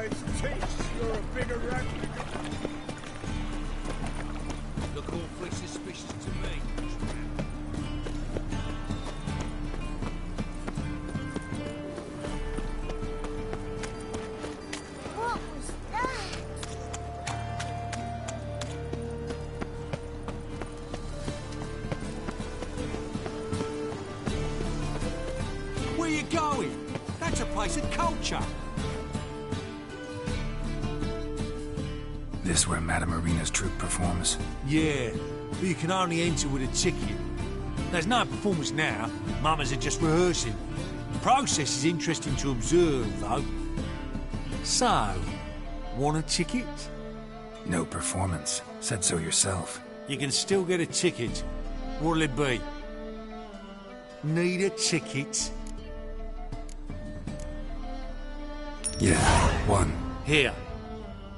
You're a bigger rat. Look awfully suspicious to me. What was that? Where you going? That's a place of culture. This where Madame Marina's troupe performs? Yeah, but you can only enter with a ticket. There's no performance now. Mamas are just rehearsing. The process is interesting to observe, though. So, want a ticket? No performance. Said so yourself. You can still get a ticket. What'll it be? Need a ticket? Yeah, one. Here.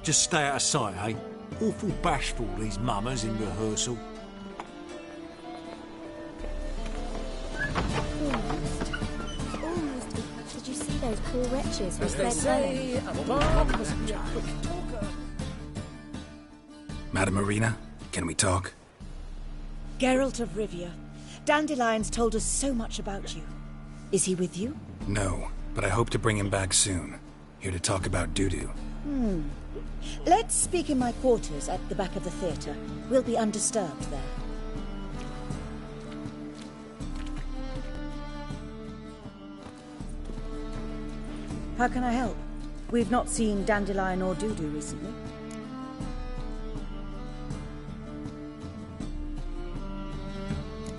Just stay out of sight, eh? Awful bashful, these mamas in rehearsal. Almost. Did you see those poor wretches who As they spent say, a dog must be a quick talker. Madame Marina, can we talk? Geralt of Rivia. Dandelion's told us so much about you. Is he with you? No, but I hope to bring him back soon. Here to talk about Dudu. Let's speak in my quarters at the back of the theatre. We'll be undisturbed there. How can I help? We've not seen Dandelion or Dudu recently.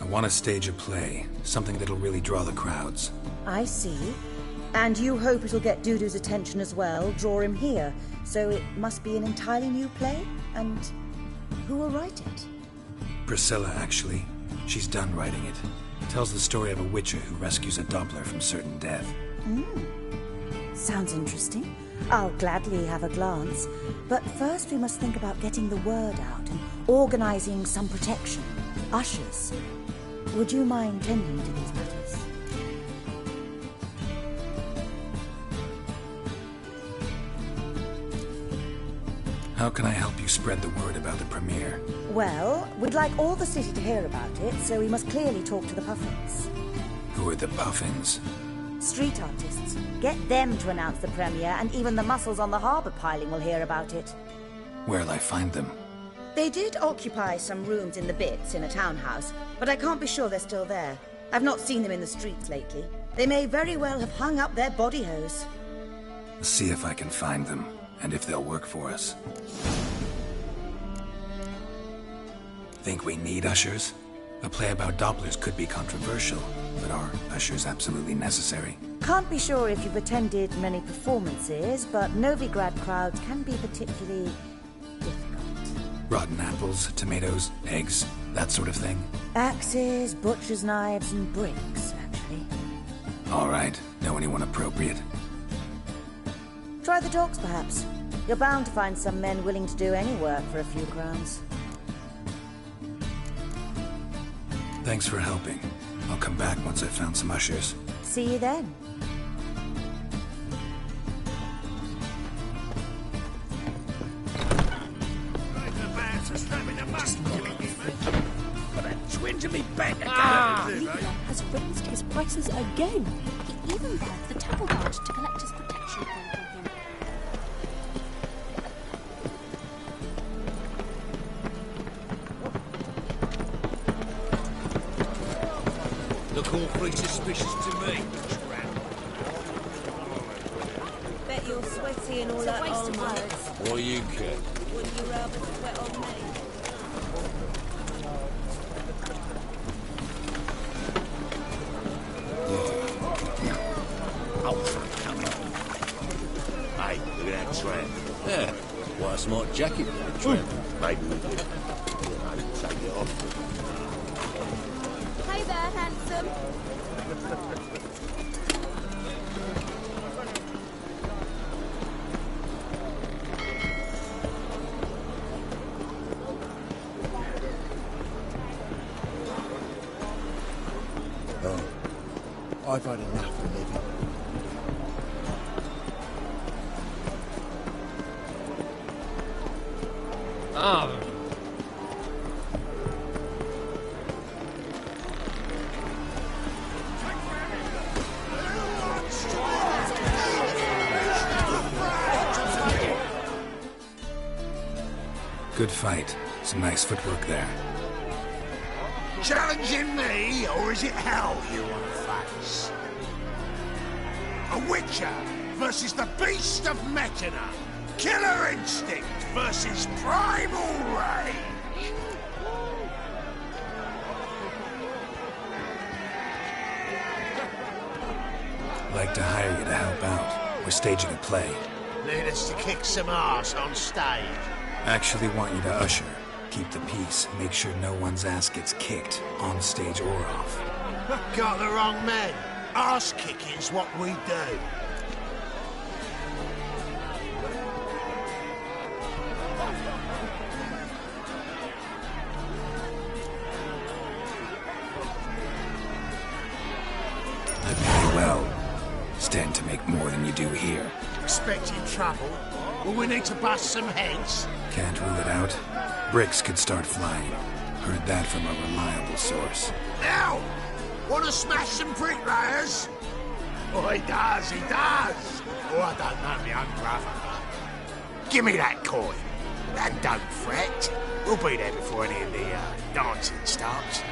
I want to stage a play. Something that'll really draw the crowds. I see. And you hope it'll get Dudu's attention as well, draw him here. So it must be an entirely new play? And who will write it? Priscilla, actually. She's done writing it. Tells the story of a witcher who rescues a Doppler from certain death. Sounds interesting. I'll gladly have a glance. But first we must think about getting the word out and organizing some protection. Ushers. Would you mind tending to these matters? How can I help you spread the word about the premiere? Well, we'd like all the city to hear about it, so we must clearly talk to the Puffins. Who are the Puffins? Street artists. Get them to announce the premiere, and even the muscles on the harbour piling will hear about it. Where'll I find them? They did occupy some rooms in the Bits in a townhouse, but I can't be sure they're still there. I've not seen them in the streets lately. They may very well have hung up their body hose. See if I can find them, and if they'll work for us. Think we need ushers? A play about Dopplers could be controversial, but are ushers absolutely necessary? Can't be sure if you've attended many performances, but Novigrad crowds can be particularly difficult. Rotten apples, tomatoes, eggs, that sort of thing? Axes, butcher's knives, and bricks, actually. All right, know anyone appropriate? Try the dogs, perhaps. You're bound to find some men willing to do any work for a few crowns. Thanks for helping. I'll come back once I've found some ushers. See you then. Leland has raised his prices again. He even bribed the temple guard to collect his protection call from him. Look awfully suspicious to me. Bet you're sweaty and all that old words. What do you care? Wouldn't you rather sweat on me? Hey, look at that tramp. Yeah, quite a smart jacket for a tramp. Maybe we could, take it off. Hey there, handsome. I've had enough of living. Oh. Good fight. Some nice footwork there. Challenging me, or is it hell you want to face? A Witcher versus the Beast of Mechana. Killer Instinct versus Primal Rage. Like to hire you to help out. We're staging a play. Need us to kick some ass on stage. Actually want you to usher. Keep the peace. Make sure no one's ass gets kicked, on stage or off. Got the wrong man. Ass kicking's what we do. I pay well. Stand to make more than you do here. Expecting trouble? Will we need to bust some heads? Can't rule it out. Bricks could start flying. Heard that from a reliable source. Now! Want to smash some bricklayers? Oh, he does, he does! Oh, I don't know my own brother. Give me that coin. And don't fret. We'll be there before any of the dancing starts.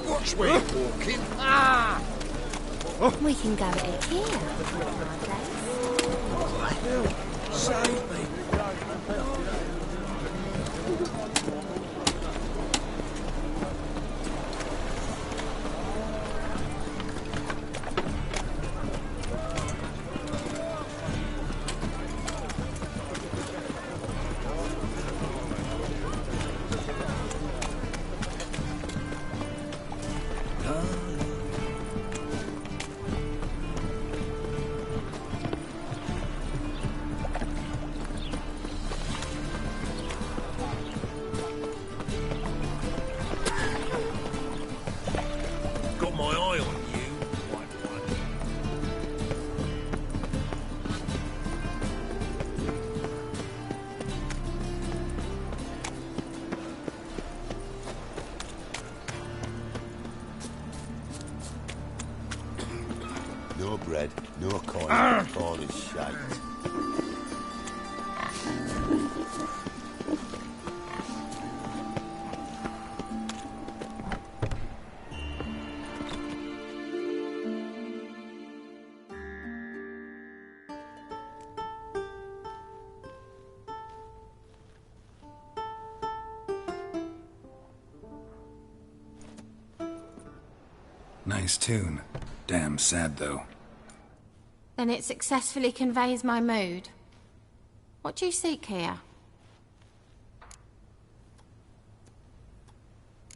Watch where you're walking. Ah! We can go at it here. Save me. Got my eye on you, white one. No bread, no coin, all is shite. Nice tune. Damn sad, though. Then it successfully conveys my mood. What do you seek here?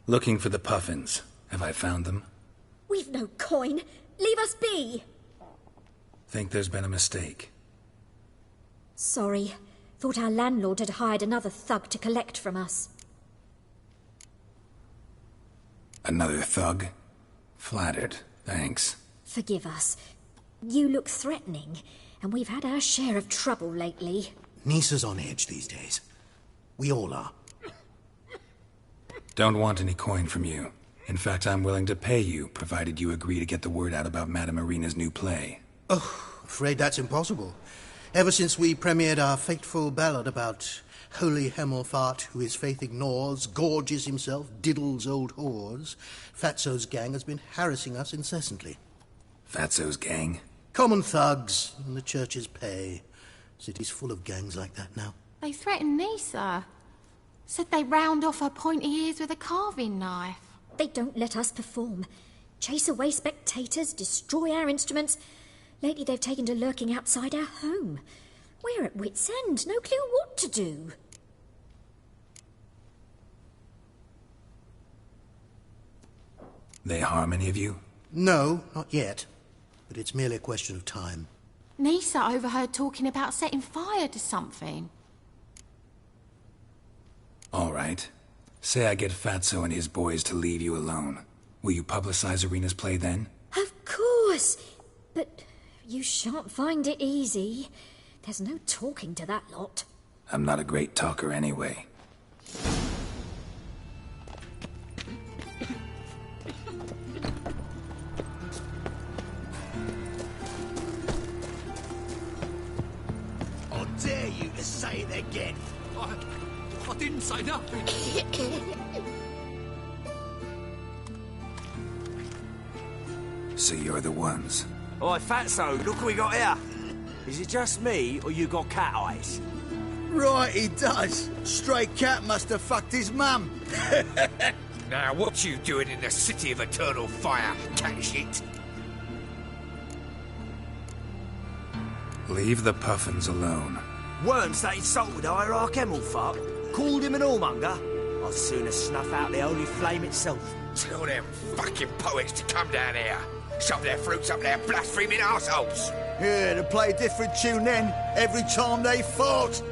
Looking for the puffins. Have I found them? We've no coin. Leave us be. Think there's been a mistake. Sorry. Thought our landlord had hired another thug to collect from us. Another thug? Flattered. Thanks. Forgive us. You look threatening, and we've had our share of trouble lately. Nisa's on edge these days. We all are. Don't want any coin from you. In fact, I'm willing to pay you, provided you agree to get the word out about Madame Irina's new play. Oh, afraid that's impossible. Ever since we premiered our fateful ballad about holy Hemelfart, who his faith ignores, gorges himself, diddles old whores, Fatso's gang has been harassing us incessantly. Fatso's gang? Common thugs in the church's pay. City's full of gangs like that now. They threatened Nisa. Said they round off her pointy ears with a carving knife. They don't let us perform. Chase away spectators, destroy our instruments. Lately they've taken to lurking outside our home. We're at wit's end, no clue what to do. They harm any of you? No, not yet. But it's merely a question of time. Nisa overheard talking about setting fire to something. All right. Say I get Fatso and his boys to leave you alone. Will you publicize Arena's play then? Of course. But you shan't find it easy. There's no talking to that lot. I'm not a great talker anyway. I dare you to say it again. I didn't say nothing. So you're the ones. Oi, Fatso, look what we got here. Is it just me, or you got cat eyes? Right, he does. Stray cat must have fucked his mum. Now, what you doing in the city of eternal fire, cat shit? Leave the puffins alone. Worms that insulted Hierarch Emelfart, called him an whoremonger. I'd sooner snuff out the holy flame itself. Tell them fucking poets to come down here. Shove their fruits up their blaspheming arseholes. Yeah, to play a different tune then, every time they fought.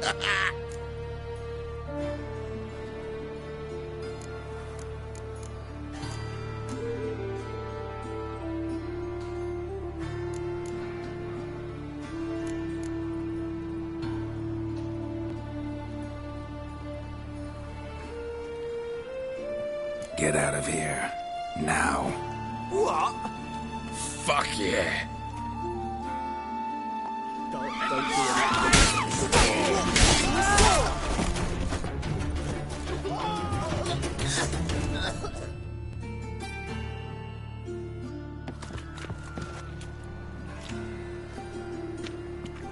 Get out of here. Now. What? Fuck yeah.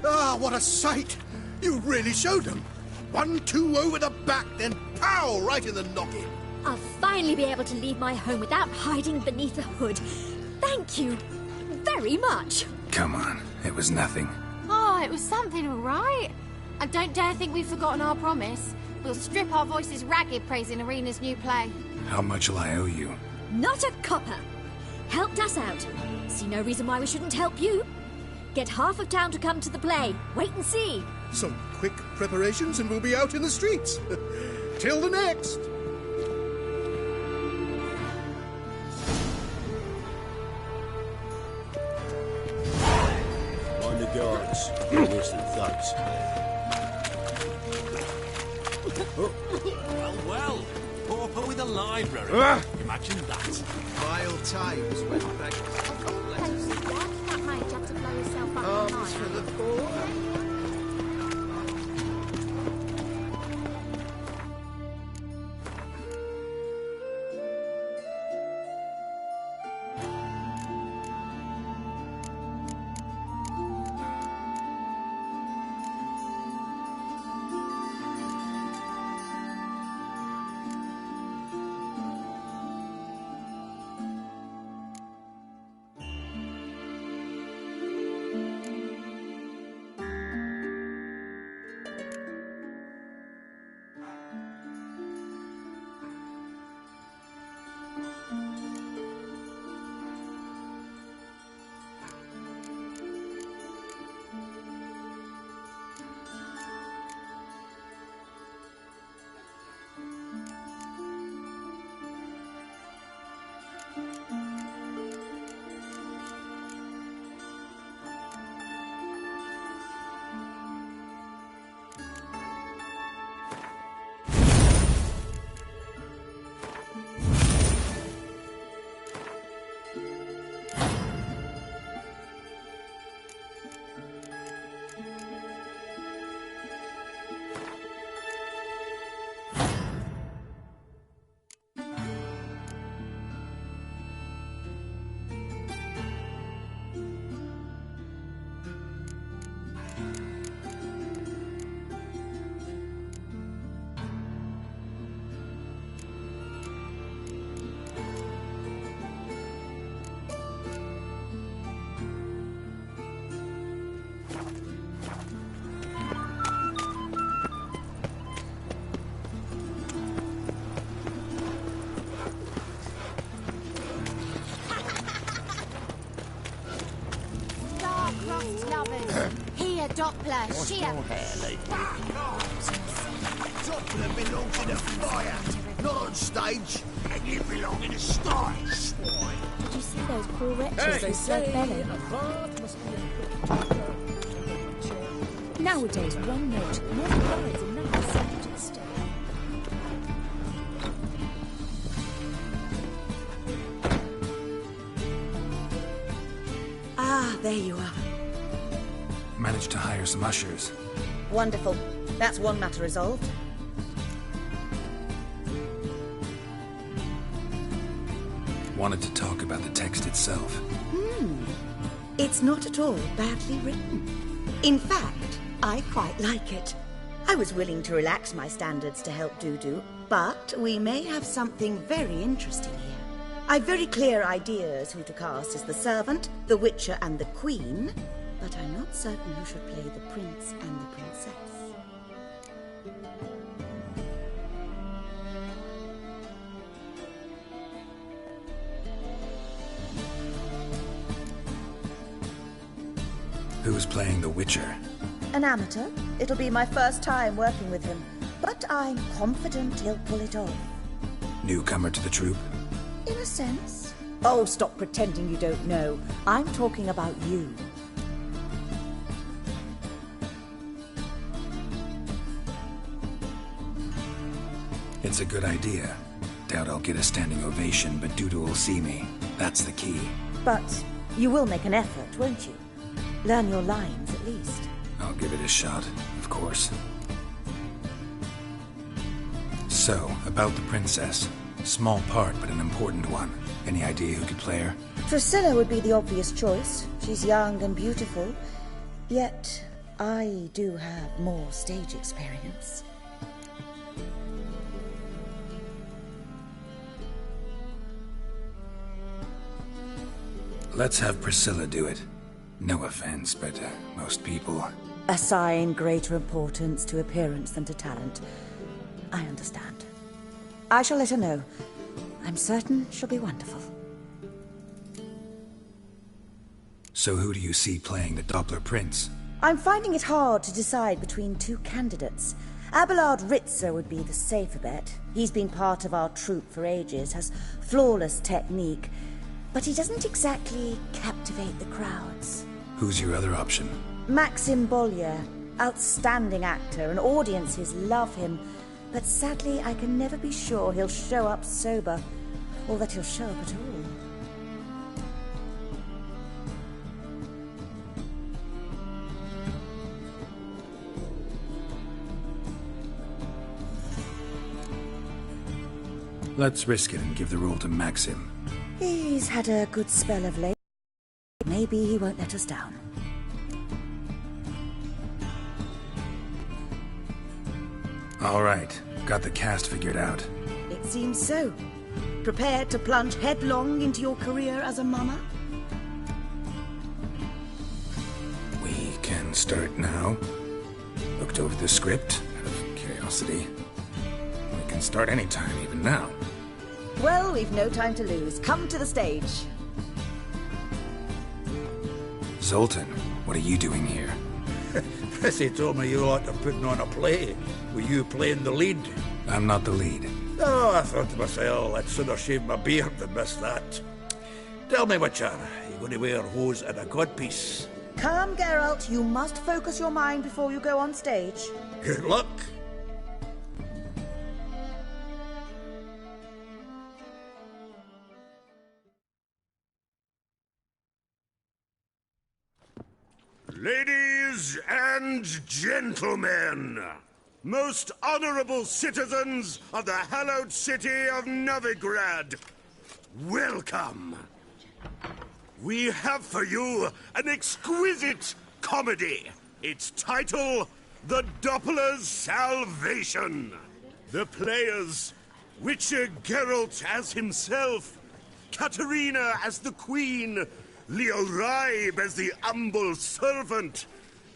Ah, what a sight! You really showed them. 1-2 over the back, then pow, right in the noggin. I'll finally be able to leave my home without hiding beneath a hood. Thank you very much. Come on, it was nothing. Oh, it was something, all right. I don't dare think we've forgotten our promise. We'll strip our voices ragged praising Arena's new play. How much will I owe you? Not a copper. Helped us out. See no reason why we shouldn't help you. Get half of town to come to the play. Wait and see. Some quick preparations and we'll be out in the streets. Till the next. On the guards. Here's the thugs. Well. Pauper with a library. Imagine that. Vile times when That made you have to blow yourself up arms for the poor. Doppler, sheer. Doppler belongs in a fire, not on stage. And you belong in a sty, swine. Did you see those poor wretches, those slug belly? Nowadays, one note, more brides and nothing sent to the stage. Ah, there you are. Managed to hire some ushers. Wonderful. That's one matter resolved. Wanted to talk about the text itself. It's not at all badly written. In fact, I quite like it. I was willing to relax my standards to help Dudu, but we may have something very interesting here. I've very clear ideas who to cast as the servant, the witcher and the queen, but I'm not certain who should play the prince and the princess. Who's playing the Witcher? An amateur. It'll be my first time working with him, but I'm confident he'll pull it off. Newcomer to the troupe? In a sense. Oh, stop pretending you don't know. I'm talking about you. It's a good idea. Doubt I'll get a standing ovation, but Dudu will see me. That's the key. But you will make an effort, won't you? Learn your lines, at least. I'll give it a shot, of course. So, about the princess. Small part, but an important one. Any idea who could play her? Priscilla would be the obvious choice. She's young and beautiful. Yet, I do have more stage experience. Let's have Priscilla do it. No offense, but most people... Assign greater importance to appearance than to talent. I understand. I shall let her know. I'm certain she'll be wonderful. So who do you see playing the Doppler Prince? I'm finding it hard to decide between two candidates. Abelard Ritzer would be the safer bet. He's been part of our troupe for ages, has flawless technique, but he doesn't exactly captivate the crowds. Who's your other option? Maxim Bollier, outstanding actor, and audiences love him. But sadly, I can never be sure he'll show up sober, or that he'll show up at all. Let's risk it and give the role to Maxim. He's had a good spell of late. Maybe he won't let us down. All right, got the cast figured out. It seems so. Prepared to plunge headlong into your career as a mama? We can start now. Looked over the script, out of curiosity. We can start anytime, even now. Well, we've no time to lose. Come to the stage. Zoltan, what are you doing here? Prissy told me you ought to putting on a play. Were you playing the lead? I'm not the lead. Oh, I thought to myself, I'd sooner shave my beard than miss that. Tell me, Witcher, are you going to wear hose and a codpiece? Calm, Geralt. You must focus your mind before you go on stage. Good luck. Ladies and gentlemen, most honorable citizens of the hallowed city of Novigrad, welcome. We have for you an exquisite comedy. Its title, The Doppler's Salvation. The players, Witcher Geralt as himself, Katerina as the Queen, Leo Raib as the humble servant,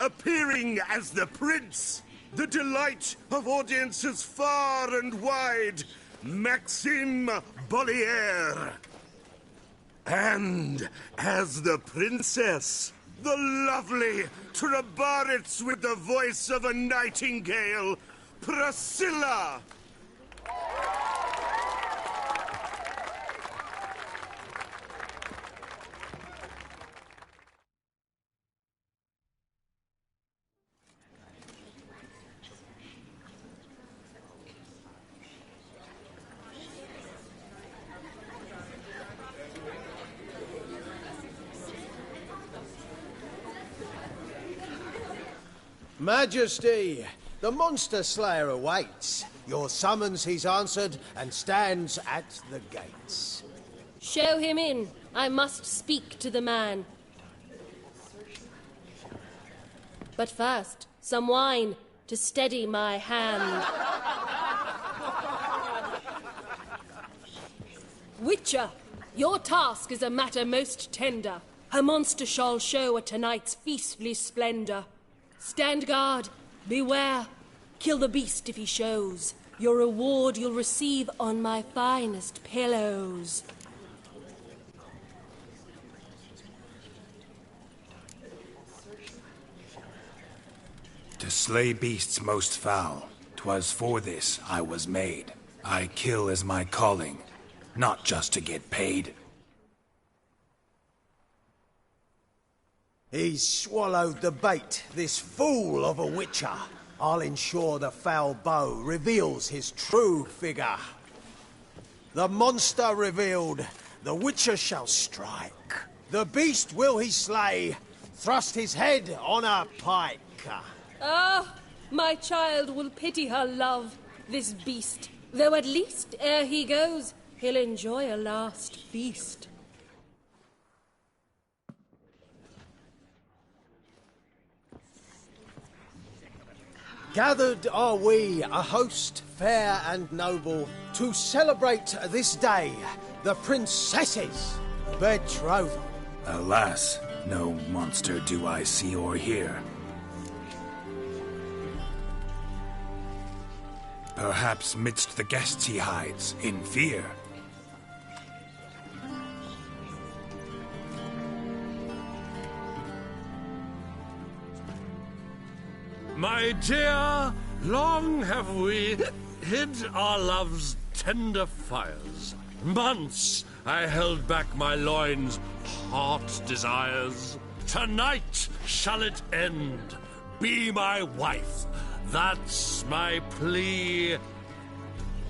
appearing as the prince, the delight of audiences far and wide, Maxim Bollier. And as the princess, the lovely Trabaritz with the voice of a nightingale, Priscilla! Majesty, the Monster Slayer awaits. Your summons he's answered and stands at the gates. Show him in. I must speak to the man. But first, some wine to steady my hand. Witcher, your task is a matter most tender. A monster shall show at tonight's feastly splendor. Stand guard, beware, kill the beast if he shows. Your reward you'll receive on my finest pillows. To slay beasts most foul, 'twas for this I was made. I kill as my calling, not just to get paid. He's swallowed the bait, this fool of a witcher. I'll ensure the foul bow reveals his true figure. The monster revealed, the witcher shall strike. The beast will he slay, thrust his head on a pike. Ah, my child will pity her love, this beast. Though at least, ere he goes, he'll enjoy a last feast. Gathered are we, a host fair and noble, to celebrate this day, the princess's betrothal. Alas, no monster do I see or hear. Perhaps midst the guests he hides, in fear. My dear, long have we hid our love's tender fires. Months I held back my loins' heart desires. Tonight shall it end. Be my wife. That's my plea.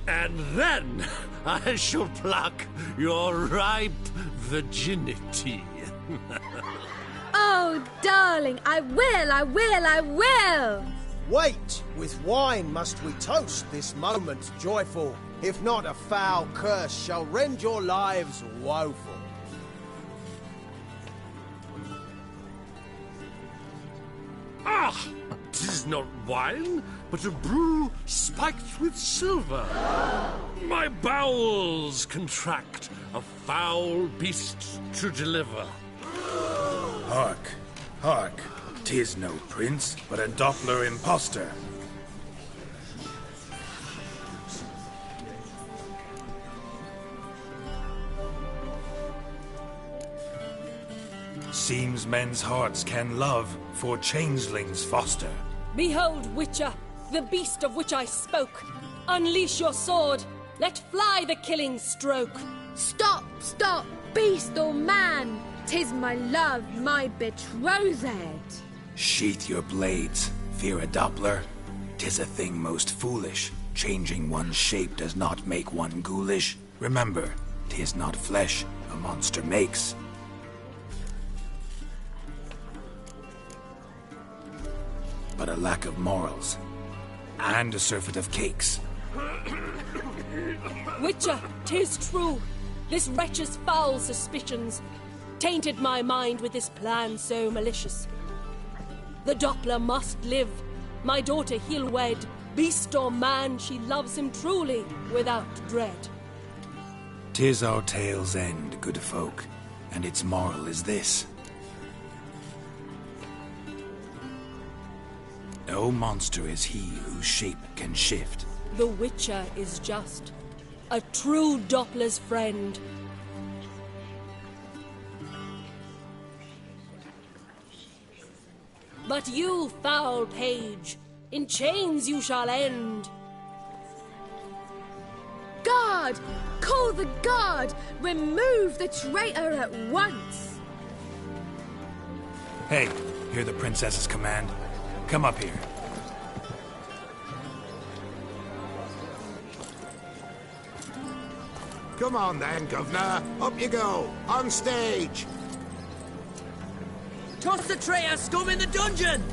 And then I shall pluck your ripe virginity. Oh, darling, I will! Wait, with wine must we toast this moment joyful. If not, a foul curse shall rend your lives woeful. Ah! 'Tis not wine, but a brew spiked with silver. My bowels contract, a foul beast to deliver. Hark, hark, 'tis no prince, but a Doppler impostor. Seems men's hearts can love, for changelings foster. Behold, Witcher, the beast of which I spoke. Unleash your sword. Let fly the killing stroke. Stop, stop, beast or man. 'Tis my love, my betrothed. Sheath your blades, fear a Doppler. 'Tis a thing most foolish. Changing one's shape does not make one ghoulish. Remember, 'tis not flesh a monster makes. But a lack of morals, and a surfeit of cakes. Witcher, 'tis true. This wretch's foul suspicions tainted my mind with this plan so malicious. The Doppler must live. My daughter he'll wed. Beast or man, she loves him truly, without dread. 'Tis our tale's end, good folk, and its moral is this. No monster is he whose shape can shift. The Witcher is just a true Doppler's friend. But you, foul page, in chains you shall end. Guard! Call the guard! Remove the traitor at once! Hey, hear the princess's command? Come up here. Come on then, Governor. Up you go. On stage. Toss the traitor scum in the dungeon!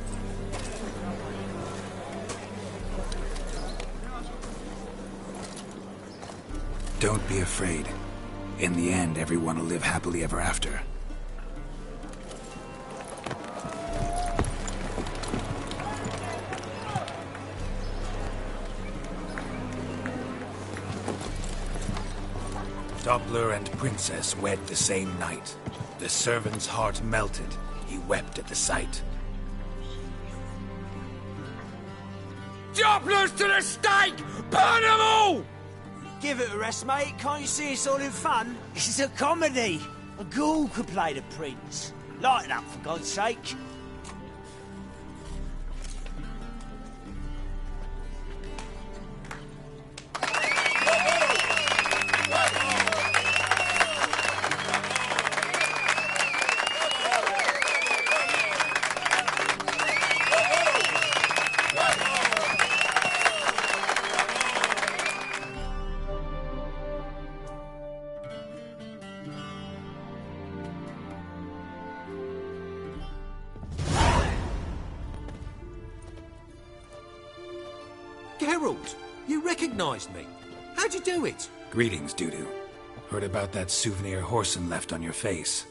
Don't be afraid. In the end, everyone will live happily ever after. Doppler and Princess wed the same night. The servant's heart melted. He wept at the sight. Dopplers to the stake! Burn them all! Give it a rest, mate. Can't you see it's all in fun? This is a comedy. A ghoul could play the prince. Lighten up, for God's sake. Geralt, you recognized me. How'd you do it? Greetings, Dudu. Heard about that souvenir Whoreson left on your face.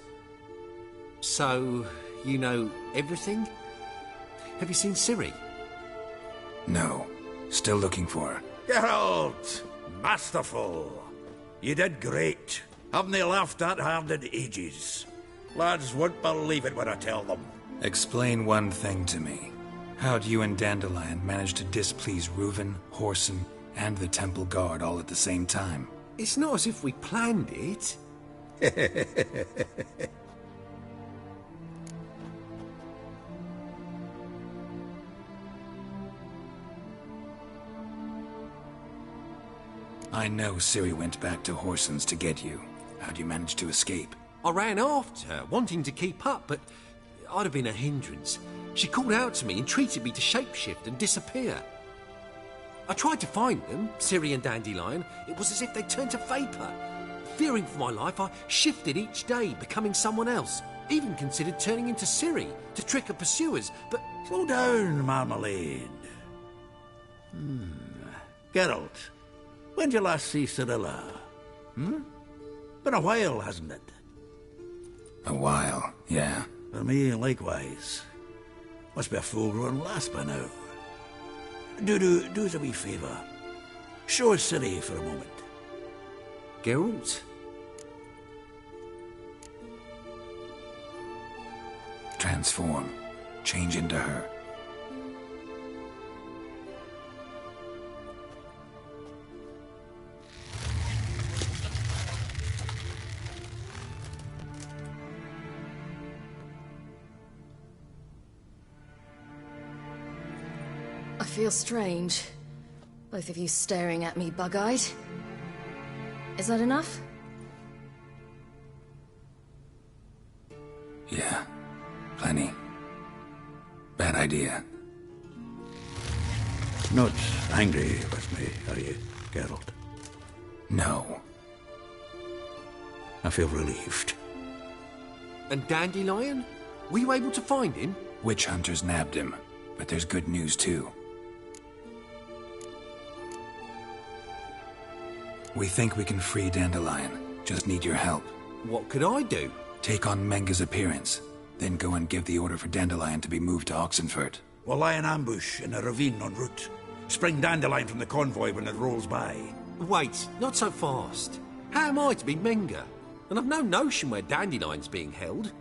So, you know everything? Have you seen Ciri? No. Still looking for her. Geralt! Masterful! You did great. Haven't they laughed that hard in ages? Lads won't believe it when I tell them. Explain one thing to me. How'd you and Dandelion manage to displease Reuven, Whoreson, and the Temple Guard all at the same time? It's not as if we planned it. I know Ciri went back to Whoreson's to get you. How'd you manage to escape? I ran after her, wanting to keep up, but I'd have been a hindrance. She called out to me, entreated me to shapeshift and disappear. I tried to find them, Ciri and Dandelion. It was as if they turned to vapour. Fearing for my life, I shifted each day, becoming someone else. Even considered turning into Ciri to trick her pursuers, but... Slow down, Marmalade. Geralt, when'd you last see Cirilla? Been a while, hasn't it? A while, yeah. For me, likewise. Must be a full-grown lass by now. Do us a wee favour. Show us Ciri for a moment. Geralt? Transform. Change into her. I feel strange. Both of you staring at me bug-eyed. Is that enough? Yeah. Plenty. Bad idea. Not angry with me, are you, Geralt? No. I feel relieved. And Dandelion? Were you able to find him? Witch hunters nabbed him, but there's good news too. We think we can free Dandelion. Just need your help. What could I do? Take on Menga's appearance, then go and give the order for Dandelion to be moved to Oxenfurt. We'll lie in ambush in a ravine en route. Spring Dandelion from the convoy when it rolls by. Wait, not so fast. How am I to be Menga? And I've no notion where Dandelion's being held.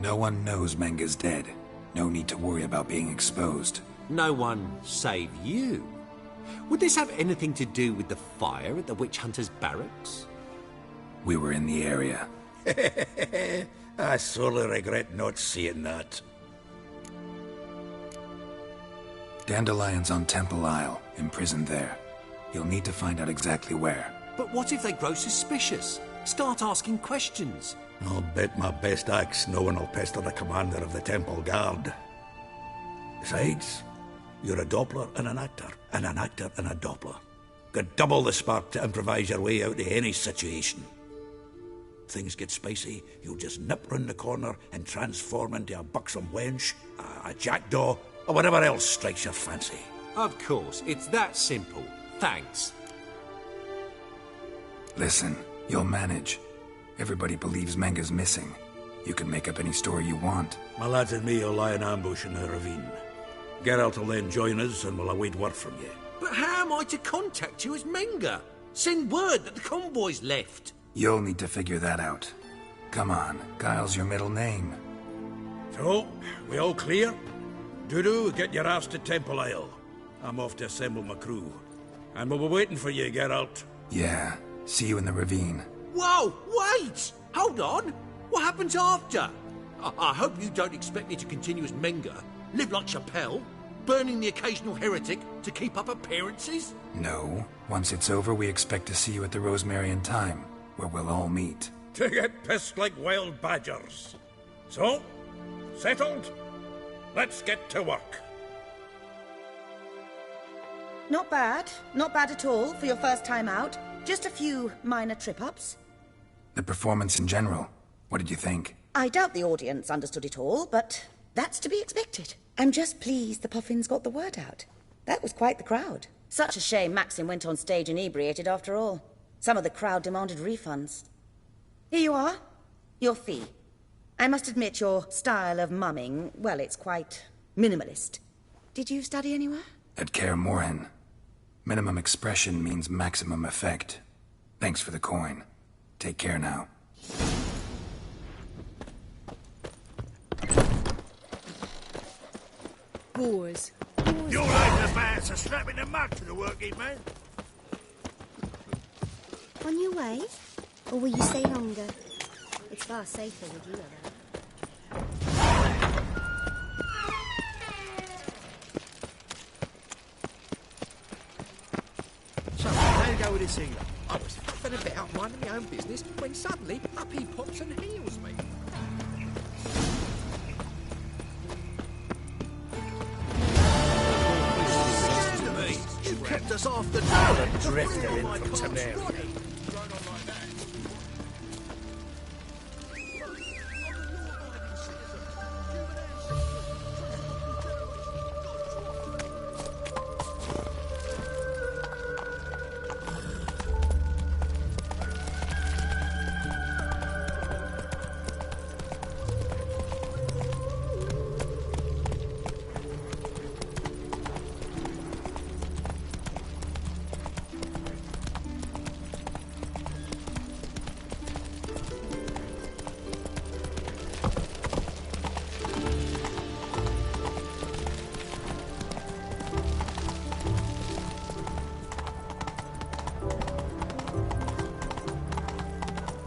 No one knows Menga's dead. No need to worry about being exposed. No one save you. Would this have anything to do with the fire at the witch hunter's barracks? we were in the area. I sorely regret not seeing that. Dandelion's on Temple Isle, imprisoned there. You'll need to find out exactly where. But what if they grow suspicious? Start asking questions. I'll bet my best axe no one will pester the commander of the Temple Guard. Besides, you're a Doppler and an actor, and an actor and a Doppler. Got double the spark to improvise your way out of any situation. Things get spicy, you'll just nip round the corner and transform into a buxom wench, a jackdaw, or whatever else strikes your fancy. Of course, it's that simple. Thanks. Listen, you'll manage. Everybody believes Menga's missing. You can make up any story you want. My lads and me will lie in ambush in the ravine. Geralt will then join us and we'll await word from you. But how am I to contact you as Menga? Send word that the convoy's left. You'll need to figure that out. Come on, Guile's your middle name. So, we all clear? Dudu, get your ass to Temple Isle. I'm off to assemble my crew. And we'll be waiting for you, Geralt. Yeah, see you in the ravine. Whoa, wait! Hold on! What happens after? I hope you don't expect me to continue as Menga, live like Chappelle, burning the occasional heretic to keep up appearances? No. Once it's over, we expect to see you at the Rosemary in Time, where we'll all meet. To get pissed like wild badgers. So, settled? Let's get to work. Not bad. Not bad at all for your first time out. Just a few minor trip-ups. The performance in general, what did you think? I doubt the audience understood it all, but that's to be expected. I'm just pleased the Puffins got the word out. That was quite the crowd. Such a shame Maxim went on stage inebriated after all. Some of the crowd demanded refunds. Here you are. Your fee. I must admit your style of mumming, well, it's quite minimalist. Did you study anywhere? At Kaer Morhen. Minimum expression means maximum effect. Thanks for the coin. Take care now. Boys. You're like the man to slapping the mud to the working man. On your way? Or will you stay longer? It's far safer with you around. So, how you go with this thing? I was fucking about minding my own business when suddenly up he pops and heals me. You kept us off the toilet, drifter in from Temeria.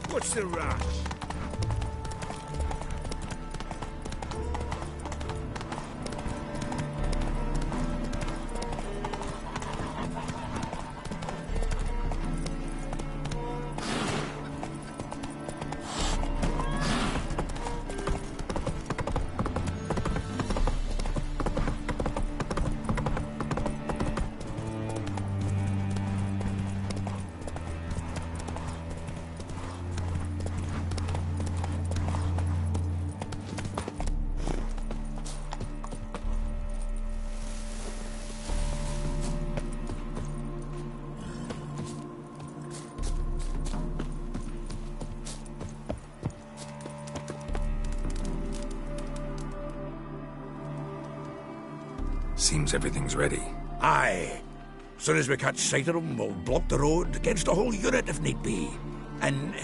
What's the rush? Seems everything's ready. Aye. Soon as we catch sight of them, we'll block the road against the whole unit if need be. And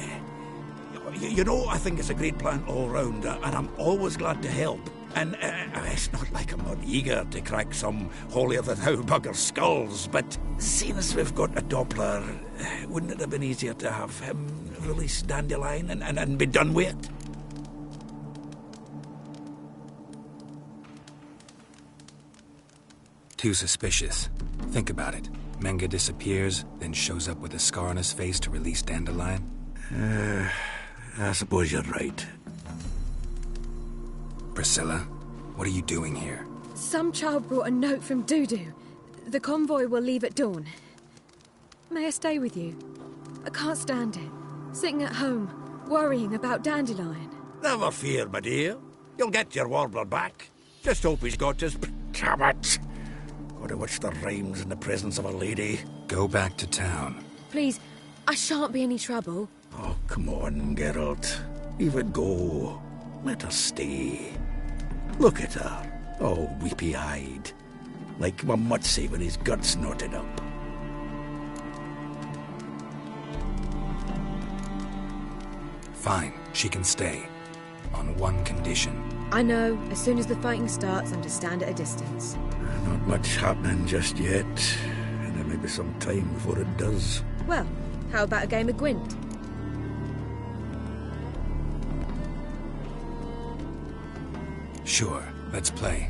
You know, I think it's a great plan all round, and I'm always glad to help. And it's not like I'm not eager to crack some holier-than-thou bugger skulls, but seeing as we've got a Doppler, wouldn't it have been easier to have him release Dandelion and be done with it? Too suspicious. Think about it. Menga disappears, then shows up with a scar on his face to release Dandelion. I suppose you're right. Priscilla, what are you doing here? Some child brought a note from Dudu. The convoy will leave at dawn. May I stay with you? I can't stand it. Sitting at home, worrying about Dandelion. Never fear, my dear. You'll get your warbler back. Just hope he's got his... Damn it! Gotta watch the rhymes in the presence of a lady. Go back to town. Please, I shan't be any trouble. Oh, come on, Geralt. Leave it go. Let her stay. Look at her, all weepy-eyed. Like my mutsy with his guts knotted up. Fine, she can stay. On one condition. I know, as soon as the fighting starts, I'm to stand at a distance. Not much happening just yet. And there may be some time before it does. Well, how about a game of Gwent? Sure, let's play.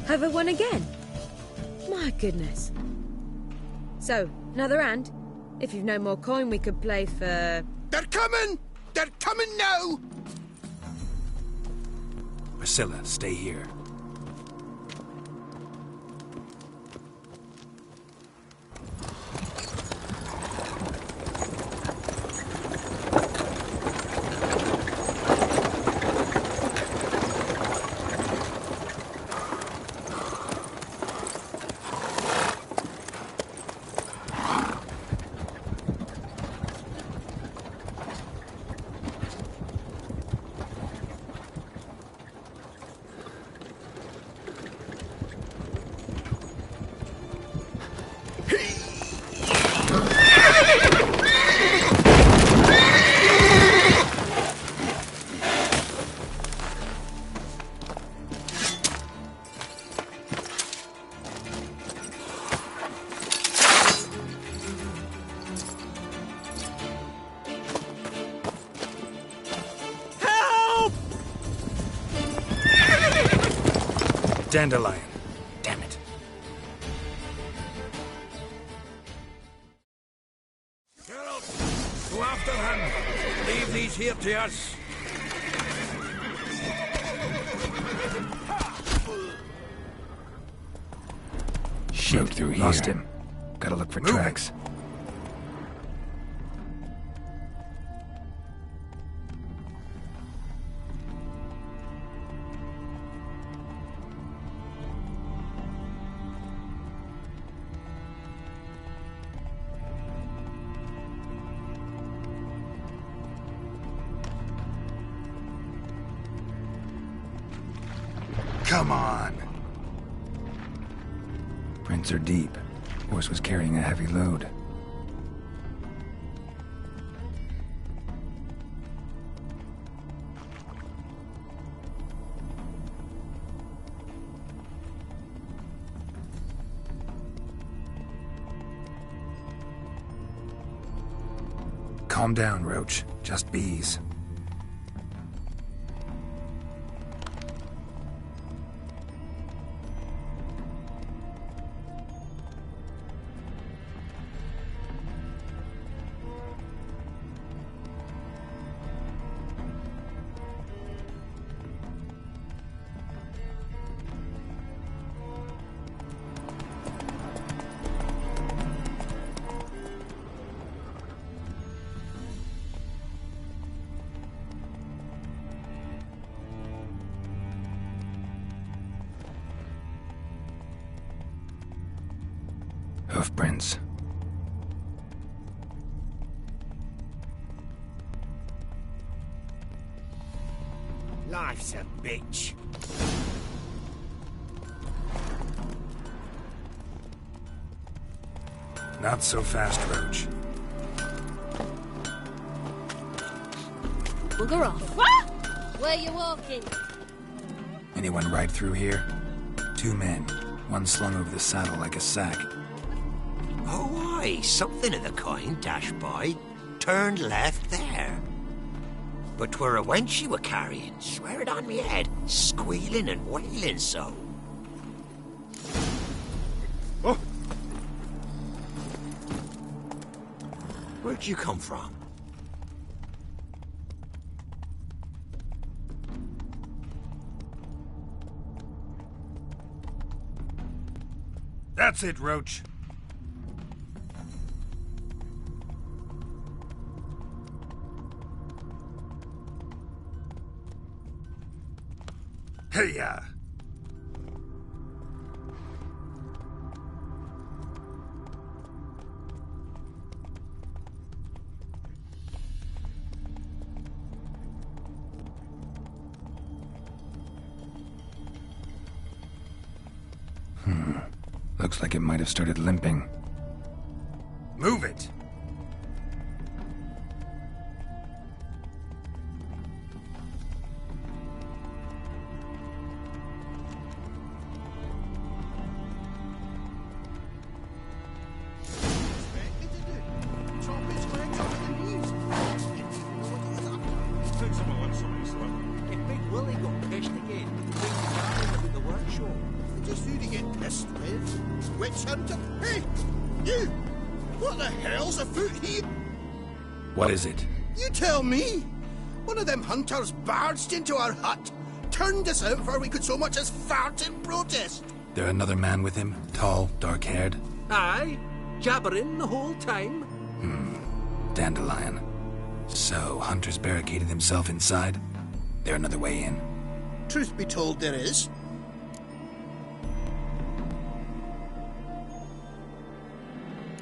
Have I won again? My goodness. So, another hand? If you've no more coin, we could play for... They're coming! They're coming now! Priscilla, stay here. Dandelion. Damn it. Geralt, go after him. Leave these here to us. Shit, through here. Lost him. Gotta look for tracks. Come on. Prints are deep. Horse was carrying a heavy load. Calm down, Roach. Just bees. Hoofprints. Life's a bitch. Not so fast, Roach. Bugger off. What? Where you walking? Anyone ride through here? 2 men. One slung over the saddle like a sack. Oh, aye, something of the kind dashed by. Turned left there. But 'twere a wench you were carrying, swear it on me head, squealing and wailing so. Oh! Where'd you come from? That's it, Roach. Hey-ya! Looks like it might have started limping. Move it! If Big Willie got pissed again, he'd be with the workshop. Just who to get pissed with? Witch hunter? Hey, you! What the hell's afoot here? What is it? You tell me! One of them hunters barged into our hut, turned us out before we could so much as fart in protest. There another man with him? Tall, dark-haired? Aye, jabbering the whole time. Dandelion. So, Hunter's barricaded himself inside? There another way in? Truth be told, there is.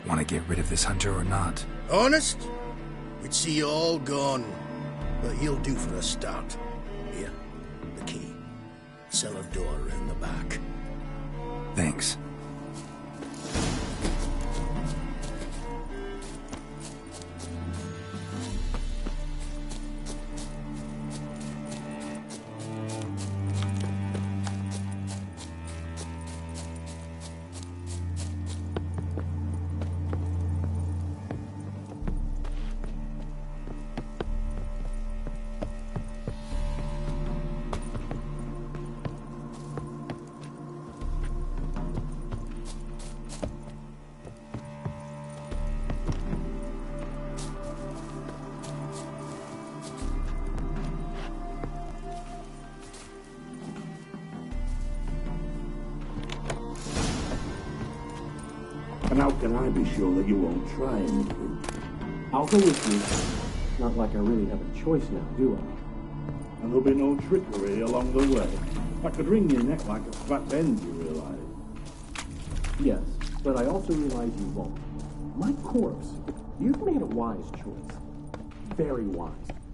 Want to get rid of this Hunter or not? Honest? We'd see you all gone. But he'll do for a start. Here, the key. Cellar door round the back. Thanks. And how can I be sure that you won't try anything? I'll go with you. It's not like I really have a choice now, do I? And there'll be no trickery along the way. I could wring your neck like a fat end, you realize? Yes, but I also realize you won't. My corpse, you've made a wise choice. Very wise.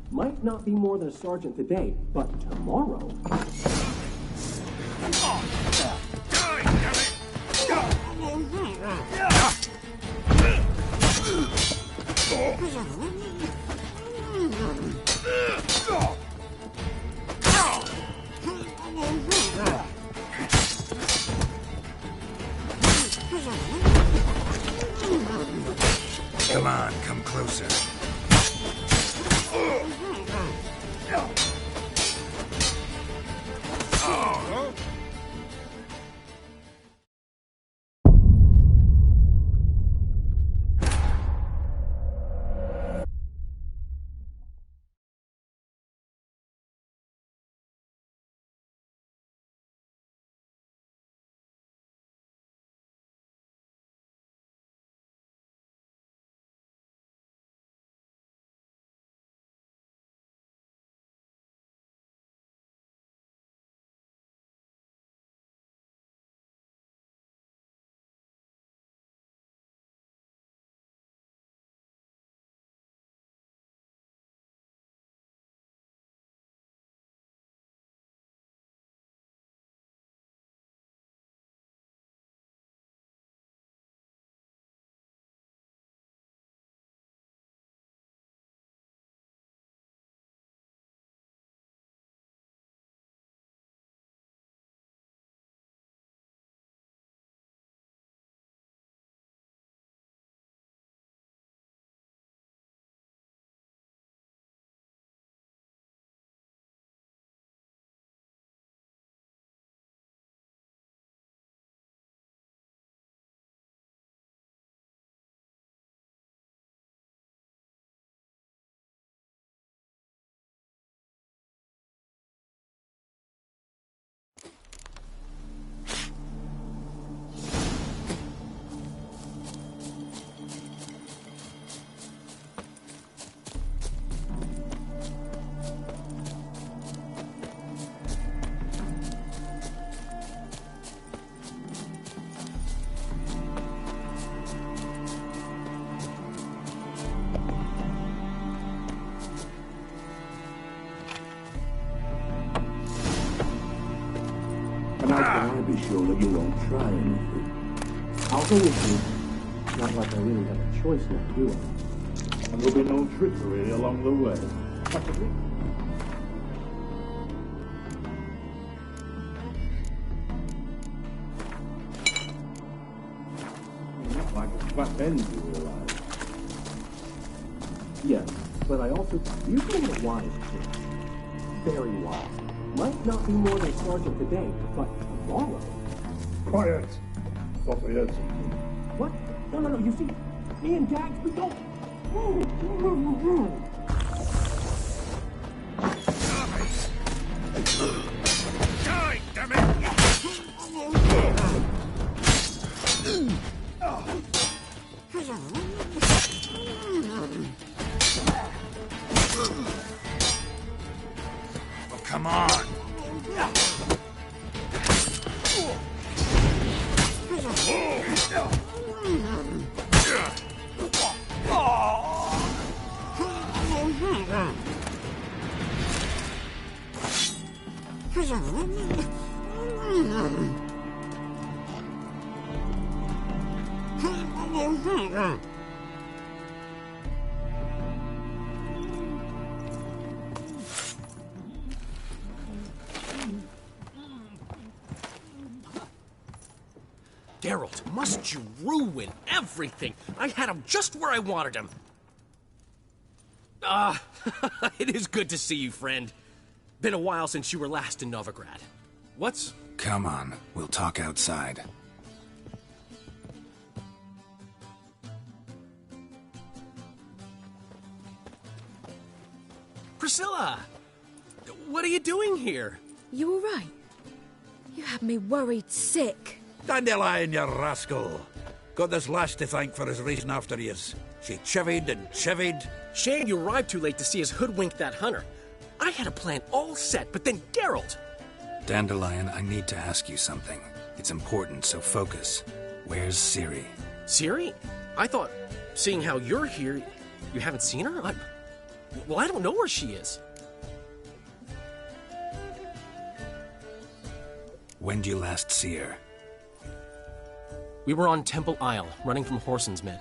Might not be more than a sergeant today, but tomorrow... Come on, come closer. And how can I be sure that you won't try anything? I'll go with you. Not like I really have a choice now, do I? And there'll be no trickery along the way. I could wring- your neck like a fat end, you realize? Yes, but I also... You've made a wise choice. Very wise. Might not be more than sergeant today, but tomorrow... Quiet. Thought we heard something. What? No, you see, me and Gags, we don't... Die, damn it! Oh, come on! Geralt, must you ruin everything? I had him just where I wanted him. It is good to see you, friend. Been a while since you were last in Novigrad. What's... Come on, we'll talk outside. Priscilla! What are you doing here? You all right? You had me worried sick. Dandelion, you rascal. Got this lass to thank for his racing after yous. She chivied and chivied. Shame you arrived too late to see us hoodwink that hunter. I had a plan all set, but then Geralt... Dandelion, I need to ask you something. It's important, so focus. Where's Ciri? Ciri? I thought, seeing how you're here, you haven't seen her? Well, I don't know where she is. When did you last see her? We were on Temple Isle, running from Whoreson's men.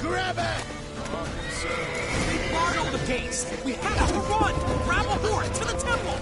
Grab it! They barred all the gates! We have to run! Grab a horse to the temple!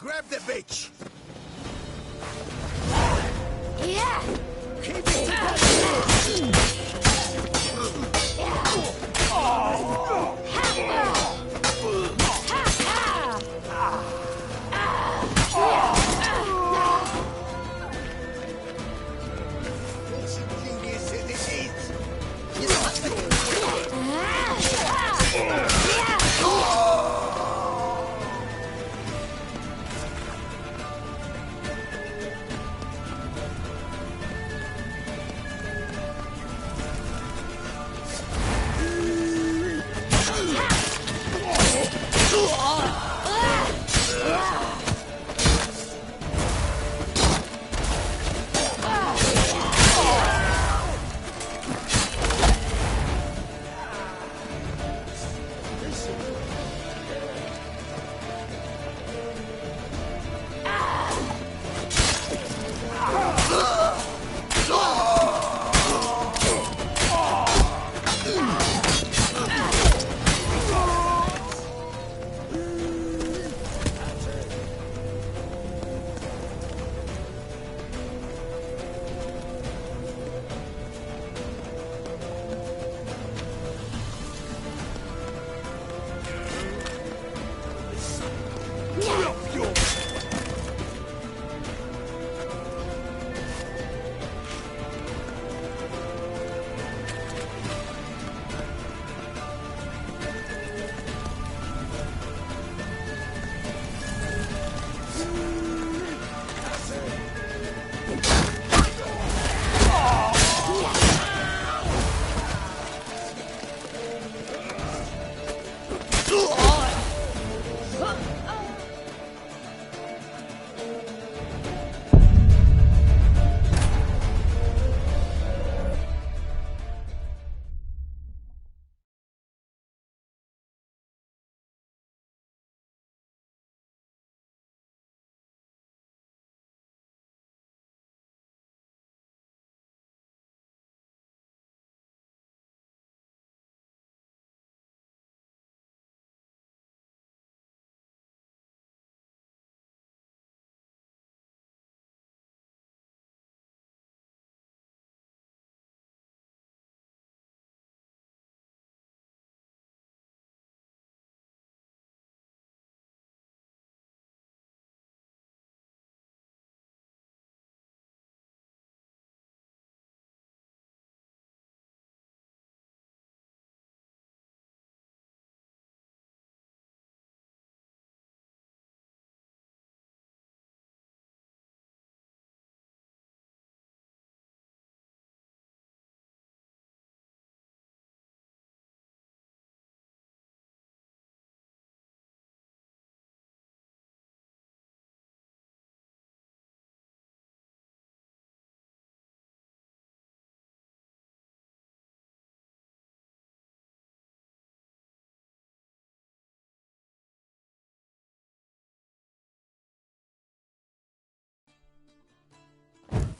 Grab the bitch! Yeah! Keep it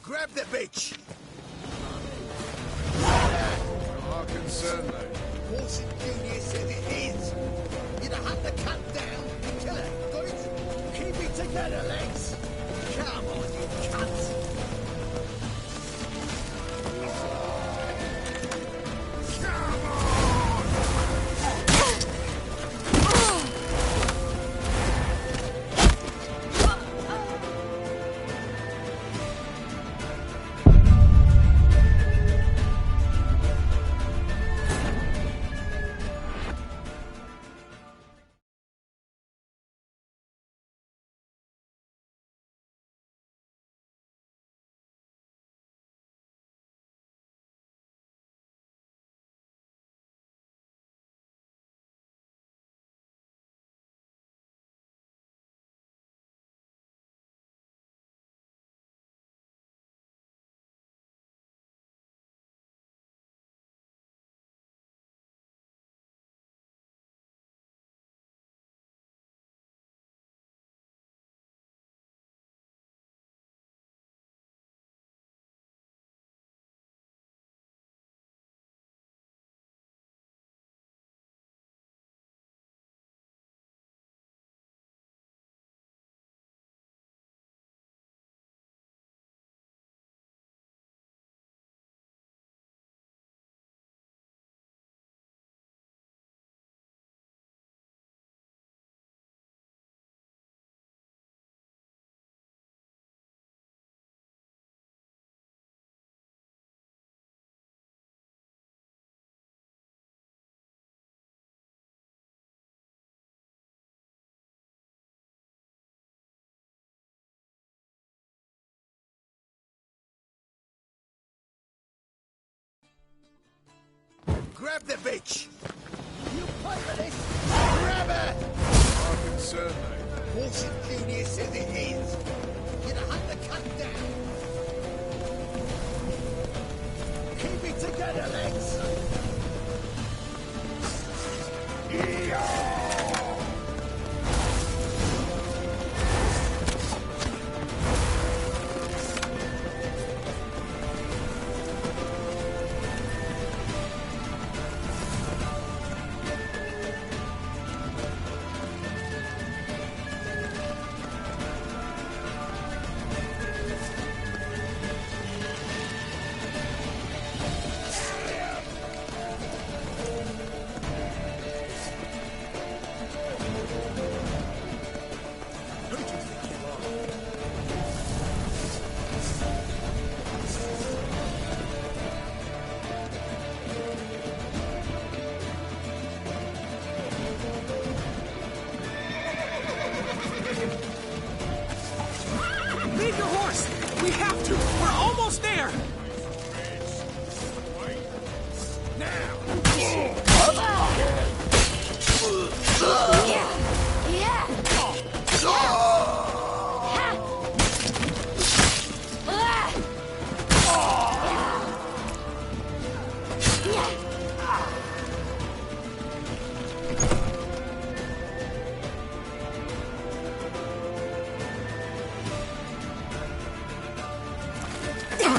Grab the bitch! Our concern, though. Wilson Jr. said it is. You'd have had to cut down and kill her, got it? Keep it together, legs. Come on, you cunt. Grab the bitch! You play for this? Grab her! Our concern, mate. Wilson Jr. says it is. You're the hunt the cunt down. Keep it together, lads. Leave your horse! We have to! We're almost there!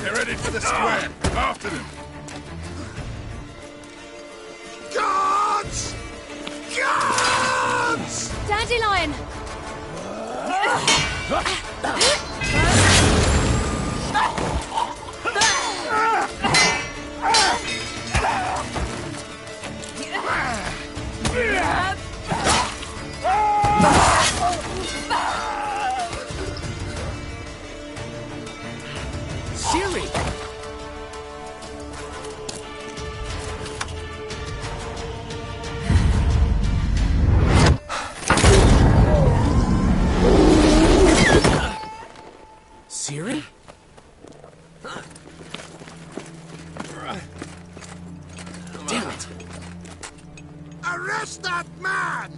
They're headed for the square. After them. Guards! Guards! Dandelion! Siri! Siri? Damn it! Arrest that man!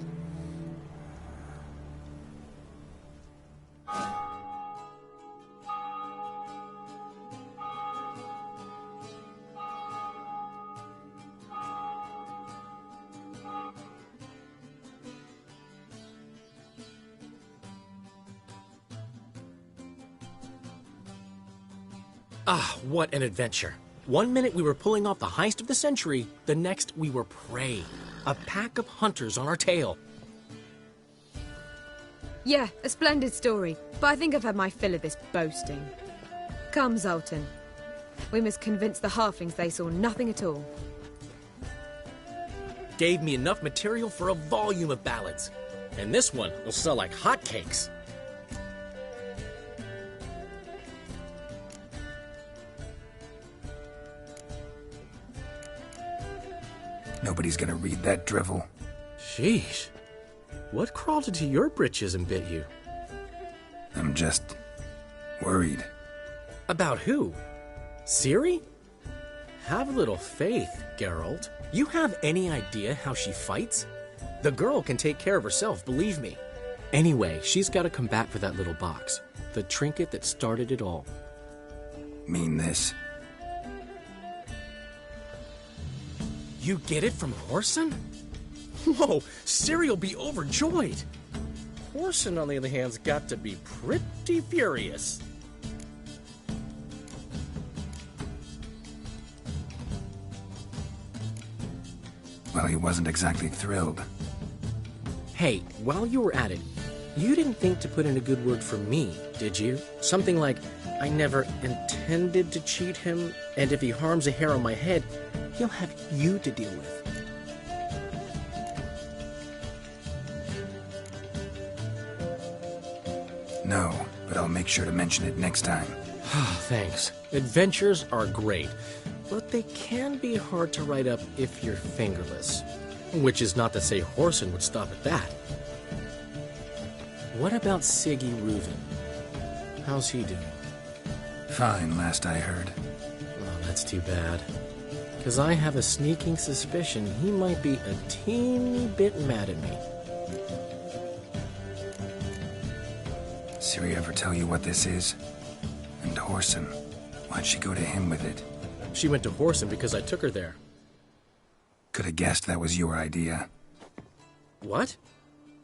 Ah, what an adventure. 1 minute we were pulling off the heist of the century, the next we were prey. A pack of hunters on our tail. Yeah, a splendid story, but I think I've had my fill of this boasting. Come, Zoltan. We must convince the halflings they saw nothing at all. Gave me enough material for a volume of ballads. And this one will sell like hotcakes. Nobody's gonna read that drivel. Sheesh. What crawled into your britches and bit you? I'm just worried. About who? Ciri? Have a little faith, Geralt. You have any idea how she fights? The girl can take care of herself, believe me. Anyway, she's got to come back for that little box. The trinket that started it all. Mean this? You get it from Whoreson? Whoa, Ciri'll be overjoyed. Whoreson, on the other hand, has got to be pretty furious. Well, he wasn't exactly thrilled. Hey, while you were at it, you didn't think to put in a good word for me, did you? Something like, I never intended to cheat him, and if he harms a hair on my head, he'll have you to deal with. No, but I'll make sure to mention it next time. Thanks. Adventures are great, but they can be hard to write up if you're fingerless. Which is not to say Whoreson would stop at that. What about Siggy Reuven? How's he doing? Fine, last I heard. Oh, that's too bad. Because I have a sneaking suspicion he might be a teeny bit mad at me. Ciri ever tell you what this is? And Whoreson, why'd she go to him with it? She went to Whoreson because I took her there. Could have guessed that was your idea. What?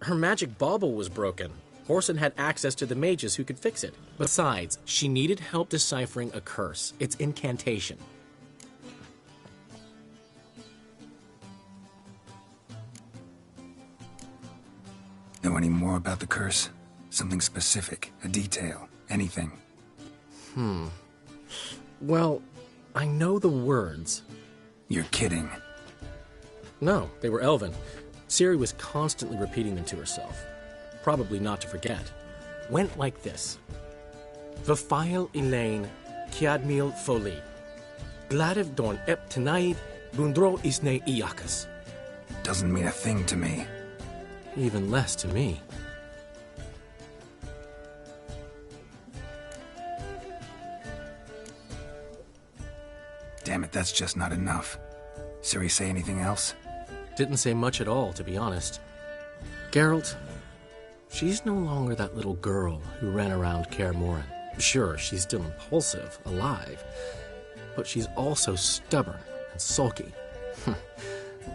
Her magic bauble was broken. Whoreson had access to the mages who could fix it. Besides, she needed help deciphering a curse. It's incantation. Know any more about the curse? Something specific, a detail, anything? Well, I know the words. You're kidding. No, they were Elven. Ciri was constantly repeating them to herself. Probably not to forget. Went like this. Vafail Elaine, Kiadmil Foli. Gladiv Dorn Ep Tanaid, Bundro Isne Iakas. Doesn't mean a thing to me. Even less to me. Damn it, that's just not enough. Ciri say anything else? Didn't say much at all, to be honest. Geralt, she's no longer that little girl who ran around Kaer Morhen. Sure, she's still impulsive, alive, but she's also stubborn and sulky.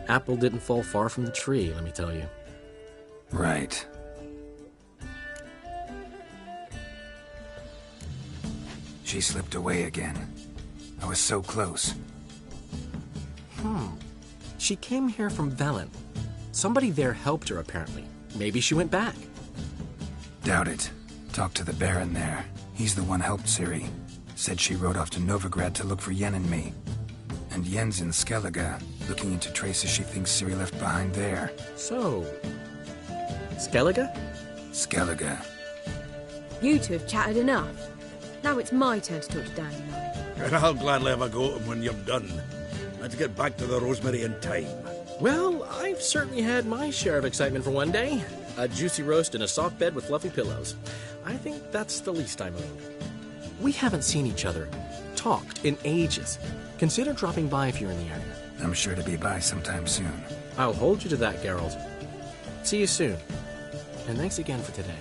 Apple didn't fall far from the tree, let me tell you. Right. She slipped away again. I was so close. She came here from Velen. Somebody there helped her, apparently. Maybe she went back. Doubt it. Talked to the Baron there. He's the one helped Ciri. Said she rode off to Novigrad to look for Yen and me. And Yen's in Skellige, looking into traces she thinks Ciri left behind there. So, Skellige? Skellige. You two have chatted enough. Now it's my turn to talk to Danny and I. And I'll gladly have a go at him when you're done. Let's get back to the Rosemary in time. Well, I've certainly had my share of excitement for one day. A juicy roast and a soft bed with fluffy pillows. I think that's the least I'm owed. We haven't seen each other, talked in ages. Consider dropping by if you're in the area. I'm sure to be by sometime soon. I'll hold you to that, Geralt. See you soon. And thanks again for today.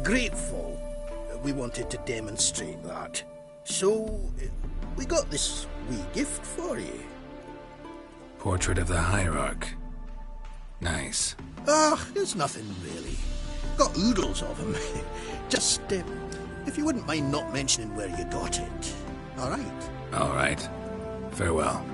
Grateful. We wanted to demonstrate that. So, we got this wee gift for you. Portrait of the Hierarch. Nice. It's nothing really. Got oodles of them. Just, if you wouldn't mind not mentioning where you got it. All right? All right. Farewell.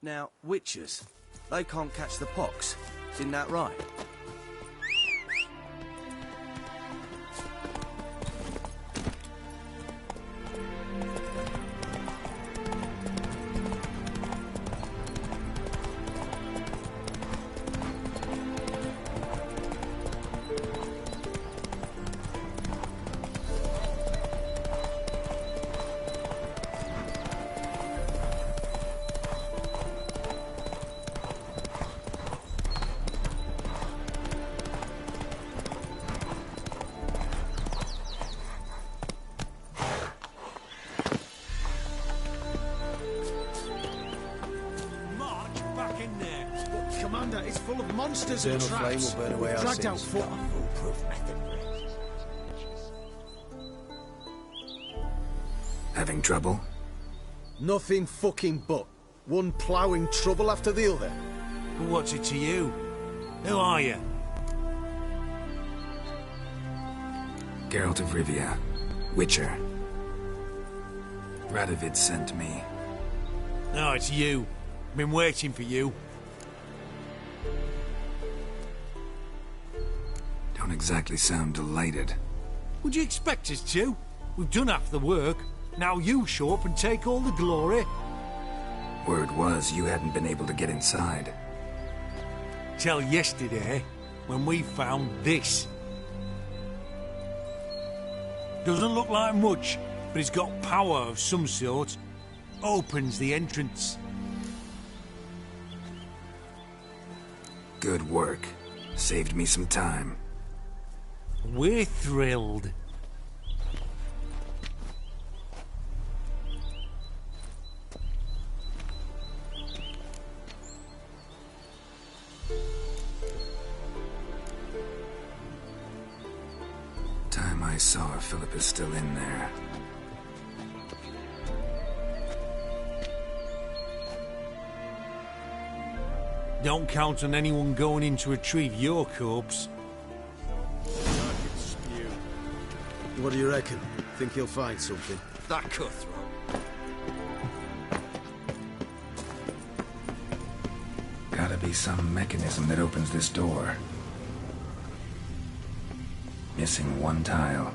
Now, witches, they can't catch the pox. Isn't that right? Commander, it's full of monsters and Eternal traps. flame will burn away our Dragged out sins. for... Not a foolproof method. Having trouble? Nothing fucking but. One ploughing trouble after the other. But what's it to you? Who are you? Geralt of Rivia, Witcher. Radovid sent me. No, it's you. I've been waiting for you. Don't exactly sound delighted. Would you expect us to? We've done half the work. Now you show up and take all the glory. Word was you hadn't been able to get inside. Till yesterday, when we found this. Doesn't look like much, but it's got power of some sort. Opens the entrance. Good work. Saved me some time. We're thrilled. Time I saw her, Philip is still in there. Don't count on anyone going in to retrieve your corpse. What do you reckon? Think he'll find something? That cutthroat. Gotta be some mechanism that opens this door. Missing one tile.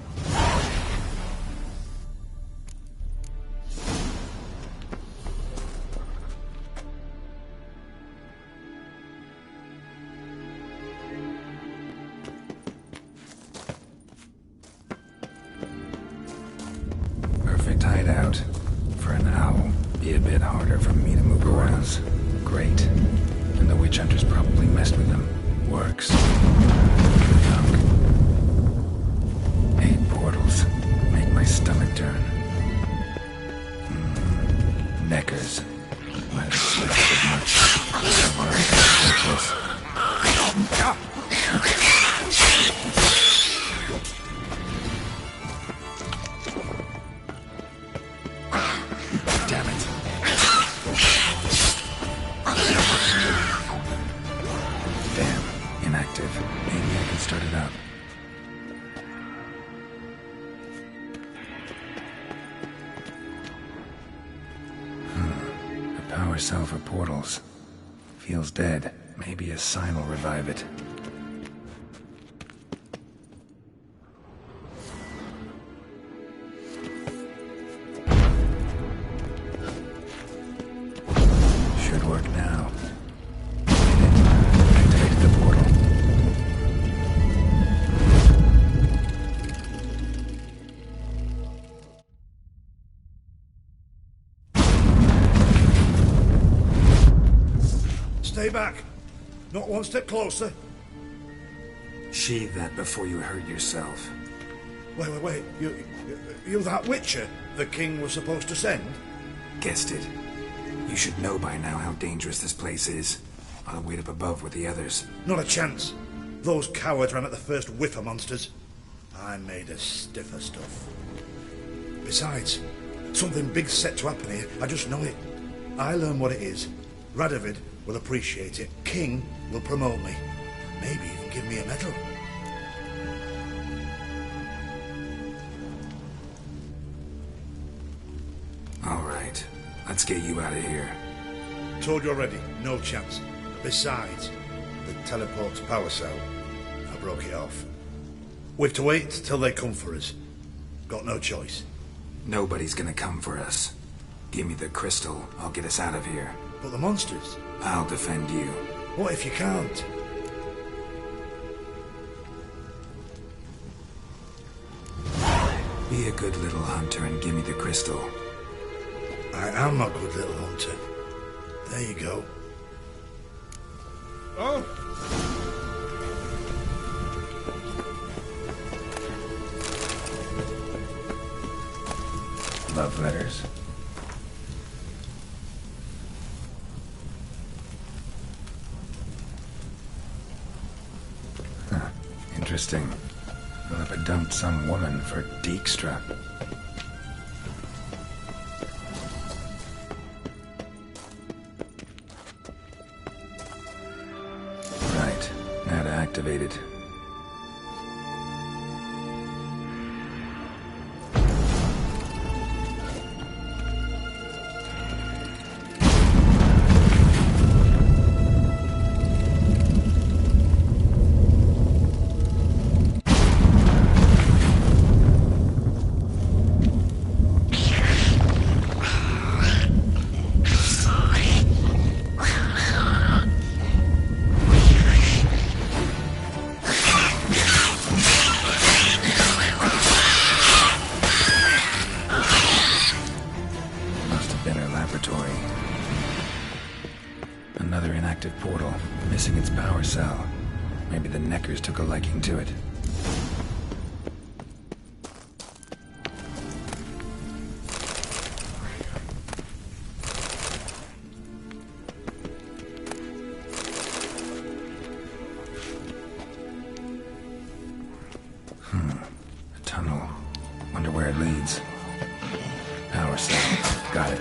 Perfect hideout. For an owl. Be a bit harder for me to move around. Great. And the witch hunters probably messed with them. Works. 8 portals. Make my stomach turn. Neckers. Might have expected much. Damn it. Damn. Inactive. Maybe I can start it up. The power cell for portals. Feels dead. Maybe a sign will revive it. Should work now. Activated the portal. Stay back. Not one step closer. Sheathe that before you hurt yourself. Wait. You that Witcher the king was supposed to send? Guessed it. You should know by now how dangerous this place is. I'll wait up above with the others. Not a chance. Those cowards ran at the first whiff of monsters. I made a stiffer stuff. Besides, something big's set to happen here. I just know it. I learn what it is. Radovid will appreciate it. King will promote me. Maybe even give me a medal. All right. Let's get you out of here. Told you already, no chance. Besides, the teleport's power cell, I broke it off. We have to wait till they come for us. Got no choice. Nobody's gonna come for us. Give me the crystal, I'll get us out of here. But the monsters? I'll defend you. What if you can't? Be a good little hunter and give me the crystal. I am a good little hunter. There you go. Oh! Love letters. Huh. Interesting. Philippa dumped some woman for Dijkstra. Right. Now to activate it. Another inactive portal, missing its power cell. Maybe the Neckers took a liking to it. A tunnel. Wonder where it leads. Power cell. Got it.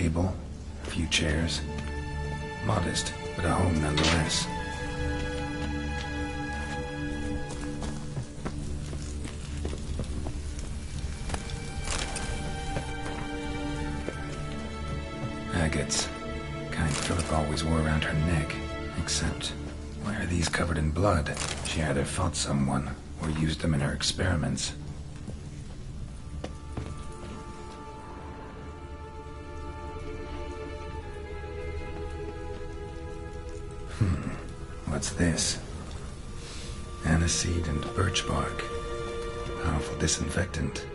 table, a few chairs. Modest, but a home nonetheless. Agates. Kind Philip always wore around her neck. Except, why are these covered in blood? She either fought someone, or used them in her experiments. What's this? Aniseed and birch bark. Powerful disinfectant.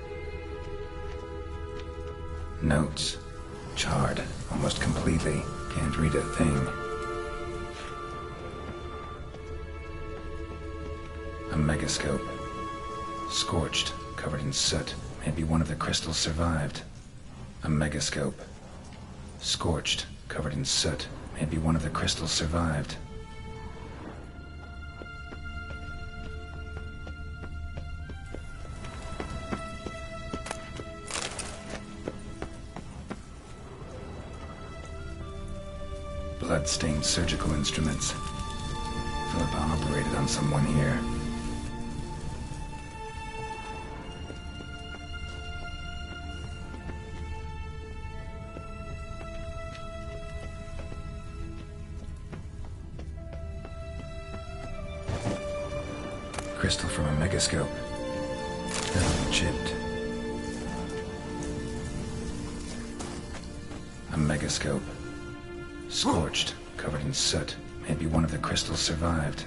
Notes. Charred, almost completely. Can't read a thing. A megascope. Scorched, covered in soot. Maybe one of the crystals survived. A megascope. Scorched, covered in soot. Maybe one of the crystals survived. Blood-stained surgical instruments. Philippa operated on someone here. Crystal from a megascope. Heavily chipped. A megascope. Scorched, covered in soot. Maybe one of the crystals survived.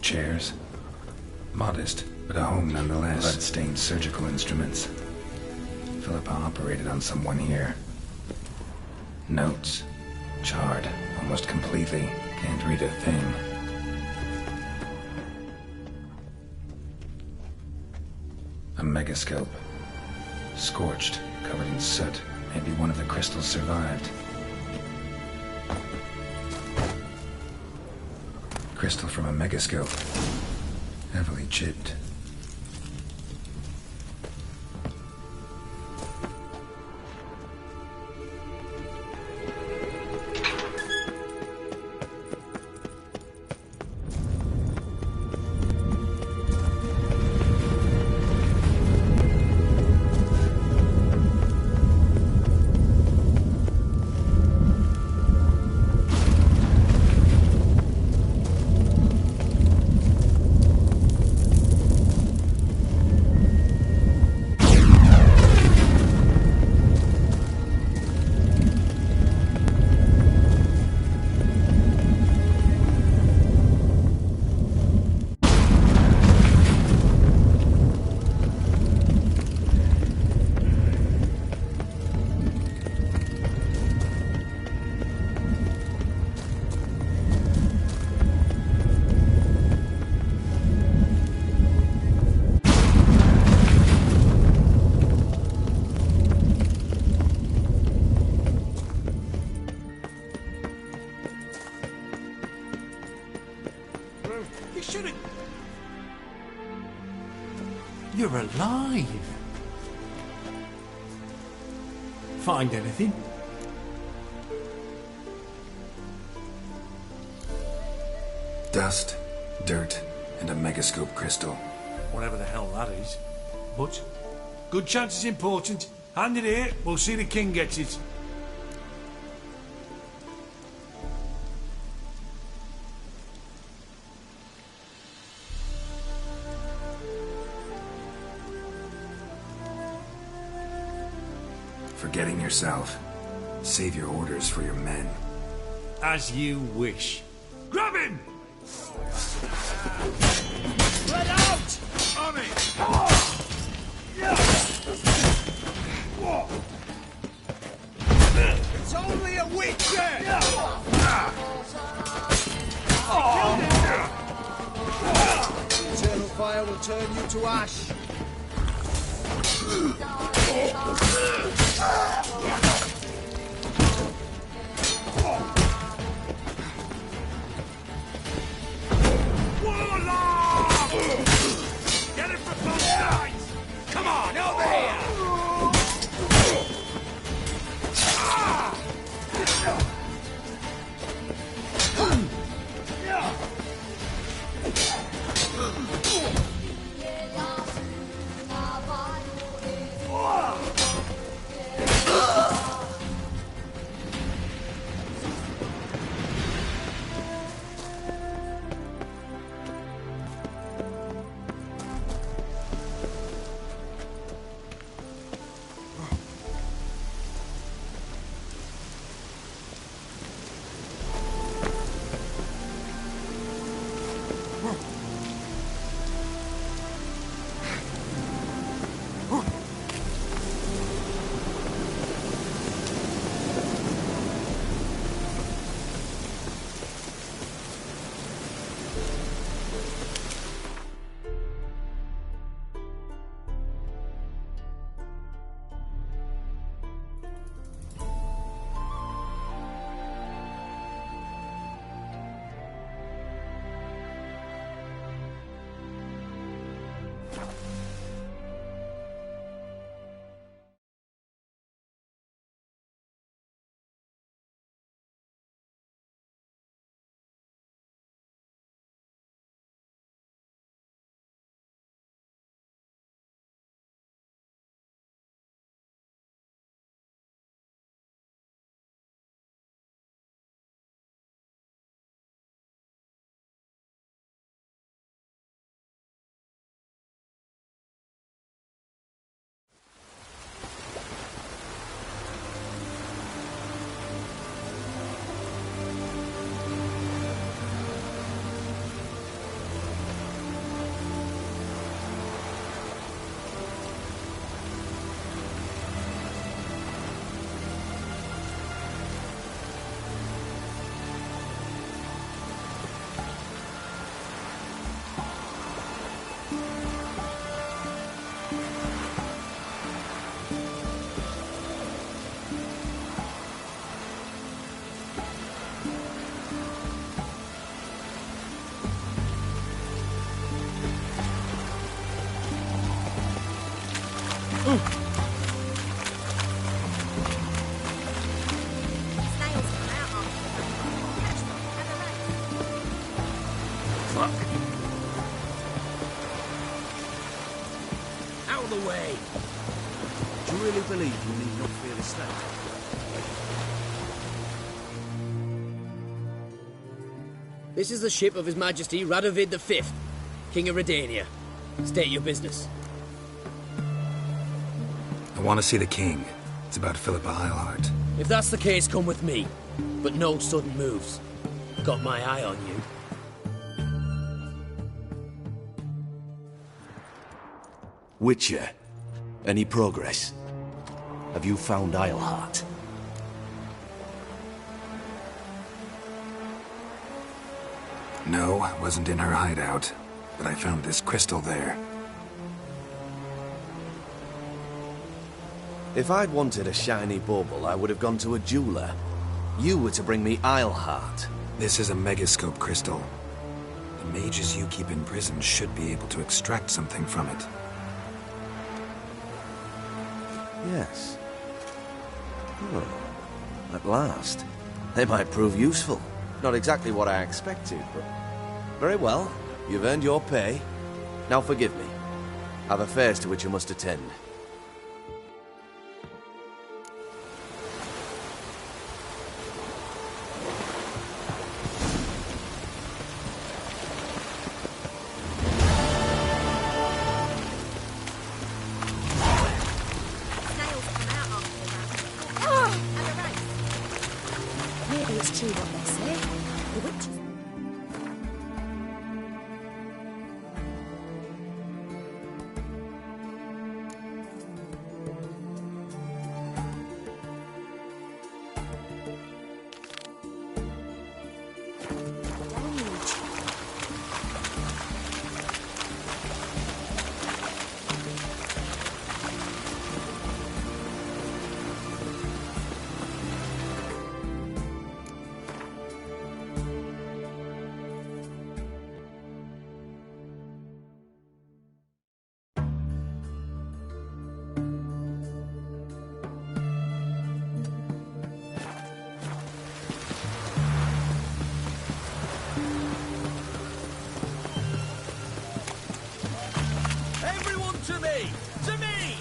Chairs. Modest, but a home nonetheless. Blood-stained surgical instruments. Philippa operated on someone here. Notes. Charred, almost completely. Can't read a thing. A megascope. Scorched, Covered in soot. Maybe one of the crystals survived. Crystal from a megascope. Heavily chipped. You shouldn't. You're alive. Find anything? Dust, dirt, and a megascope crystal. Whatever the hell that is. But good chance is important. Hand it here. We'll see the king gets it. Forgetting yourself. Save your orders for your men. As you wish. Grab him! Spread out! On it! It's only a witch! Eternal fire will turn you to ash. Warlock! Get it from both sides! Come on, over here! really believe you need not fear the snake? This is the ship of His Majesty Radovid V, King of Redania. State your business. I want to see the king. It's about Philippa Eilhart. If that's the case, come with me. But no sudden moves. Got my eye on you. Witcher, any progress? Have you found Eilhart? No, I wasn't in her hideout, but I found this crystal there. If I'd wanted a shiny bauble, I would have gone to a jeweler. You were to bring me Eilhart. This is a megascope crystal. The mages you keep in prison should be able to extract something from it. Yes. Oh, at last. They might prove useful. Not exactly what I expected, but... Very well. You've earned your pay. Now forgive me. I've affairs to which you must attend. Maybe it's true what they say. The witches. Everyone to me! To me!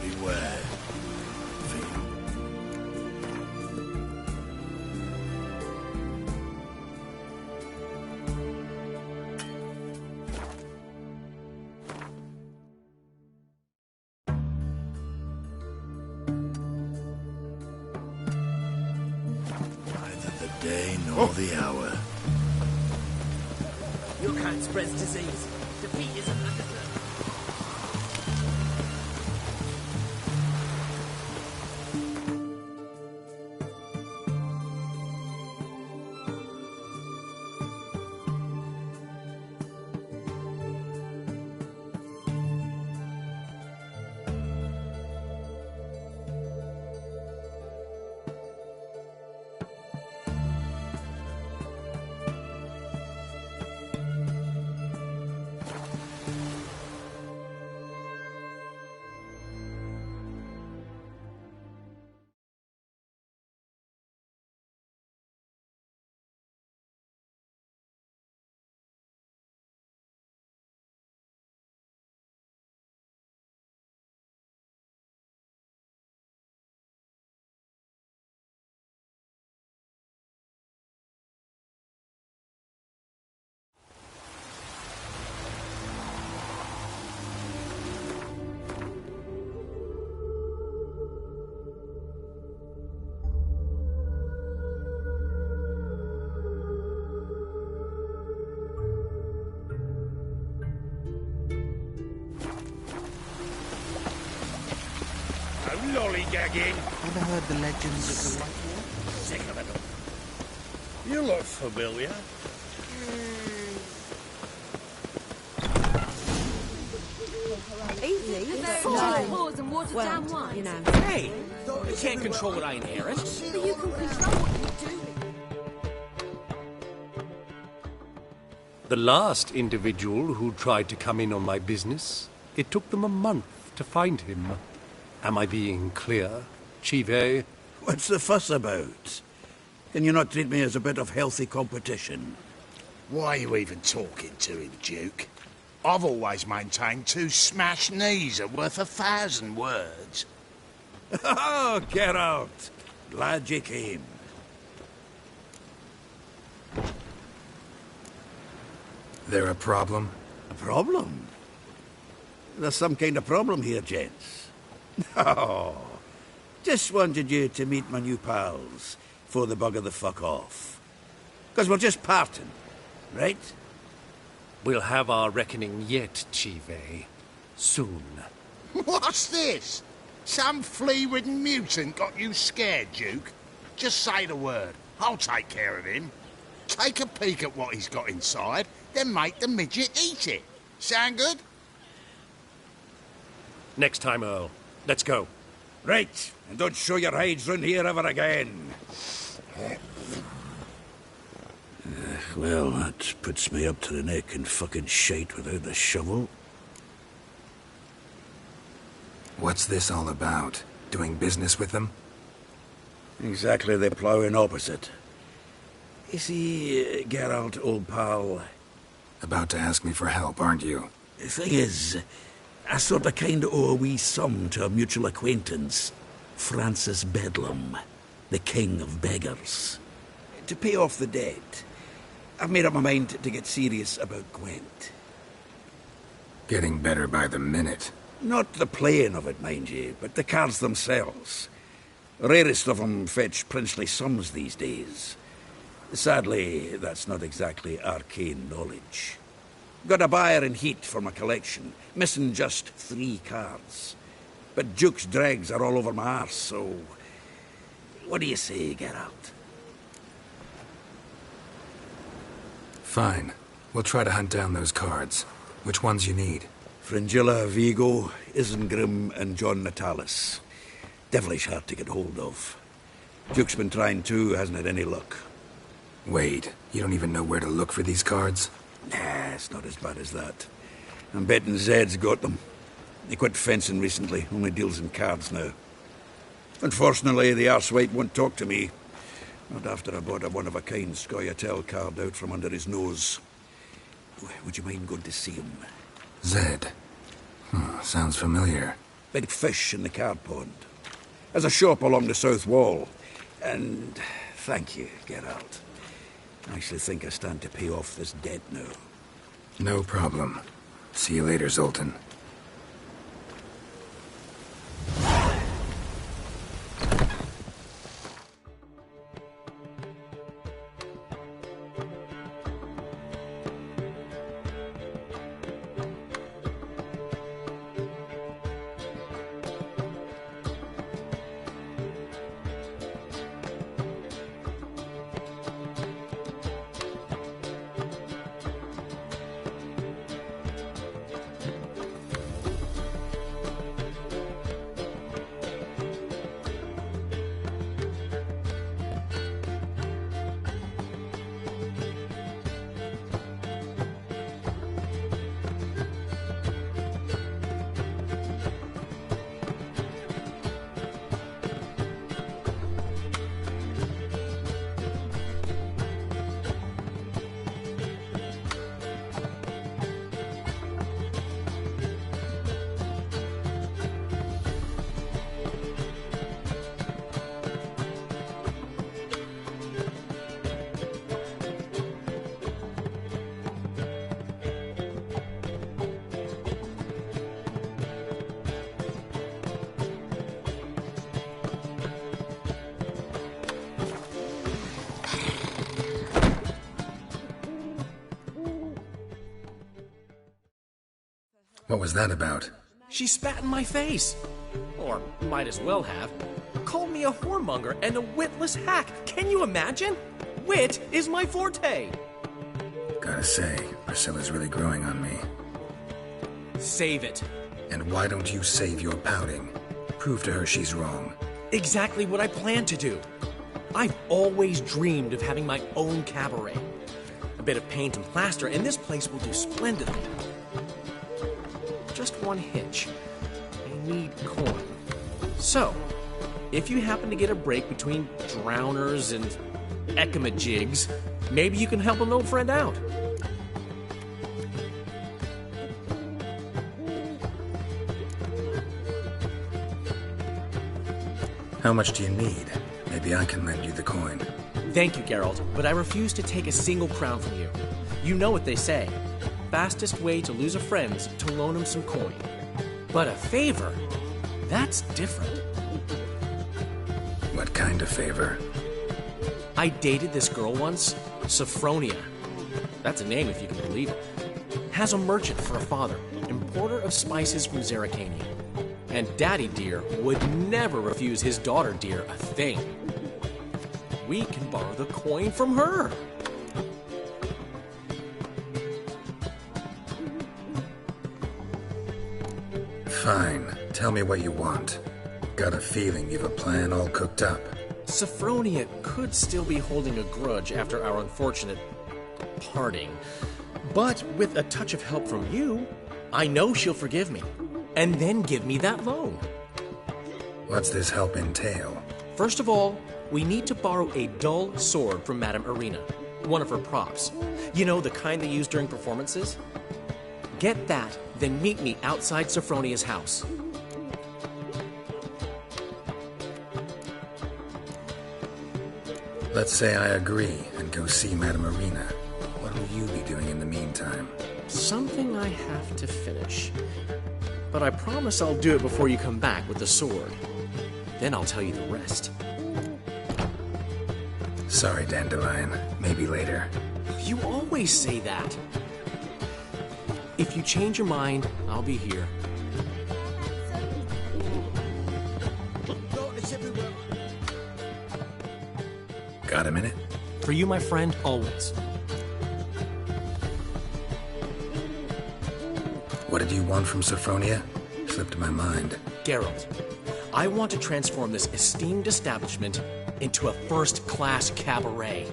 Beware. Neither the day nor the hour. Your kind spreads disease. Defeat isn't undeserved. lollygagging. Ever heard the legends of the White Wolf? Sick of it. You look familiar. Easy. Pause and water down wine. Hey! You can't control what I inherit. But you can control what you do. The last individual who tried to come in on my business, it took them a month to find him. Am I being clear, Chive? What's the fuss about? Can you not treat me as a bit of healthy competition? Why are you even talking to him, Duke? I've always maintained 2 smashed knees are worth 1,000 words. Oh, Geralt! Glad you came. There a problem? A problem? There's some kind of problem here, gents. Oh, just wanted you to meet my new pals before they bugger the fuck off. Because we're just parting, right? We'll have our reckoning yet, Chive. Soon. What's this? Some flea-ridden mutant got you scared, Duke? Just say the word. I'll take care of him. Take a peek at what he's got inside, then make the midget eat it. Sound good? Next time, Earl. Let's go. Right, and don't show your hides round here ever again. Well, that puts me up to the neck in fucking shite without the shovel. What's this all about? Doing business with them? Exactly the ploughing opposite. You see, Geralt, old pal... About to ask me for help, aren't you? The thing is, I sort of kind of owe a wee sum to a mutual acquaintance, Francis Bedlam, the king of beggars. To pay off the debt, I've made up my mind to get serious about Gwent. Getting better by the minute. Not the playing of it, mind you, but the cards themselves. The rarest of them fetch princely sums these days. Sadly, that's not exactly arcane knowledge. Got a buyer in heat for my collection, missing just 3 cards. But Duke's dregs are all over my arse, so... What do you say, Geralt? Fine. We'll try to hunt down those cards. Which ones you need? Fringilla, Vigo, Isengrim, and John Natalis. Devilish hard to get hold of. Duke's been trying too, hasn't had any luck. Wait, you don't even know where to look for these cards? Nah, it's not as bad as that. I'm betting Zed's got them. He quit fencing recently, only deals in cards now. Unfortunately, the arsewite won't talk to me. Not after I bought a one-of-a-kind Scoia'tael card out from under his nose. Would you mind going to see him? Zed. Sounds familiar. Big fish in the card pond. There's a shop along the south wall. And thank you, Geralt. I actually think I stand to pay off this debt now. No problem. See you later, Zoltan. What was that about? She spat in my face. or might as well have, called me a whoremonger and a witless hack. Can you imagine? Wit is my forte. Gotta say, Priscilla's really growing on me. Save it. And why don't you save your pouting? Prove to her she's wrong. Exactly what I plan to do. I've always dreamed of having my own cabaret. A bit of paint and plaster, and this place will do splendidly. Just one hitch. I need coin. So, if you happen to get a break between drowners and ecamajigs, maybe you can help an old friend out. How much do you need? Maybe I can lend you the coin. Thank you, Geralt, but I refuse to take a single crown from you. You know what they say. Fastest way to lose a friend's to loan him some coin. But a favor? That's different. What kind of favor? I dated this girl once, Sophronia. That's a name if you can believe it. Has a merchant for a father, importer of spices from Zerrikania. And Daddy Dear would never refuse his daughter Dear a thing. We can borrow the coin from her. Fine. Tell me what you want. Got a feeling you've a plan all cooked up. Sophronia could still be holding a grudge after our unfortunate parting. But with a touch of help from you, I know she'll forgive me. And then give me that loan. What's this help entail? First of all, we need to borrow a dull sword from Madame Irina, one of her props. You know, the kind they use during performances? Get that, then meet me outside Sophronia's house. Let's say I agree and go see Madame Irina. What will you be doing in the meantime? Something I have to finish. But I promise I'll do it before you come back with the sword. Then I'll tell you the rest. Sorry, Dandelion. Maybe later. You always say that. If you change your mind, I'll be here. Got a minute? For you, my friend, always. What did you want from Sophronia? Slipped my mind. Geralt, I want to transform this esteemed establishment into a first-class cabaret.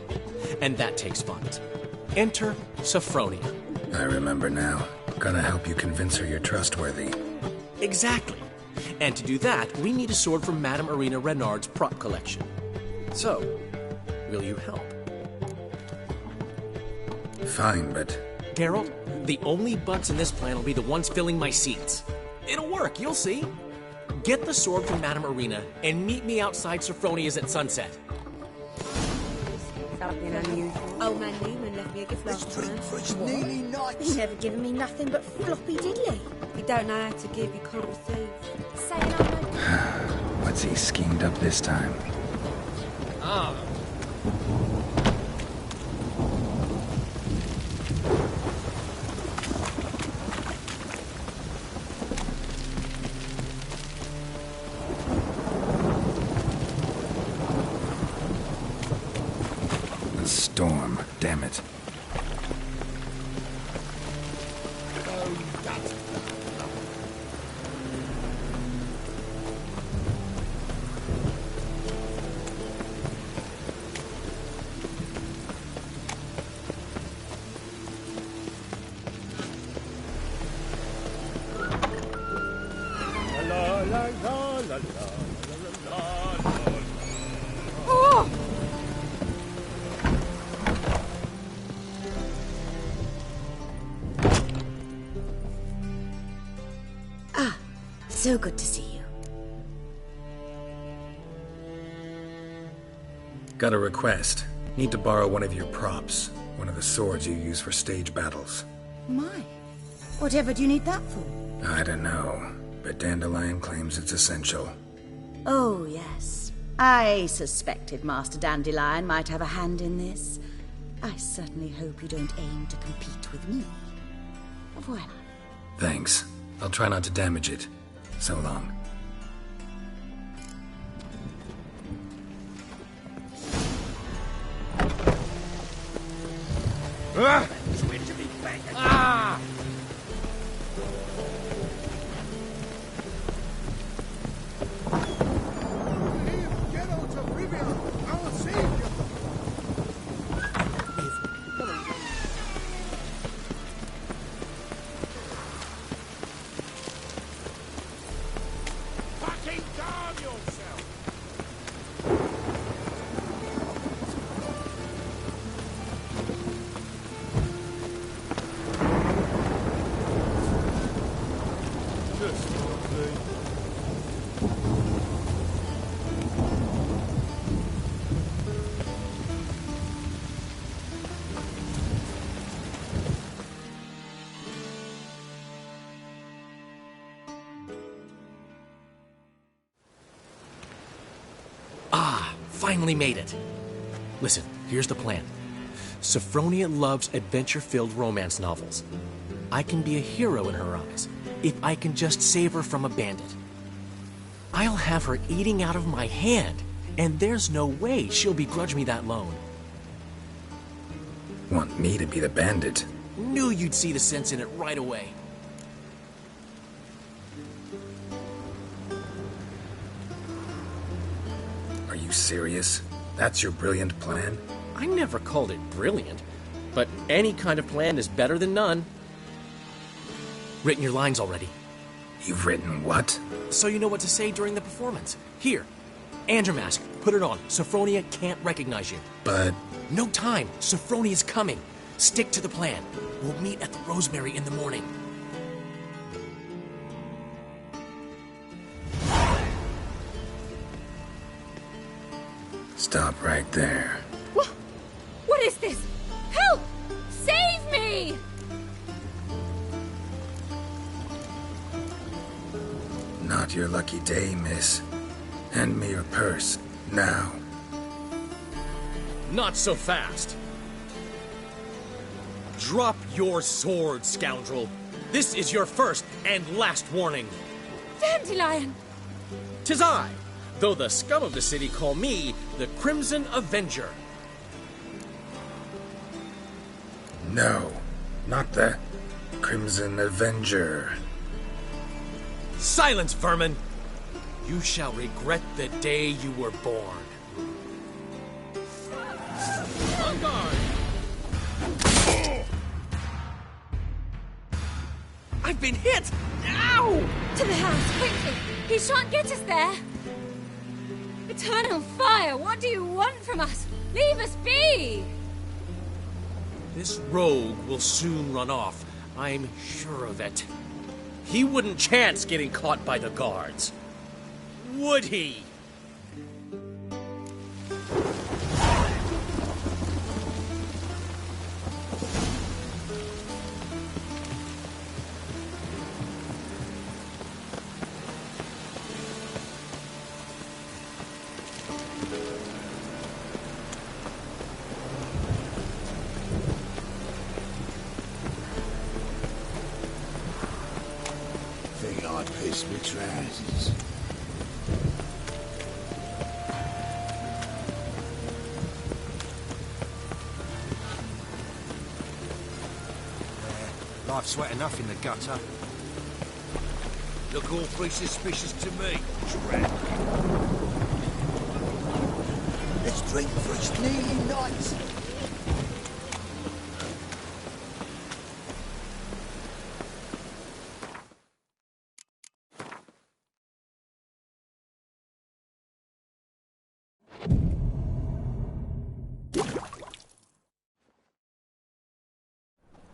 And that takes funds. Enter Sophronia. I remember now. Gotta help you convince her you're trustworthy. Exactly. And to do that, we need a sword from Madame Irina Renard's prop collection. So, will you help? Fine, but... Geralt, the only butts in this plan will be the ones filling my seats. It'll work, you'll see. Get the sword from Madame Irina and meet me outside Sophronia's at sunset. Something unusual. Old man Newman left me a gift last time. What? He's never given me nothing but floppy diddly. You don't know how to give, you can't receive. Saying What's he schemed up this time? Ah. A storm, damn it. Oh! Ah, so good to see you. Got a request. Need to borrow one of your props. One of the swords you use for stage battles. My, whatever do you need that for? I don't know, but Dandelion claims it's essential. Oh, yes. I suspected Master Dandelion might have a hand in this. I certainly hope you don't aim to compete with me. Voilà. Thanks. I'll try not to damage it. So long. Finally made it. Listen, here's the plan. Sophronia loves adventure-filled romance novels. I can be a hero in her eyes if I can just save her from a bandit. I'll have her eating out of my hand, and there's no way she'll begrudge me that loan. Want me to be the bandit? Knew you'd see the sense in it right away. Are you serious? That's your brilliant plan? I never called it brilliant, but any kind of plan is better than none. Written your lines already. You've written what? So you know what to say during the performance. Here, Andromask, put it on. Sophronia can't recognize you. But... No time. Sophronia's coming. Stick to the plan. We'll meet at the Rosemary in the morning. Stop right there. What is this? Help! Save me! Not your lucky day, miss. Hand me your purse, now. Not so fast. Drop your sword, scoundrel. This is your first and last warning. Dandelion! 'Tis I, though the scum of the city call me the Crimson Avenger. No, not the Crimson Avenger. Silence, vermin! You shall regret the day you were born. On guard! I've been hit! Ow! To the house, quickly! He shan't get us there! Eternal fire, what do you want from us? Leave us be! This rogue will soon run off. I'm sure of it. He wouldn't chance getting caught by the guards. Would he? Think I'd piss my trousers. Life's wet enough in the gutter. Look all pretty suspicious to me, tramp. Let's drink for it's nearly night.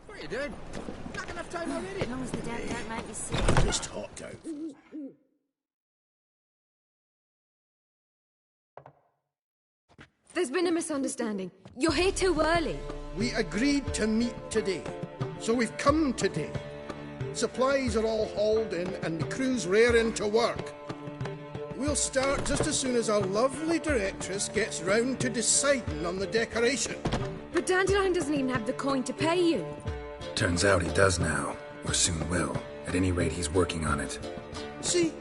What are you doing? Not enough time already. As long as the damp don't make me sick. Just hot, though. There's been a misunderstanding. You're here too early. We agreed to meet today, so we've come today. Supplies are all hauled in and the crew's raring to work. We'll start just as soon as our lovely directress gets round to deciding on the decoration. But Dandelion doesn't even have the coin to pay you. Turns out he does now, or soon will. At any rate, he's working on it. See?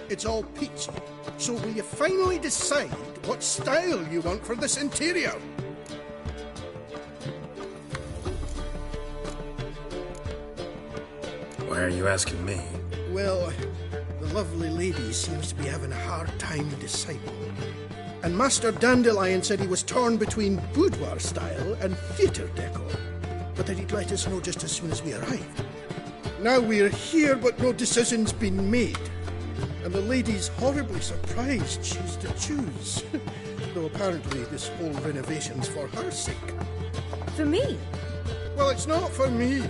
It's all peachy. So will you finally decide what style you want for this interior? Why are you asking me? Well, the lovely lady seems to be having a hard time deciding. And Master Dandelion said he was torn between boudoir style and theatre decor, but that he'd let us know just as soon as we arrived. Now we're here, but no decision's been made. And the lady's horribly surprised she's to choose. Though apparently this whole renovation's for her sake. For me? Well, it's not for me.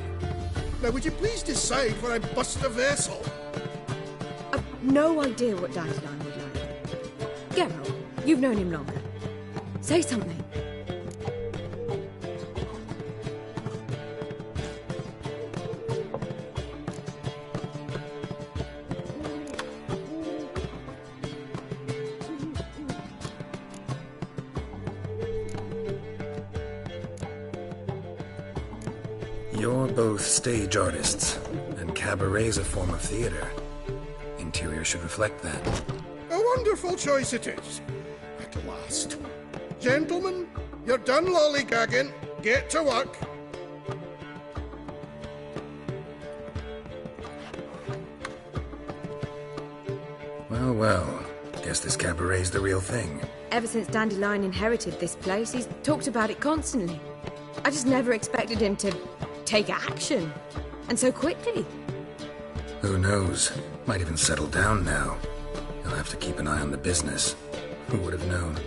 Now, would you please decide where I bust a vessel? A no idea what Dandelion would like. Geralt, you've known him longer. Say something. You're both stage artists, and cabaret's a form of theater. Interior should reflect that. A wonderful choice it is. At last. Gentlemen, you're done lollygagging. Get to work. Well, well. Guess this cabaret's the real thing. Ever since Dandelion inherited this place, he's talked about it constantly. I just never expected him to take action. And so quickly. Who knows? Might even settle down now. You'll have to keep an eye on the business. Who would have known?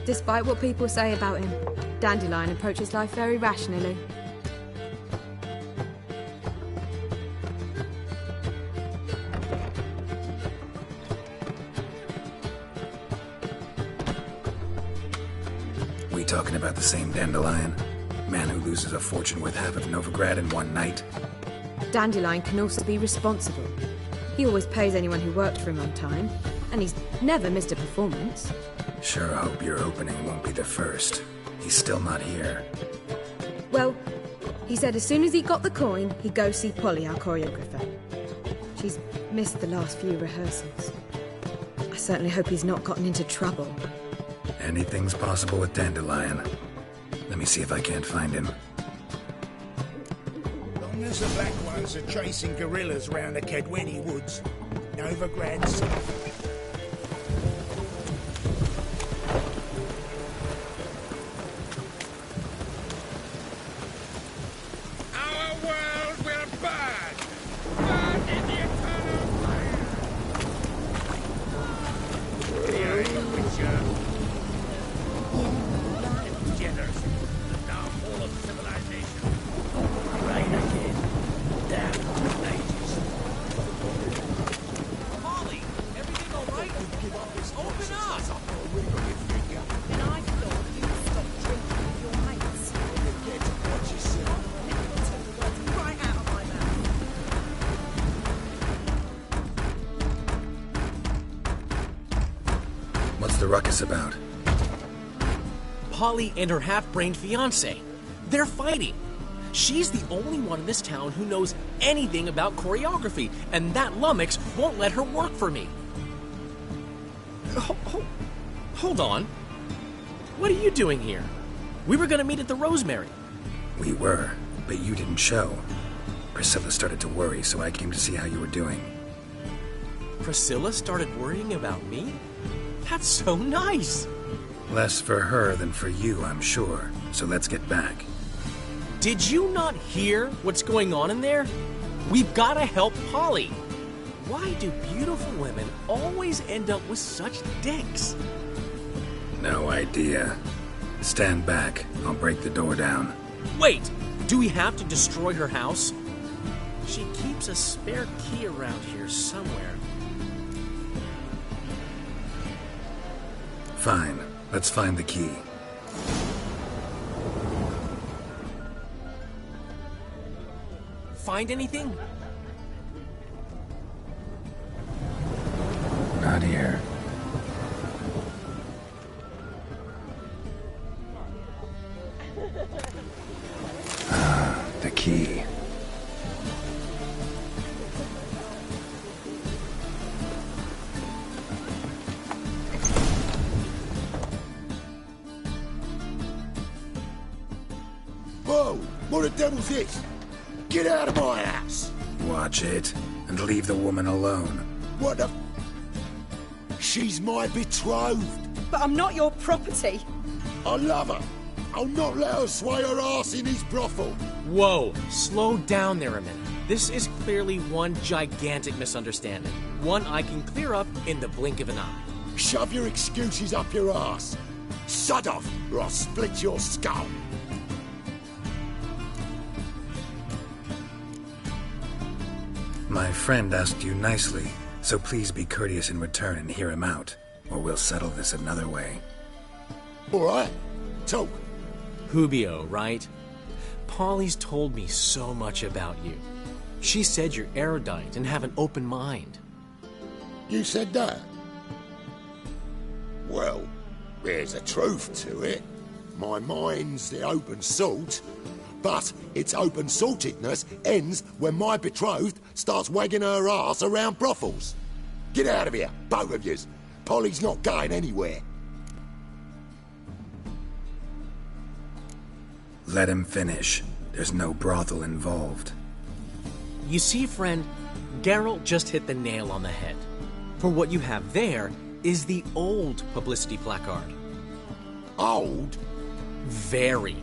Despite what people say about him, Dandelion approaches life very rationally. We talking about the same Dandelion? Man who loses a fortune worth half of Novigrad in one night? Dandelion can also be responsible. He always pays anyone who worked for him on time, and he's never missed a performance. Sure hope your opening won't be the first. He's still not here. Well, he said as soon as he got the coin, he'd go see Polly, our choreographer. She's missed the last few rehearsals. I certainly hope he's not gotten into trouble. Anything's possible with Dandelion. Let me see if I can't find him. Long as the Black Ones are chasing guerrillas round the Kedweni woods, Novigrad's safe. What's the ruckus about? Polly and her half-brained fiancé. They're fighting. She's the only one in this town who knows anything about choreography, and that lummox won't let her work for me. Hold on. What are you doing here? We were gonna meet at the Rosemary. We were, but you didn't show. Priscilla started to worry, so I came to see how you were doing. Priscilla started worrying about me? That's so nice! Less for her than for you, I'm sure. So let's get back. Did you not hear what's going on in there? We've gotta help Polly. Why do beautiful women always end up with such dicks? No idea. Stand back. I'll break the door down. Wait! Do we have to destroy her house? She keeps a spare key around here somewhere. Fine. Let's find the key. Find anything? Not here. Ah, the key. Whoa! What the devil's this? Get out of my house! Watch it, and leave the woman alone. What the... She's my betrothed. But I'm not your property. I love her. I'll not let her sway her ass in his brothel. Whoa, slow down there a minute. This is clearly one gigantic misunderstanding. One I can clear up in the blink of an eye. Shove your excuses up your ass. Sod off, or I'll split your skull. My friend asked you nicely, so please be courteous in return and hear him out, or we'll settle this another way. All right. Talk. Hubio, right? Polly's told me so much about you. She said you're erudite and have an open mind. You said that? Well, there's a truth to it. My mind's the open salt, but its open saltedness ends when my betrothed starts wagging her ass around brothels. Get out of here, both of yous. Polly's not going anywhere. Let him finish. There's no brothel involved. You see, friend, Geralt just hit the nail on the head. For what you have there is the old publicity placard. Old? Very.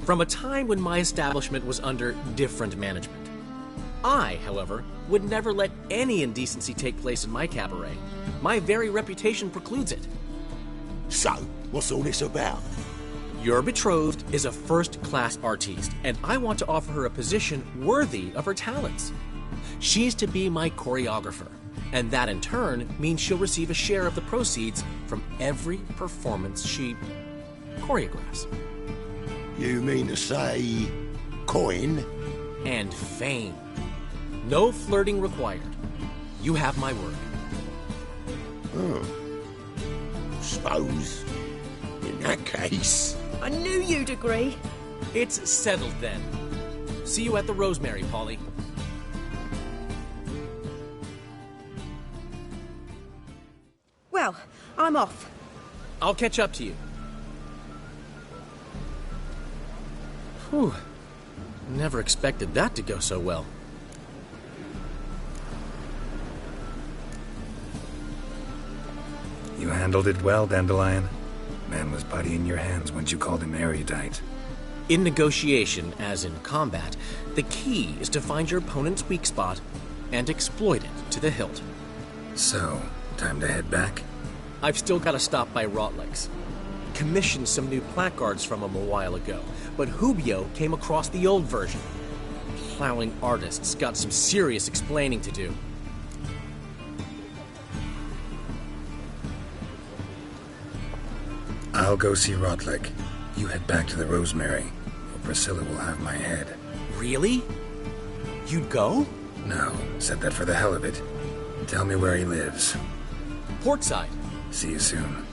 From a time when my establishment was under different management. I, however, would never let any indecency take place in my cabaret. My very reputation precludes it. So, what's all this about? Your betrothed is a first-class artiste, and I want to offer her a position worthy of her talents. She's to be my choreographer, and that in turn means she'll receive a share of the proceeds from every performance she choreographs. You mean to say coin? And fame. No flirting required. You have my word. Suppose, in that case... I knew you'd agree. It's settled then. See you at the Rosemary, Polly. Well, I'm off. I'll catch up to you. Whew. Never expected that to go so well. You handled it well, Dandelion. Man was body in your hands once you called him erudite. In negotiation, as in combat, the key is to find your opponent's weak spot and exploit it to the hilt. So, time to head back? I've still got to stop by Rotlick's. Commissioned some new placards from him a while ago, but Hubio came across the old version. Plowing artists got some serious explaining to do. I'll go see Rotlick. You head back to the Rosemary, or Priscilla will have my head. Really? You'd go? No, said that for the hell of it. Tell me where he lives. Portside. See you soon.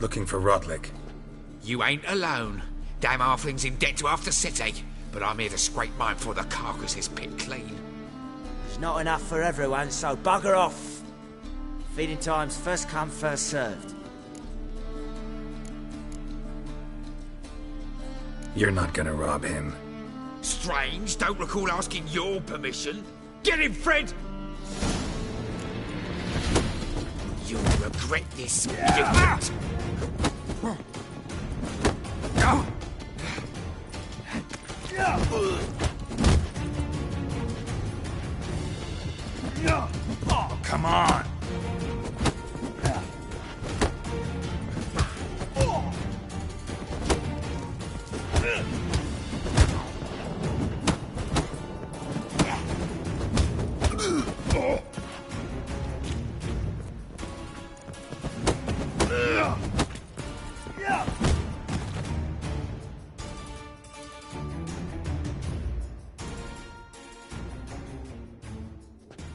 Looking for Rotlick. You ain't alone. Damn halfling's in debt to half the city, but I'm here to scrape mine before the carcass is picked clean. There's not enough for everyone, so bugger off. Feeding time's first come, first served. You're not gonna rob him. Strange, don't recall asking your permission. Get him, Fred! You'll regret this, idiot! Oh, come on!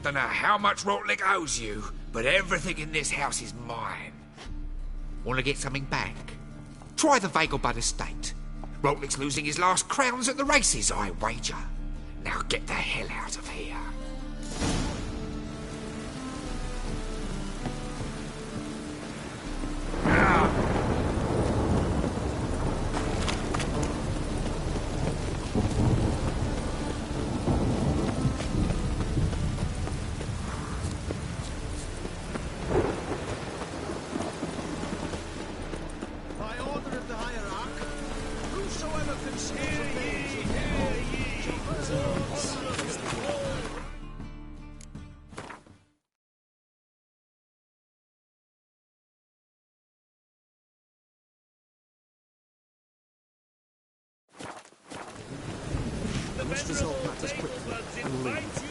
Don't know how much Rotlick owes you, but everything in this house is mine. Want to get something back? Try the Vagelbud estate. Rotlick's losing his last crowns at the races, I wager. Now get the hell out of here. Must resolve matters quickly and leave.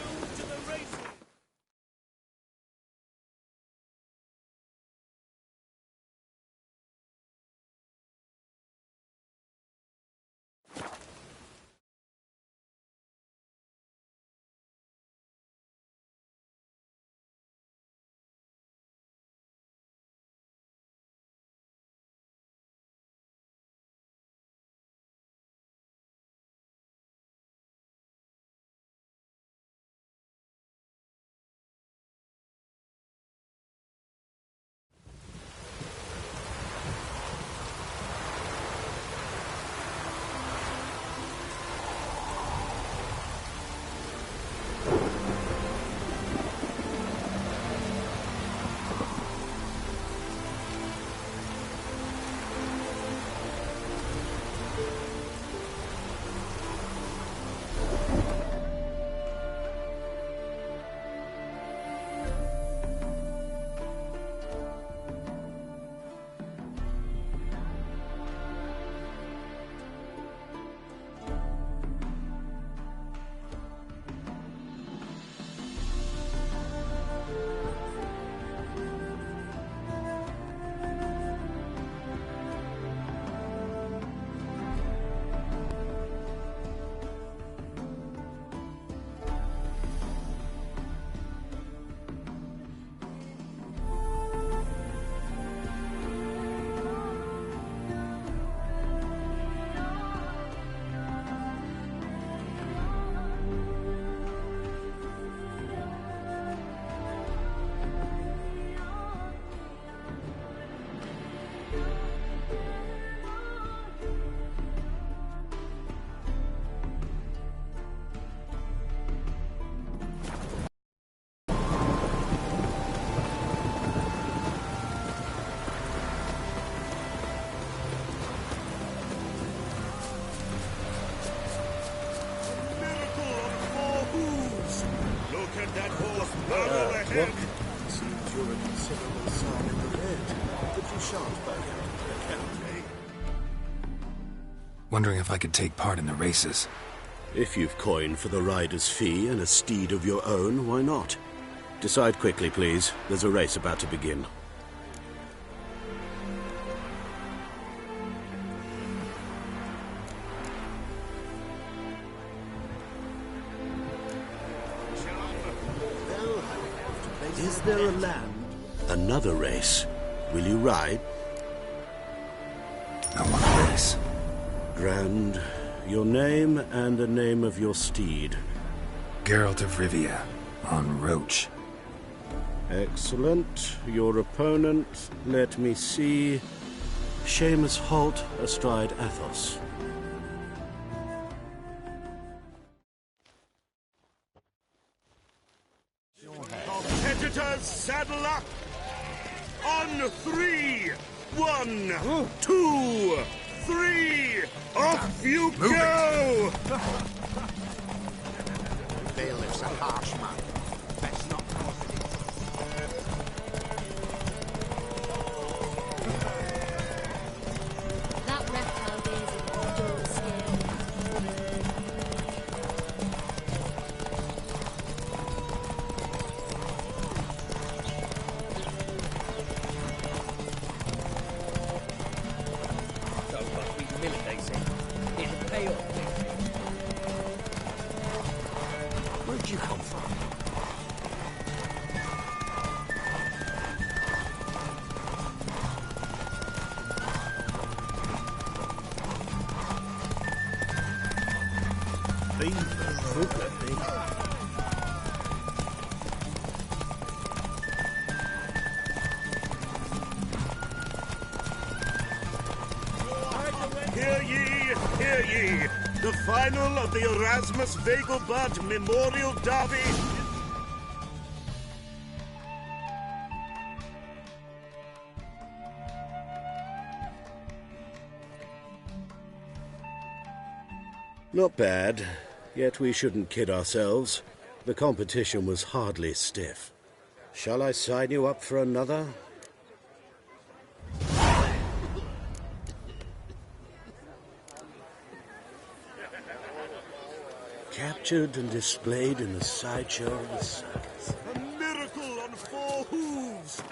Look, seems you're a considerable song in the red, but you shan't back out of the account, eh? Wondering if I could take part in the races. If you've coin for the rider's fee and a steed of your own, why not? Decide quickly, please. There's a race about to begin. Is there a land? Another race. Will you ride? I want a race. Grand. Your name and the name of your steed. Geralt of Rivia, on Roach. Excellent. Your opponent, let me see. Seamus Holt astride Athos. Competitors, saddle up! On 3! 1, 2, 3! Off you go! Bailiff's a harsh man. Best not cause it. That reptile gazing at the door scared me. Where'd you come from? Hear ye, hear ye! The final of the Erasmus Vegelbud Memorial Derby. Not bad, yet we shouldn't kid ourselves. The competition was hardly stiff. Shall I sign you up for another? Captured and displayed in the sideshow of the circus. A miracle on four hooves!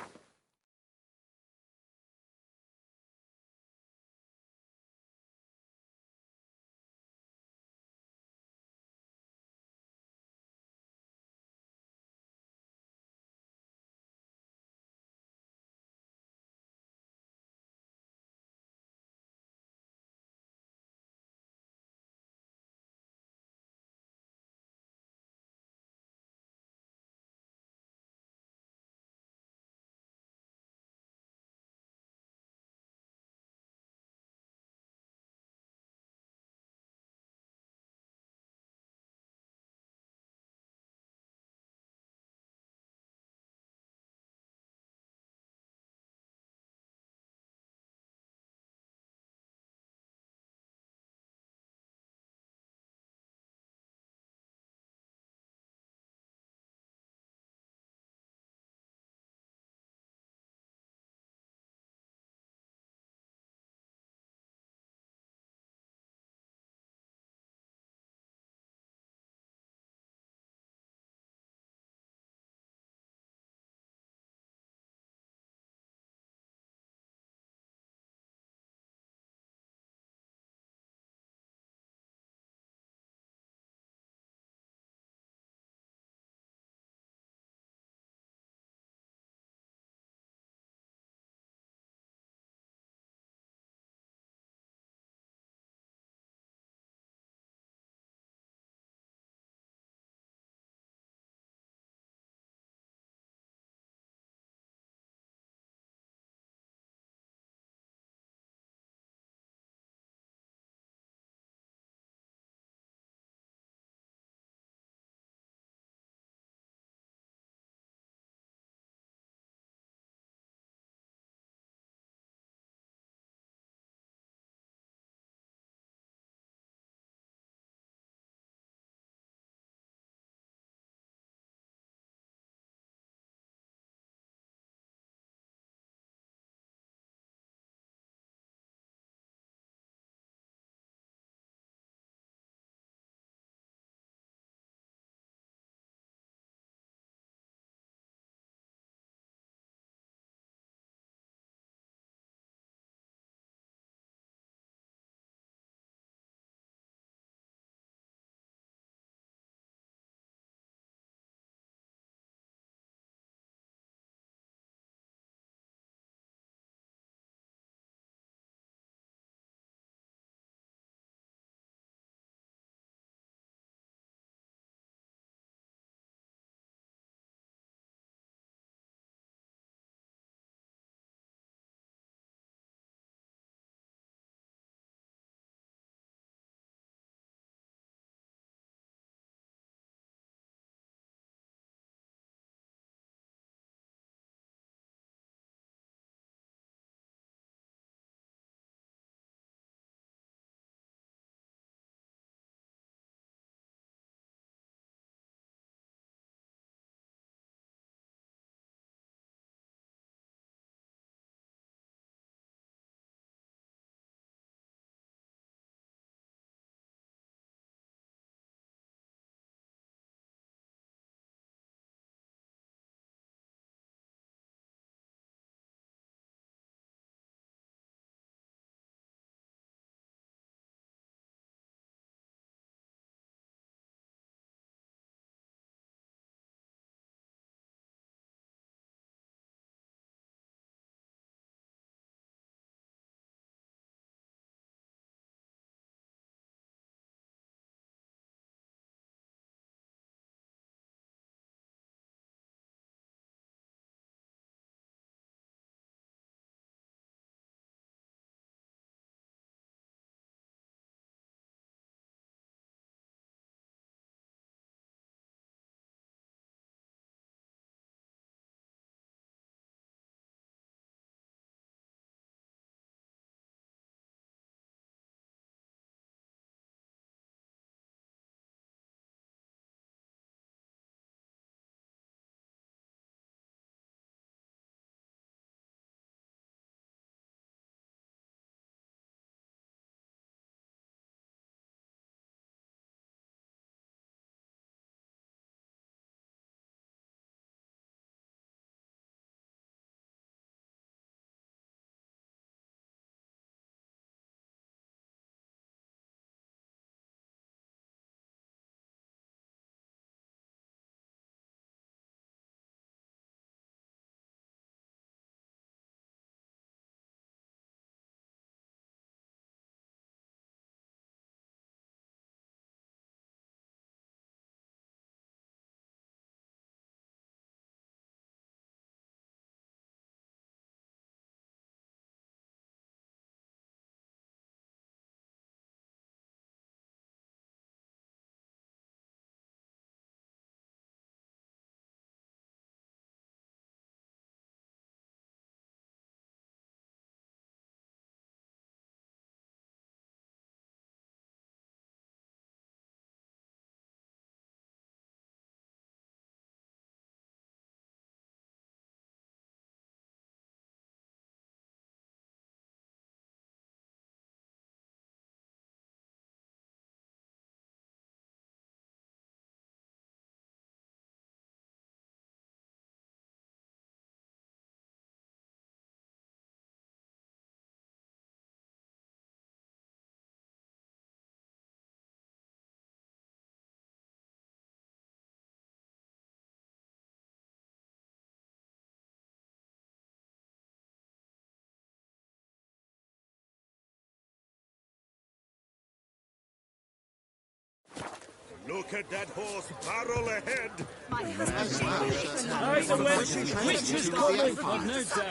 Look at that horse barrel ahead.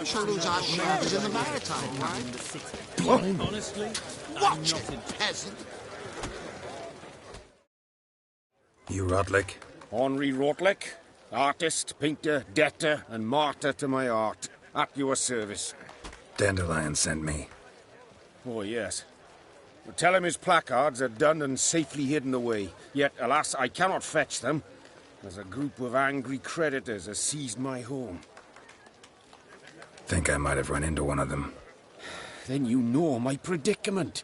Shall lose our shares in the maritime, right? Honestly, Watch it, peasant. You Rotlick? Henri Rotlick, artist, painter, debtor, and martyr to my art. At your service. Dandelion sent me. Oh, yes. Well, tell him his placards are done and safely hidden away. Yet, alas, I cannot fetch them, as a group of angry creditors has seized my home. Think I might have run into one of them. Then you know my predicament.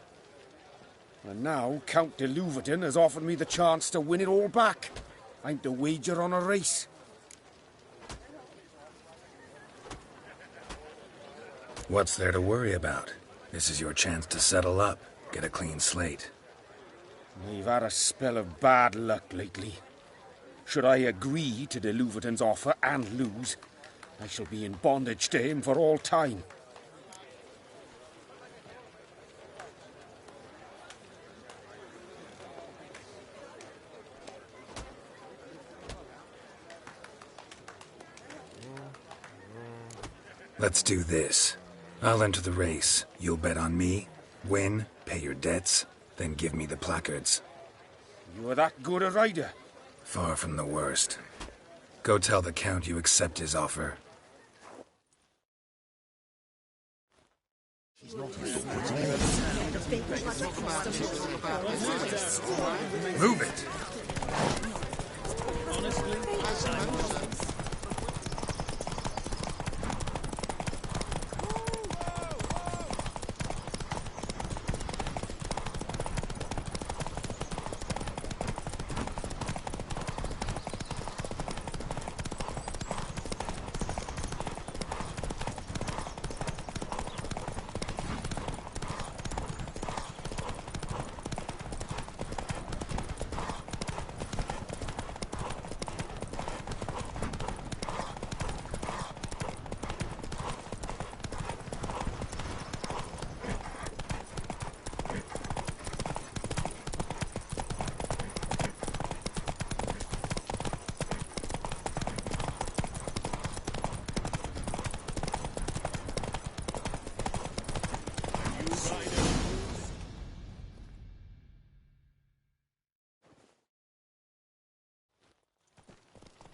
And now Count de Louverton has offered me the chance to win it all back. I'm to wager on a race. What's there to worry about? This is your chance to settle up, get a clean slate. I've had a spell of bad luck lately. Should I agree to de Louverton's offer and lose, I shall be in bondage to him for all time. Let's do this. I'll enter the race. You'll bet on me, win, pay your debts, then give me the placards. You are that good a rider? Far from the worst. Go tell the Count you accept his offer. Move it!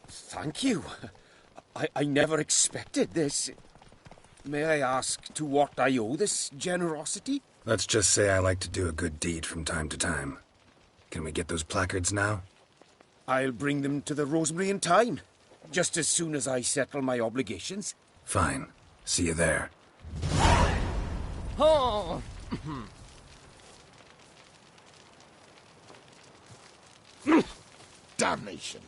Thank you. I never expected this. May I ask to what I owe this generosity? Let's just say I like to do a good deed from time to time. Can we get those placards now? I'll bring them to the Rosemary in time, just as soon as I settle my obligations. Fine. See you there. Oh! Damnation.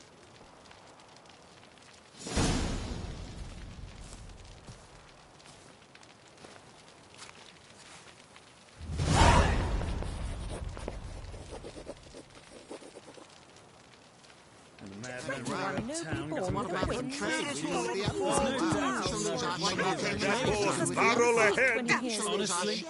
Barrel ahead! Honestly,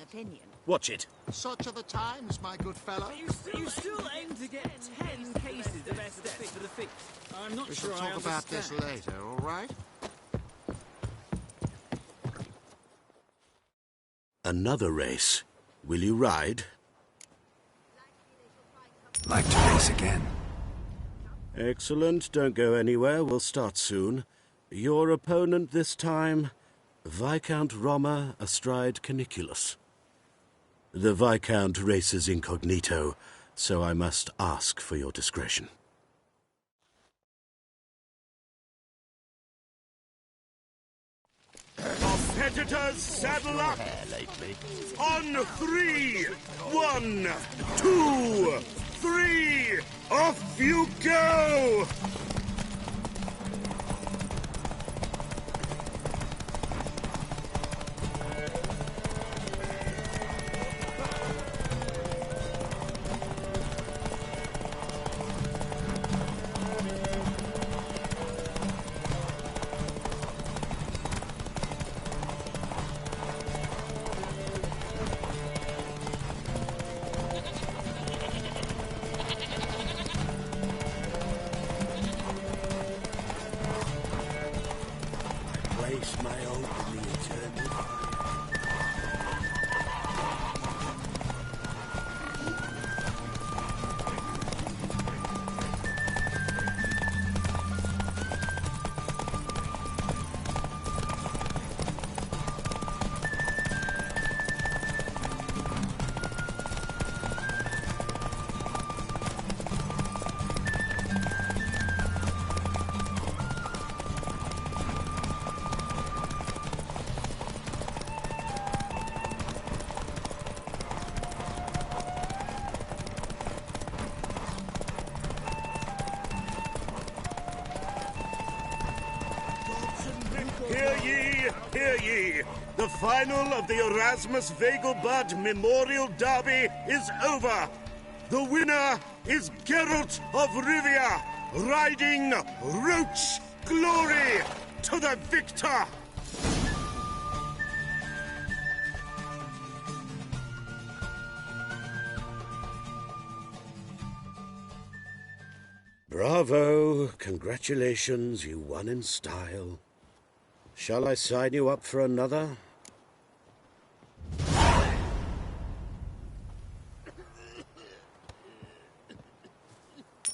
Opinion. Watch it. Such are the times, my good fellow. You still aim to get 10 cases of aesthetic for the feast. I'm not We sure shall I talk about this understand. later, all right? Another race. Will you ride? Like to race again. Excellent. Don't go anywhere. We'll start soon. Your opponent this time, Viscount Roma astride Caniculus. The Viscount races incognito, so I must ask for your discretion. Competitors, saddle up! On 3! 1, 2, 3! Off you go! Hear ye, hear ye. The final of the Erasmus Vegelbud Memorial Derby is over. The winner is Geralt of Rivia, riding Roach Glory to the victor. Bravo! Congratulations, you won in style. Shall I sign you up for another?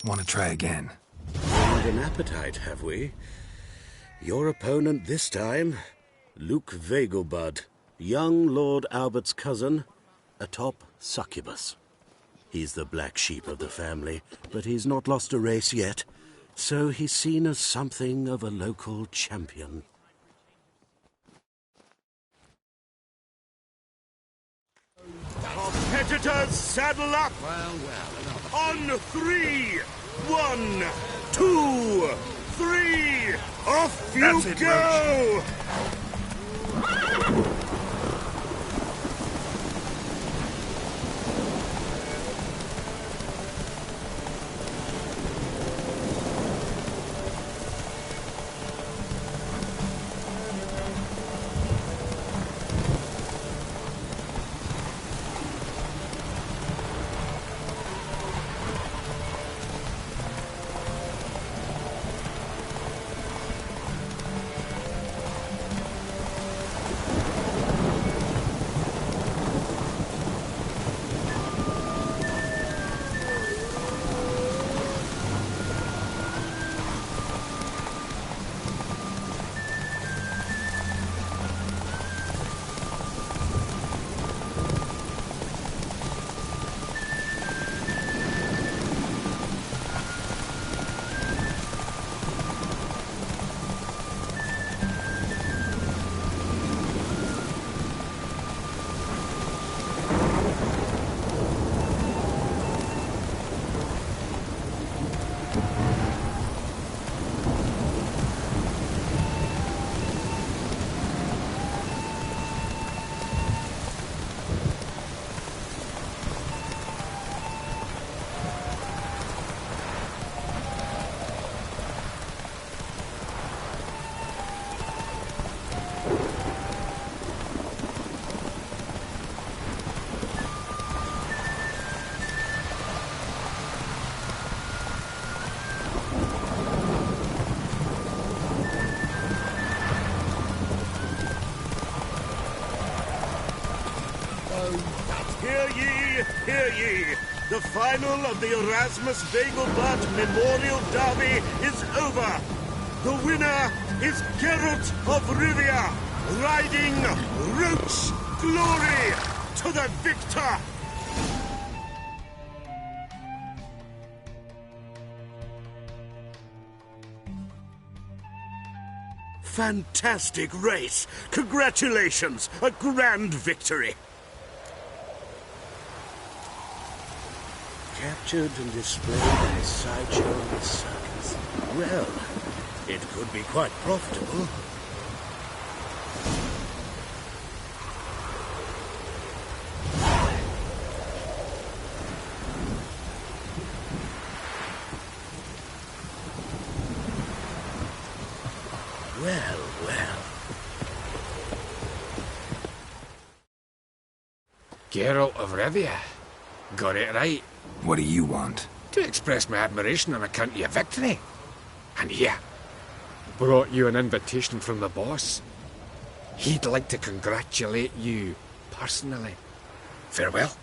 Want to try again? And an appetite, have we? Your opponent this time, Luke Vegelbud, young Lord Albert's cousin, atop succubus. He's the black sheep of the family, but he's not lost a race yet, so he's seen as something of a local champion. Competitors, saddle up! On 3! 1, 2, 3! Off you That's it, go! Hear ye, hear ye. The final of the Erasmus Vegelbud Memorial Derby is over. The winner is Geralt of Rivia, riding Roach Glory to the victor. Fantastic race! Congratulations! A grand victory! Captured and displayed in a sideshow of the circus. Well, it could be quite profitable. Well, well. Geralt of Rivia. Got it right. What do you want? To express my admiration on account of your victory. And here, brought you an invitation from the boss. He'd like to congratulate you personally. Farewell.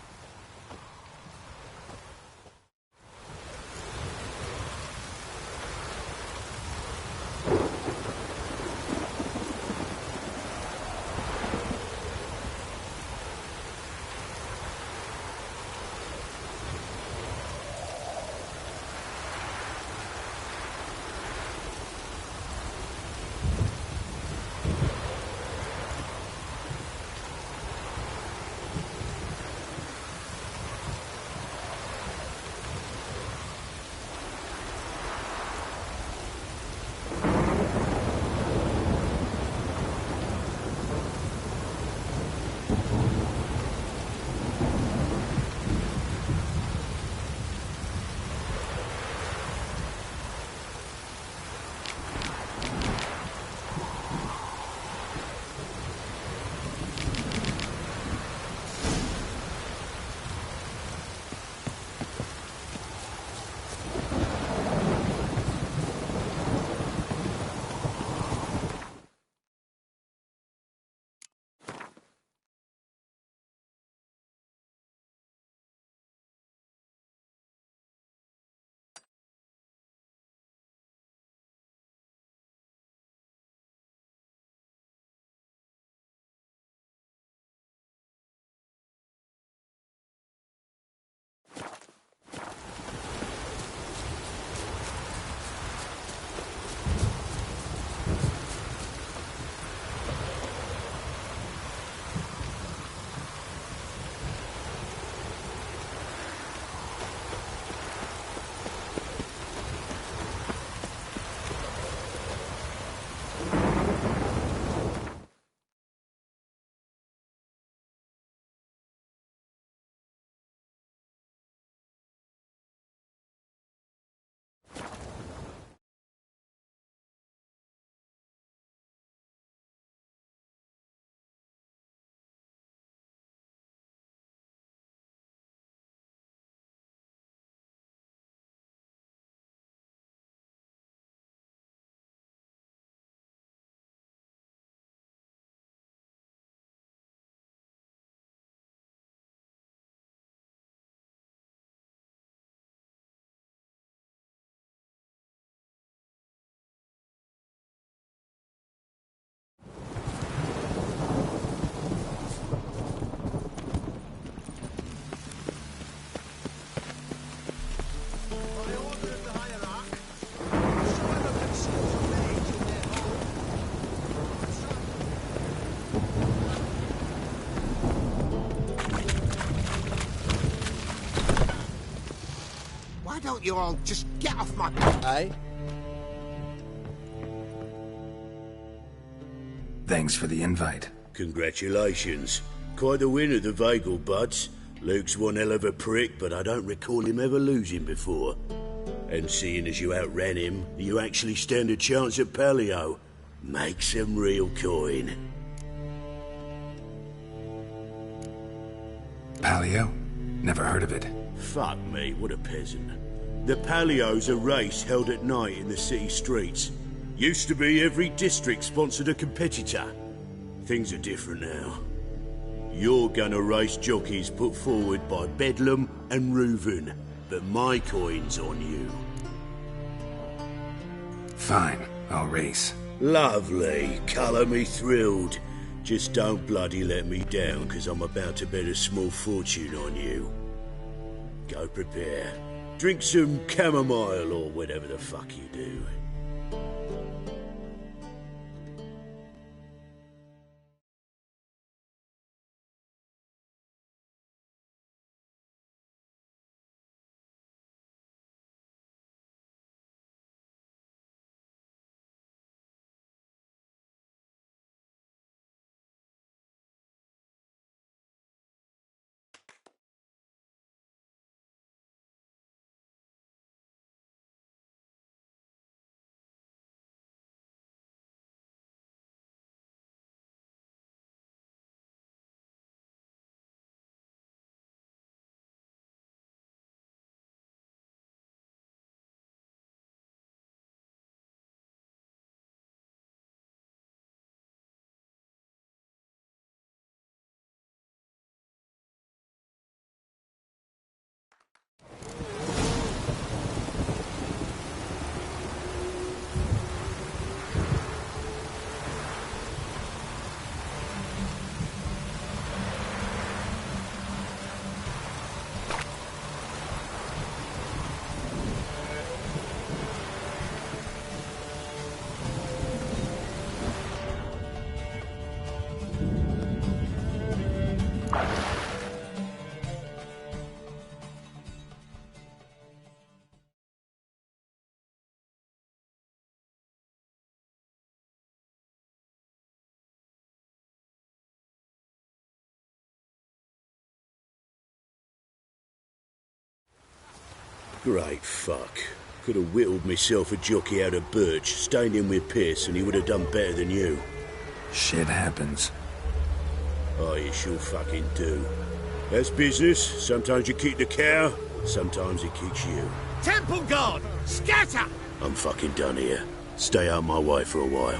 want you all. Just get off my... Eh? Thanks for the invite. Congratulations. Quite the winner, the Vagel Buds. Luke's one hell of a prick, but I don't recall him ever losing before. And seeing as you outran him, you actually stand a chance at Paleo. Make some real coin. Paleo? Never heard of it. Fuck me, what a peasant. The Paleo's a race held at night in the city streets. Used to be every district sponsored a competitor. Things are different now. You're gonna race jockeys put forward by Bedlam and Reuven, but my coin's on you. Fine, I'll race. Lovely, colour me thrilled. Just don't bloody let me down, 'cause I'm about to bet a small fortune on you. Go prepare. Drink some chamomile or whatever the fuck you do. Great fuck. Could have whittled myself a jockey out of birch, stayed in with Pierce, and he would have done better than you. Shit happens. Oh, you sure fucking do. That's business. Sometimes you kick the cow, sometimes it kicks you. Temple Guard! Scatter! I'm fucking done here. Stay out of my way for a while.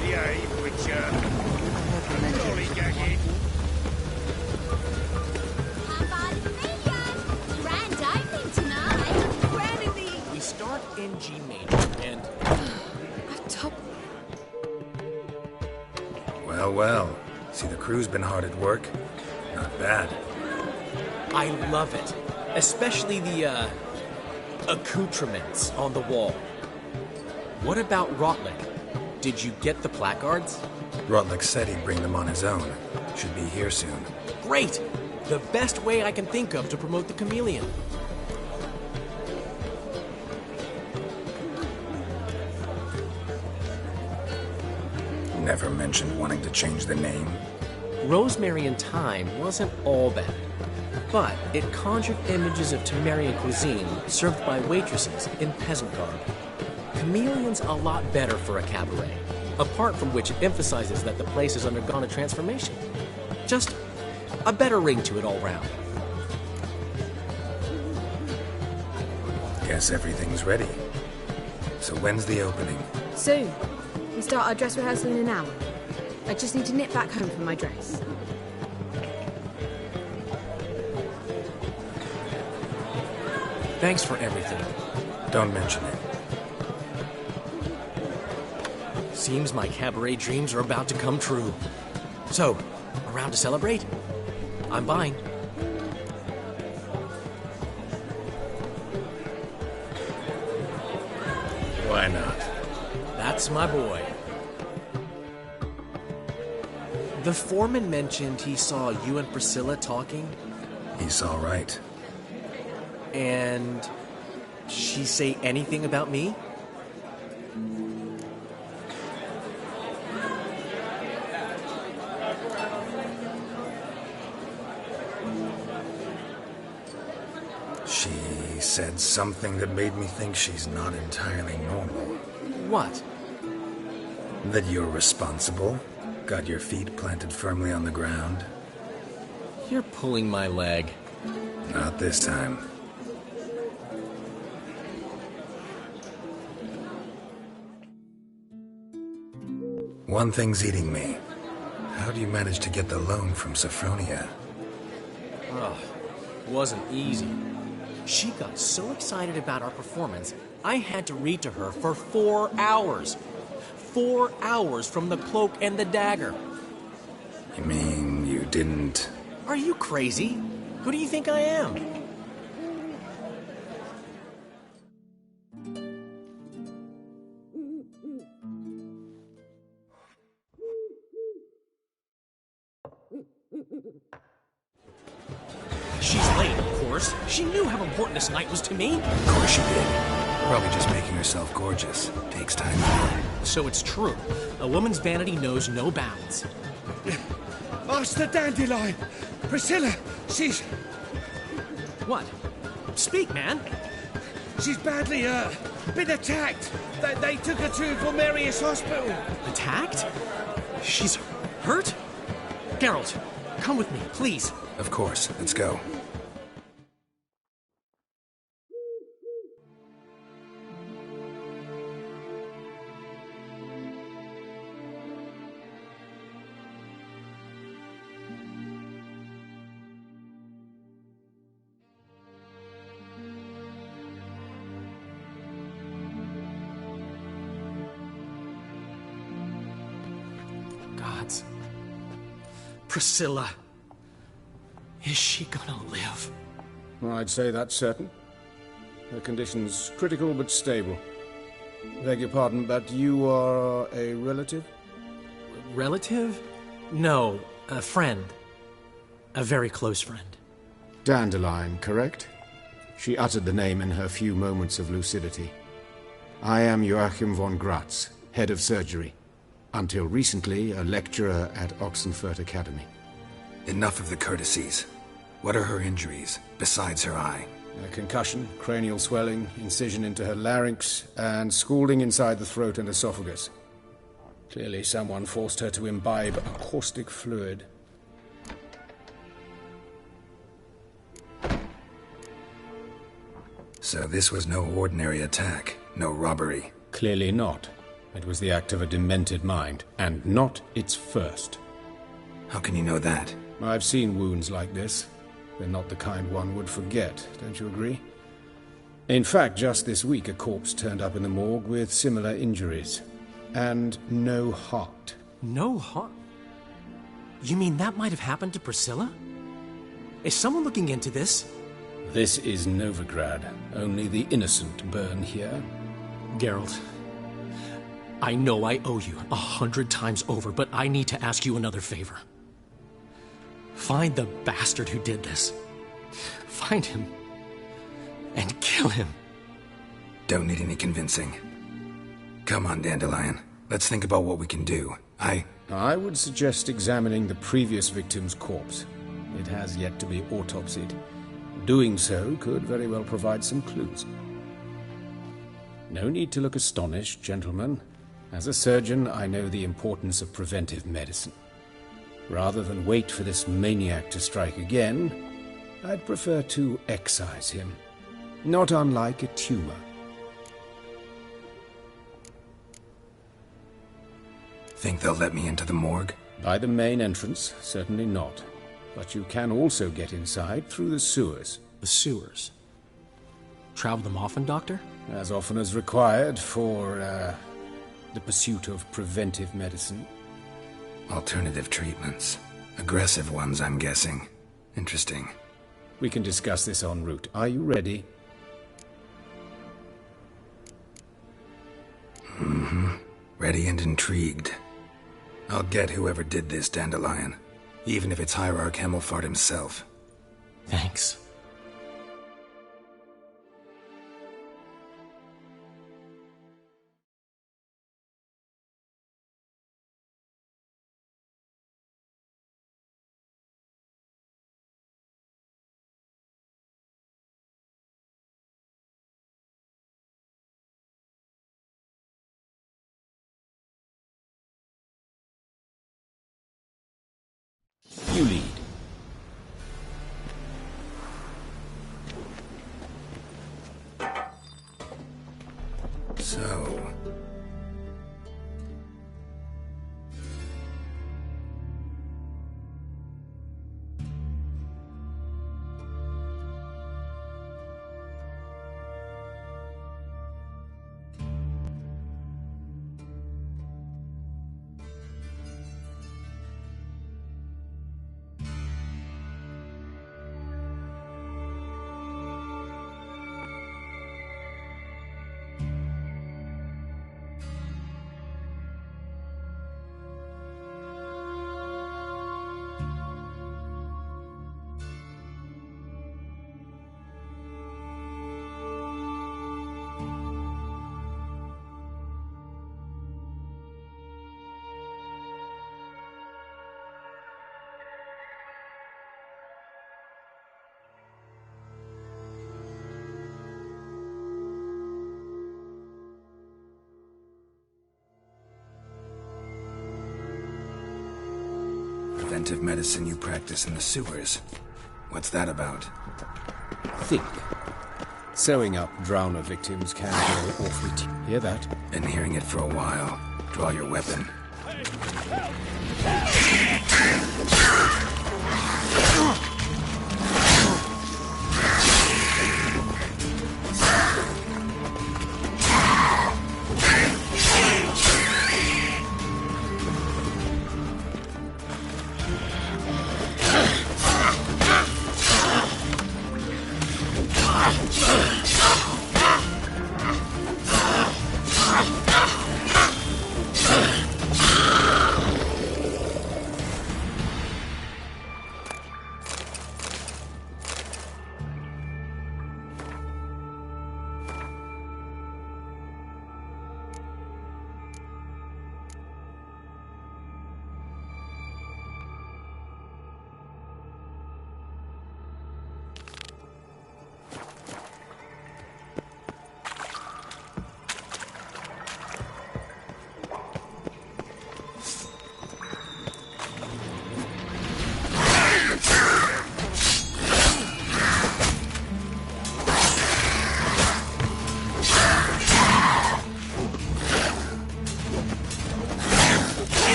Behave, Witcher. Lollygagging. Grand opening tonight. Grand indeed. We start in G major, and... Well, well. See, the crew's been hard at work. Not bad. I love it. Especially the, accoutrements on the wall. What about Rotlick? Did you get the placards? Rotlick said he'd bring them on his own. Should be here soon. Great! The best way I can think of to promote the chameleon. Never mentioned wanting to change the name. Rosemary and Thyme wasn't all bad, but it conjured images of Temerian cuisine served by waitresses in peasant garb. Chameleon's a lot better for a cabaret, apart from which it emphasizes that the place has undergone a transformation. Just a better ring to it all round. Guess everything's ready. So when's the opening? Soon. We start our dress rehearsal in an hour. I just need to nip back home for my dress. Thanks for everything. Don't mention it. Seems my cabaret dreams are about to come true. So, around to celebrate? I'm buying. Why not? That's my boy. The foreman mentioned he saw you and Priscilla talking. He's all right. And she say anything about me? She said something that made me think she's not entirely normal. What? That you're responsible, got your feet planted firmly on the ground. You're pulling my leg. Not this time. One thing's eating me. How do you manage to get the loan from Sophronia? Ugh, wasn't easy. She got so excited about our performance, I had to read to her for 4 hours. 4 hours from the Cloak and the Dagger. You mean you didn't... Are you crazy? Who do you think I am? She's late, of course. She knew how important this night was to me. Of course she did. Probably just making herself gorgeous. Takes time. So it's true. A woman's vanity knows no bounds. Master Dandelion! Priscilla, she's... What? Speak, man. She's badly, been attacked. They took her to Vulmerius Hospital. Attacked? She's hurt? Geralt, come with me, please. Of course. Let's go. Gods. Priscilla. Is she gonna live? I'd say that's certain. Her condition's critical but stable. Beg your pardon, but you are a relative? Relative? No, a friend. A very close friend. Dandelion, correct? She uttered the name in her few moments of lucidity. I am Joachim von Gratz, head of surgery. Until recently, a lecturer at Oxenfurt Academy. Enough of the courtesies. What are her injuries, besides her eye? A concussion, cranial swelling, incision into her larynx, and scalding inside the throat and esophagus. Clearly someone forced her to imbibe a caustic fluid. So this was no ordinary attack, no robbery. Clearly not. It was the act of a demented mind, and not its first. How can you know that? I've seen wounds like this. They're not the kind one would forget, don't you agree? In fact, just this week a corpse turned up in the morgue with similar injuries. And no heart. No heart? You mean that might have happened to Priscilla? Is someone looking into this? This is Novigrad. Only the innocent burn here. Geralt, I know I owe you 100 times over, but I need to ask you another favor. Find the bastard who did this. Find him. And kill him. Don't need any convincing. Come on, Dandelion. Let's think about what we can do. I would suggest examining the previous victim's corpse. It has yet to be autopsied. Doing so could very well provide some clues. No need to look astonished, gentlemen. As a surgeon, I know the importance of preventive medicine. Rather than wait for this maniac to strike again, I'd prefer to excise him. Not unlike a tumor. Think they'll let me into the morgue? By the main entrance, certainly not. But you can also get inside through the sewers. The sewers? Travel them often, Doctor? As often as required for, the pursuit of preventive medicine. Alternative treatments. Aggressive ones, I'm guessing. Interesting. We can discuss this en route. Are you ready? Mm-hmm. Ready and intrigued. I'll get whoever did this, Dandelion. Even if it's Hierarch Hemmelfart himself. Thanks. You lead. So... Preventive medicine you practice in the sewers. What's that about? Think. Sewing up drowner victims can go awfully Hear that? Been hearing it for a while. Draw your weapon.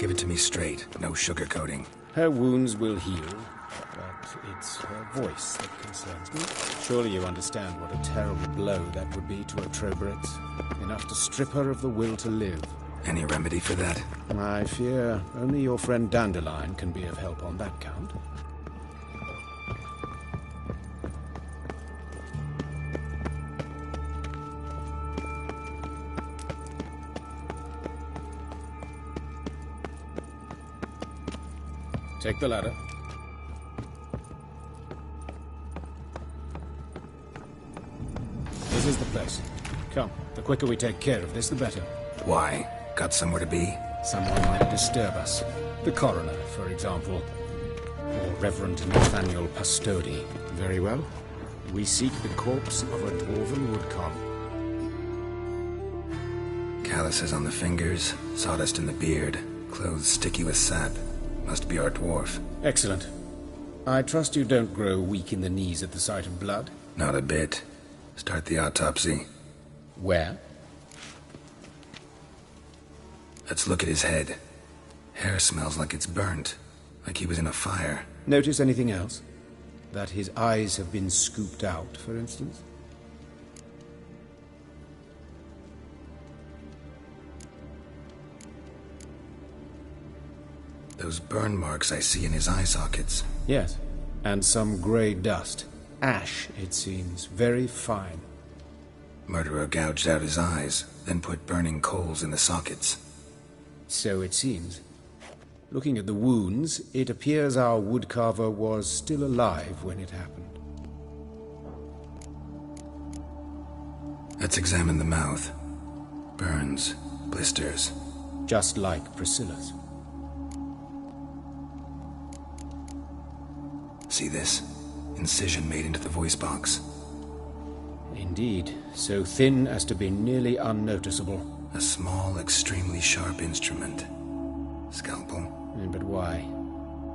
Give it to me straight, no sugarcoating. Her wounds will heal, but it's her voice that concerns me. Surely you understand what a terrible blow that would be to a Troberet. Enough to strip her of the will to live. Any remedy for that? I fear only your friend Dandelion can be of help on that count. Take the ladder. This is the place. Come, the quicker we take care of this, the better. Why? Got somewhere to be? Someone might disturb us. The coroner, for example. Or Reverend Nathaniel Pastodi. Very well. We seek the corpse of a dwarven woodcarver. Calluses on the fingers, sawdust in the beard, clothes sticky with sap. Must be our dwarf. Excellent. I trust you don't grow weak in the knees at the sight of blood? Not a bit. Start the autopsy. Where? Let's look at his head. Hair smells like it's burnt. Like he was in a fire. Notice anything else? That his eyes have been scooped out, for instance? Those burn marks I see in his eye sockets. Yes, and some grey dust. Ash, it seems. Very fine. Murderer gouged out his eyes, then put burning coals in the sockets. So it seems. Looking at the wounds, it appears our woodcarver was still alive when it happened. Let's examine the mouth. Burns, blisters. Just like Priscilla's. See this? Incision made into the voice box. Indeed, so thin as to be nearly unnoticeable. A small, extremely sharp instrument. Scalpel. But why?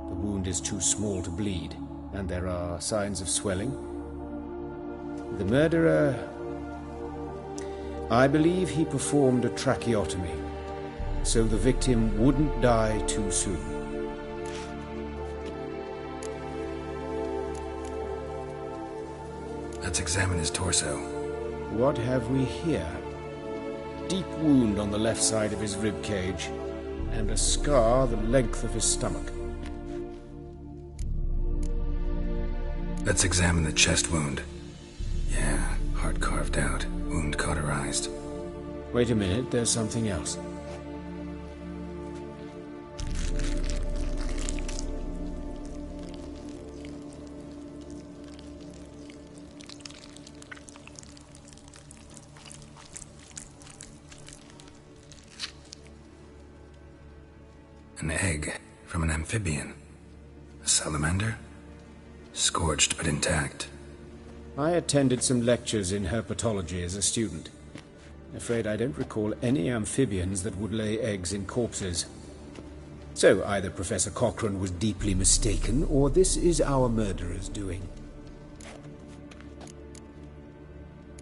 The wound is too small to bleed, and there are signs of swelling. The murderer... I believe he performed a tracheotomy, so the victim wouldn't die too soon. Let's examine his torso. What have we here? Deep wound on the left side of his rib cage, and a scar the length of his stomach. Let's examine the chest wound. Yeah, heart carved out, wound cauterized. Wait a minute, there's something else. An egg from an amphibian. A salamander? Scorched but intact. I attended some lectures in herpetology as a student. Afraid I don't recall any amphibians that would lay eggs in corpses. So either Professor Cochrane was deeply mistaken, or this is our murderer's doing.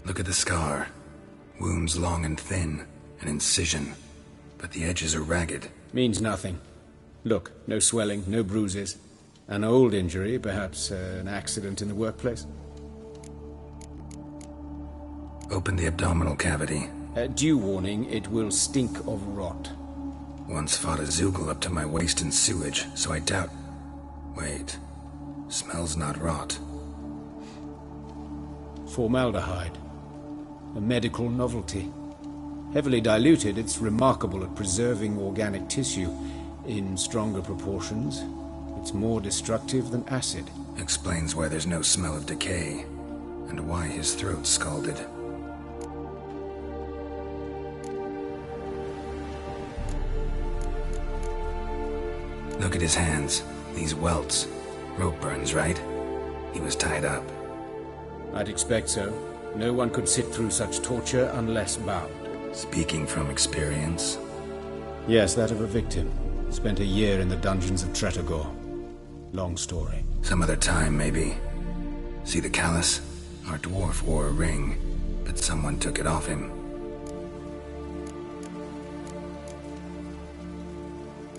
Look at the scar. Wounds long and thin, an incision. But the edges are ragged. Means nothing. Look, no swelling, no bruises. An old injury, perhaps an accident in the workplace. Open the abdominal cavity. Due warning, it will stink of rot. Once fought a Zoogle up to my waist in sewage, so I doubt... Wait. Smells not rot. Formaldehyde. A medical novelty. Heavily diluted, it's remarkable at preserving organic tissue. In stronger proportions, it's more destructive than acid. Explains why there's no smell of decay, and why his throat's scalded. Look at his hands. These welts. Rope burns, right? He was tied up. I'd expect so. No one could sit through such torture unless bound. Speaking from experience? Yes, that of a victim. Spent a year in the dungeons of Tretogor. Long story. Some other time, maybe. See the callus? Our dwarf wore a ring, but someone took it off him.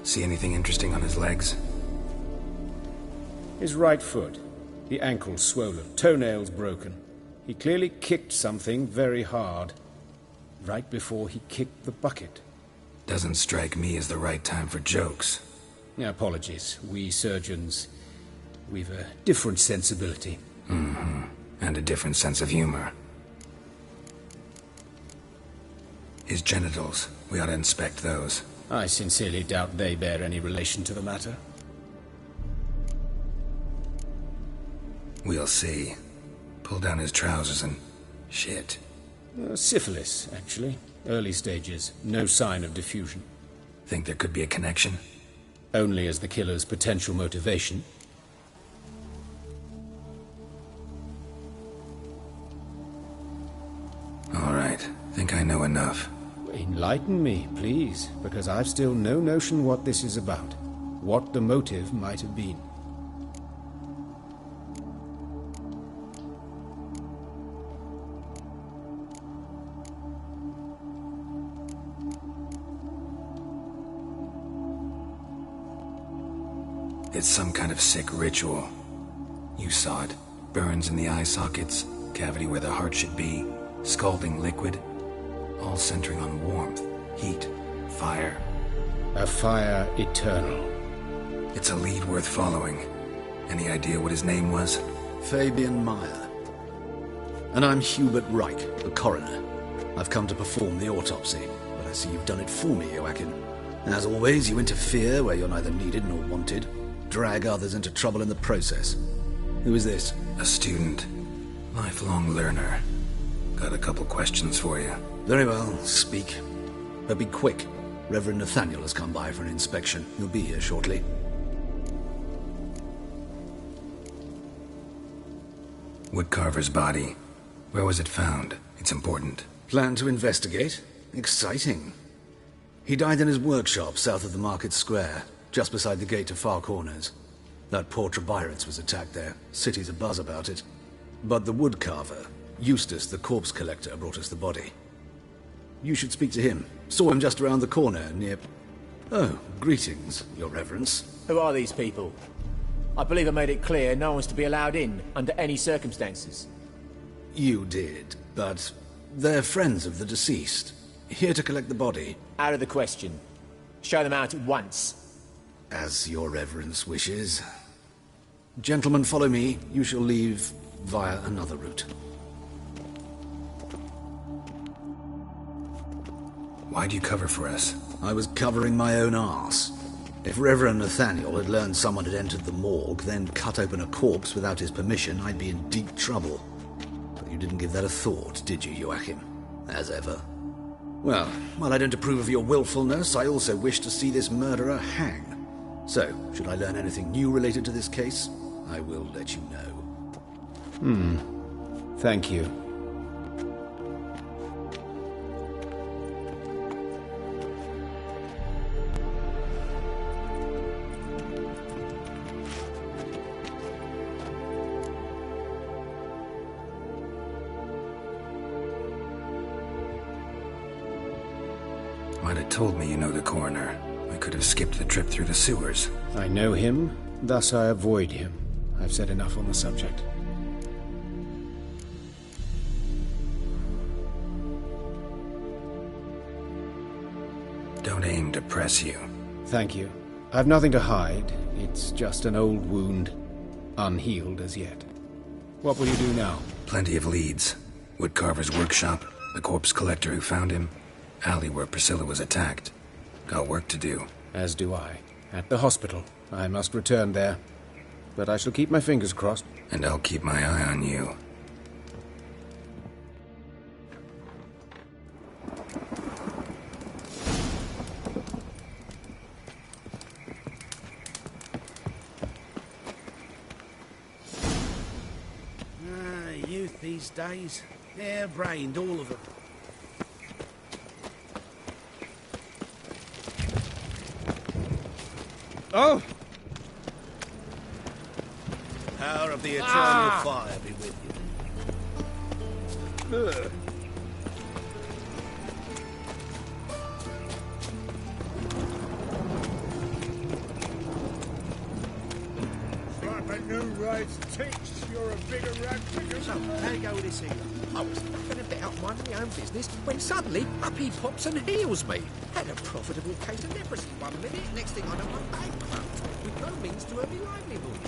See anything interesting on his legs? His right foot. The ankle swollen, toenails broken. He clearly kicked something very hard. Right before he kicked the bucket. Doesn't strike me as the right time for jokes. Apologies. We surgeons, we've a different sensibility. Mm-hmm. And a different sense of humor. His genitals. We ought to inspect those. I sincerely doubt they bear any relation to the matter. We'll see. Pull down his trousers and... shit. Syphilis, actually. Early stages. No sign of diffusion. Think there could be a connection? Only as the killer's potential motivation. All right. Think I know enough. Enlighten me, please, because I've still no notion what this is about. What the motive might have been. It's some kind of sick ritual. You saw it. Burns in the eye sockets, cavity where the heart should be, scalding liquid, all centering on warmth, heat, fire. A fire eternal. It's a lead worth following. Any idea what his name was? Fabian Meyer. And I'm Hubert Reich, the coroner. I've come to perform the autopsy, but I see you've done it for me, Joachim. As always, you interfere where you're neither needed nor wanted. Drag others into trouble in the process. Who is this? A student. Lifelong learner. Got a couple questions for you. Very well, speak. But be quick. Reverend Nathaniel has come by for an inspection. He'll be here shortly. Woodcarver's body. Where was it found? It's important. Plan to investigate? Exciting. He died in his workshop south of the market square, just beside the gate to Far Corners. That poor Trebirates was attacked there. City's abuzz about it. But the woodcarver, Eustace the corpse collector, brought us the body. You should speak to him. Saw him just around the corner near... Oh, greetings, Your Reverence. Who are these people? I believe I made it clear no one's to be allowed in, under any circumstances. You did, but they're friends of the deceased. Here to collect the body. Out of the question. Show them out at once. As Your Reverence wishes. Gentlemen, follow me. You shall leave via another route. Why'd you cover for us? I was covering my own arse. If Reverend Nathaniel had learned someone had entered the morgue, then cut open a corpse without his permission, I'd be in deep trouble. But you didn't give that a thought, did you, Joachim? As ever. Well, while I don't approve of your willfulness, I also wish to see this murderer hang. So, should I learn anything new related to this case, I will let you know. Thank you. Might have told me you know the coroner. I could have skipped the trip through the sewers. I know him, thus I avoid him. I've said enough on the subject. Don't aim to press you. Thank you. I've nothing to hide. It's just an old wound, unhealed as yet. What will you do now? Plenty of leads. Woodcarver's workshop, the corpse collector who found him, alley where Priscilla was attacked. Got work to do. As do I. At the hospital. I must return there. But I shall keep my fingers crossed. And I'll keep my eye on you. Youth these days. Hair-brained, all of them. Oh! Power of the eternal fire be with you. Ugh. Right, takes. You're a bigger rat picker. So, how you go with this healer? I was fucking about minding my own business when suddenly up he pops and heals me. Had a profitable case of leprosy 1 minute, next thing I know I'm bankrupt, with no means to earn my livelihood.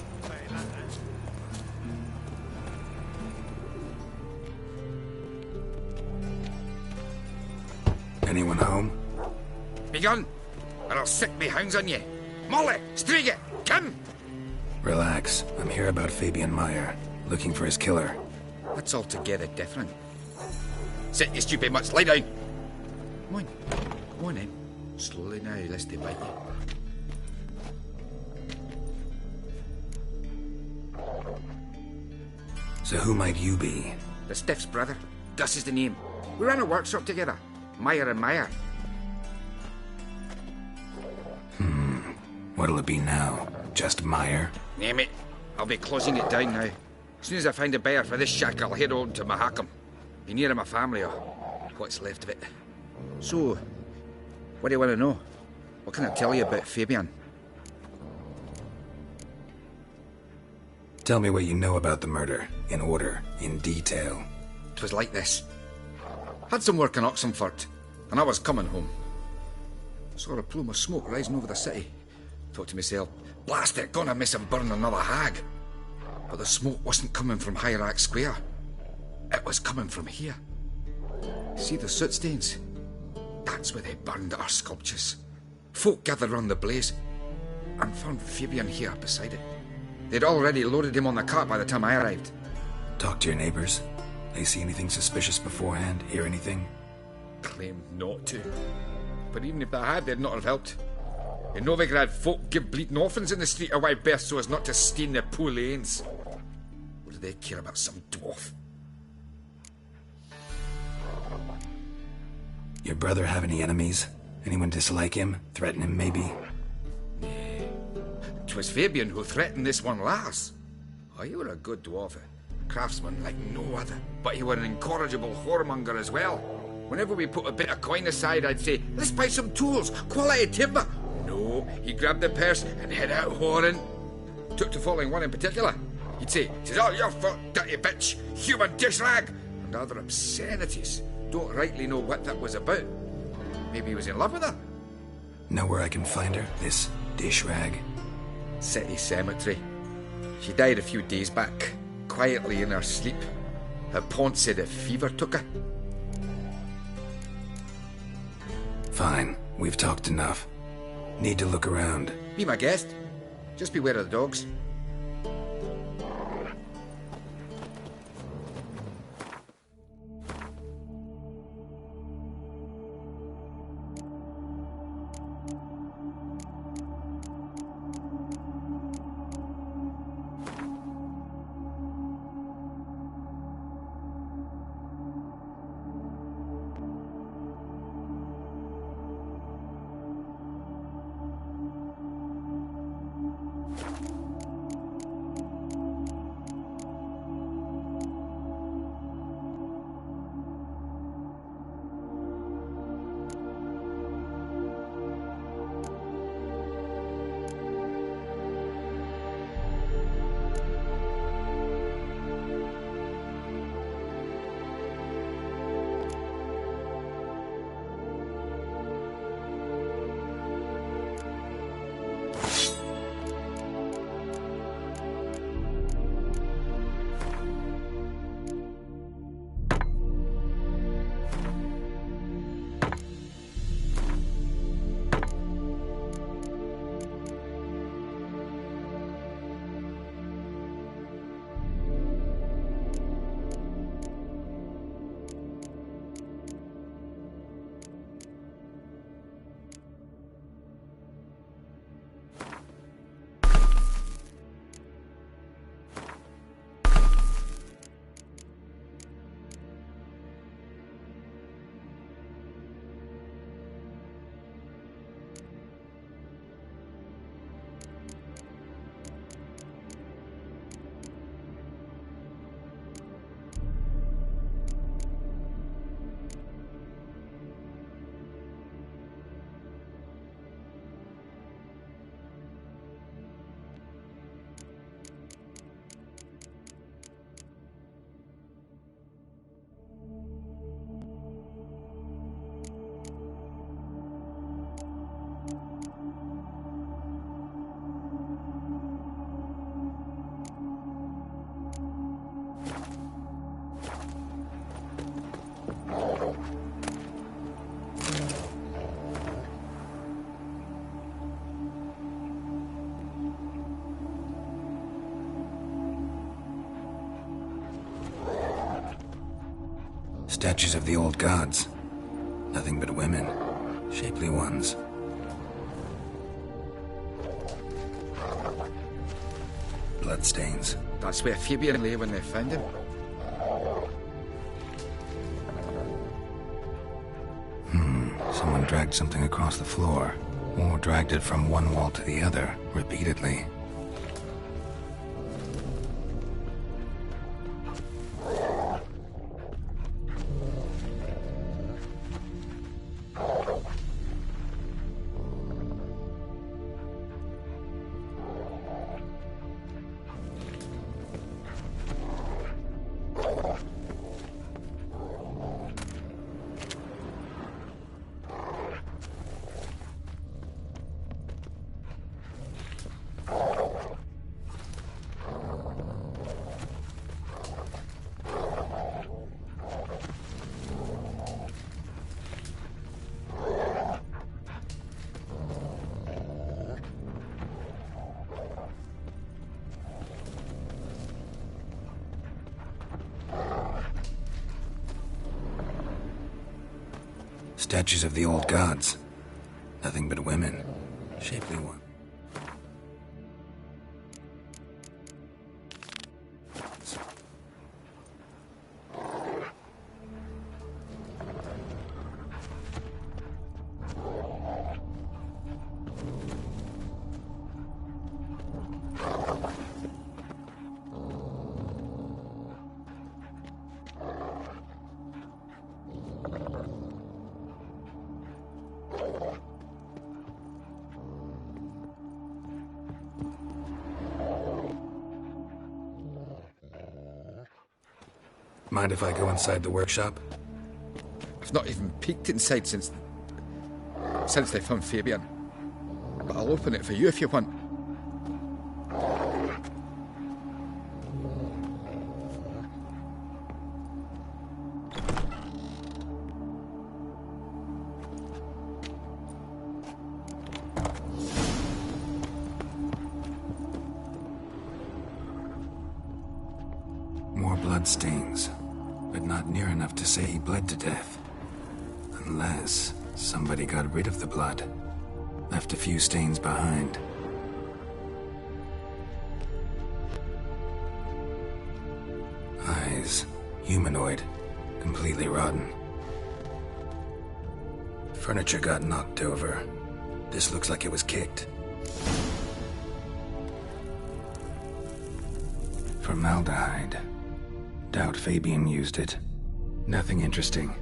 Anyone home? Be gone, or I'll sick me hounds on you. Molly, Striga, come! Relax. I'm here about Fabian Meyer, looking for his killer. That's altogether different. Sit, you stupid mutts, lie down. Come on then. Slowly now, lest they bite you. So who might you be? The Stiff's brother. Das is the name. We ran a workshop together. Meyer and Meyer. What'll it be now? Just Meyer? Name it. I'll be closing it down now. As soon as I find a buyer for this shack, I'll head on to Mahakam. Be near my family, or what's left of it. So, what do you want to know? What can I tell you about Fabian? Tell me what you know about the murder, in order, in detail. 'Twas like this. Had some work in Oxenfurt, and I was coming home. Saw a plume of smoke rising over the city. Thought to myself, blast it, gonna miss him burn another hag. But the smoke wasn't coming from Hierarch Square. It was coming from here. See the soot stains? That's where they burned our sculptures. Folk gathered round the blaze, and found Fabian here beside it. They'd already loaded him on the cart by the time I arrived. Talk to your neighbors. They see anything suspicious beforehand? Hear anything? Claimed not to. But even if they had, they'd not have helped. In Novigrad, folk give bleeding orphans in the street a wide berth so as not to stain their poor lanes. What do they care about some dwarf? Your brother have any enemies? Anyone dislike him? Threaten him, maybe? 'Twas Fabian who threatened this one last. Oh, you were a good dwarf, a craftsman like no other. But you were an incorrigible whoremonger as well. Whenever we put a bit of coin aside, I'd say, let's buy some tools, quality timber. No, he grabbed the purse and head out whoring. Took to following one in particular. He'd say, "'Tis all your fault, dirty bitch, human dish rag," and other obscenities. Don't rightly know what that was about. Maybe he was in love with her. Know where I can find her? This dish rag? City cemetery. She died a few days back, quietly in her sleep. Her pawn said a fever took her. Fine, we've talked enough. Need to look around. Be my guest. Just beware of the dogs. Statues of the old gods. Nothing but women. Shapely ones. Bloodstains. That's where Fabian lay when they found him. Someone dragged something across the floor, or dragged it from one wall to the other, repeatedly. Statues of the old gods. Nothing but women. Shapely one. Mind if I go inside the workshop? I've not even peeked inside since they found Fabian. But I'll open it for you if you want. More bloodstains, but not near enough to say he bled to death. Unless somebody got rid of the blood, left a few stains behind. Eyes, humanoid, completely rotten. Furniture got knocked over. This looks like it was kicked. Formaldehyde. Doubt Fabian used it. Nothing interesting.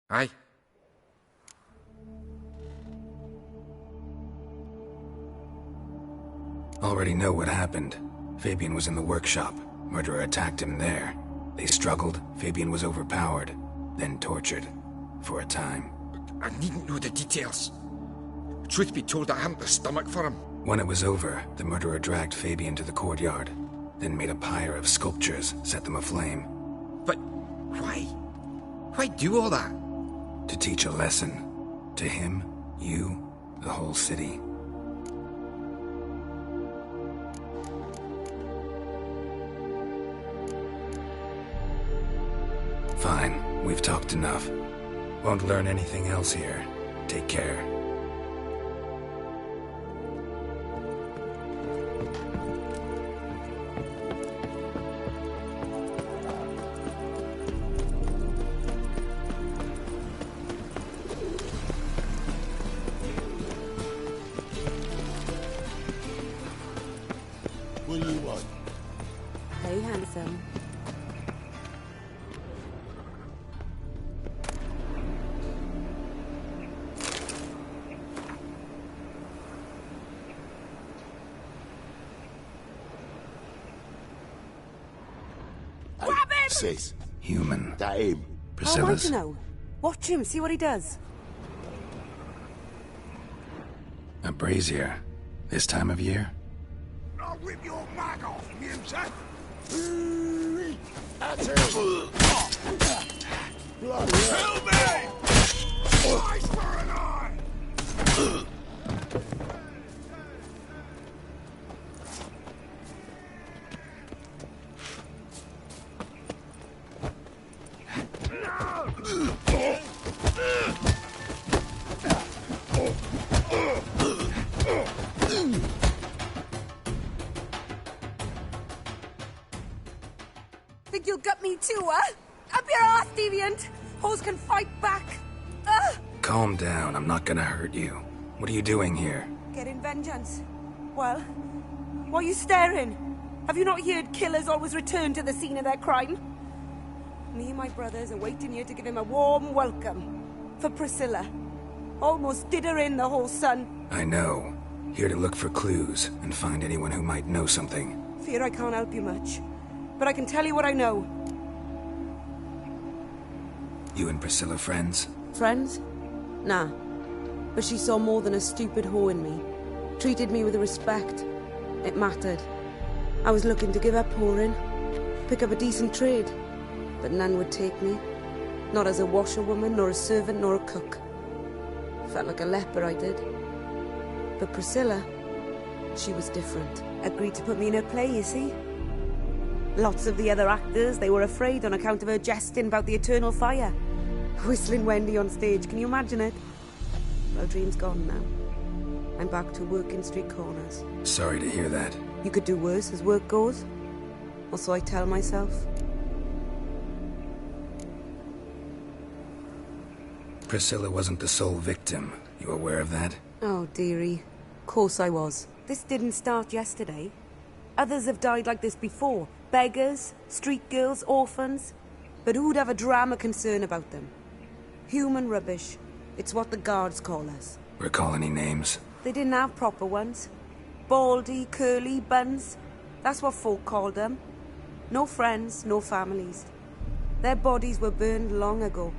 Aye. Already know what happened. Fabian was in the workshop. Murderer attacked him there. They struggled. Fabian was overpowered, then tortured. For a time. I needn't know the details. Truth be told, I haven't the stomach for him. When it was over, the murderer dragged Fabian to the courtyard, then made a pyre of sculptures, set them aflame. But why? Why do all that? To teach a lesson. To him, you, the whole city. Fine, we've talked enough. Won't learn anything else here. Take care. What do you want? Hey, handsome. Grab him! Sis. Human. That him. Oh, I Priscilla's. don't know. Watch him, see what he does. A brazier. This time of year? I'll rip your mag off, Musa! That's it! Bloody hell! Help me! Eyes for an eye! think you'll gut me too, huh? Up your ass, deviant! Hoes can fight back! Ugh! Calm down, I'm not gonna hurt you. What are you doing here? Getting vengeance. Well, why are you staring? Have you not heard killers always return to the scene of their crime? Me and my brothers are waiting here to give him a warm welcome. For Priscilla. Almost did her in, the whole son. I know. Here to look for clues and find anyone who might know something. Fear I can't help you much. But I can tell you what I know. You and Priscilla friends? Friends? Nah. But she saw more than a stupid whore in me. Treated me with respect. It mattered. I was looking to give up whoring. Pick up a decent trade. But none would take me. Not as a washerwoman, nor a servant, nor a cook. Felt like a leper, I did. But Priscilla, she was different. Agreed to put me in her play, you see? Lots of the other actors, they were afraid on account of her jesting about the eternal fire. Whistling Wendy on stage, can you imagine it? Well, dream's gone now. I'm back to working street corners. Sorry to hear that. You could do worse as work goes. Or so I tell myself. Priscilla wasn't the sole victim. You aware of that? Oh, dearie. Course I was. This didn't start yesterday. Others have died like this before. Beggars, street girls, orphans. But who'd have a drama concern about them? Human rubbish. It's what the guards call us. Recall any names? They didn't have proper ones. Baldy, curly, buns. That's what folk called them. No friends, no families. Their bodies were burned long ago.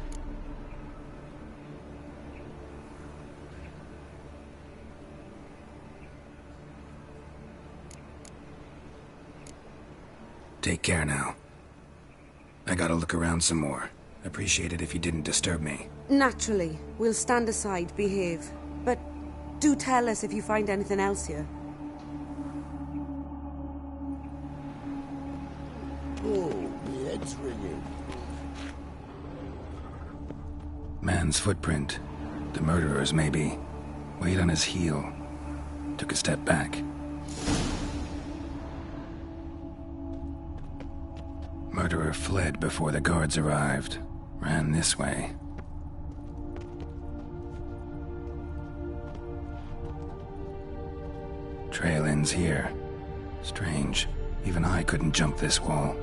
Take care now. I gotta look around some more. Appreciate it if you didn't disturb me. Naturally. We'll stand aside, behave. But do tell us if you find anything else here. Oh, my head's ringing. Man's footprint. The murderer's, maybe. Weight on his heel. Took a step back. Murderer fled before the guards arrived. Ran this way. Trail ends here. Strange. Even I couldn't jump this wall.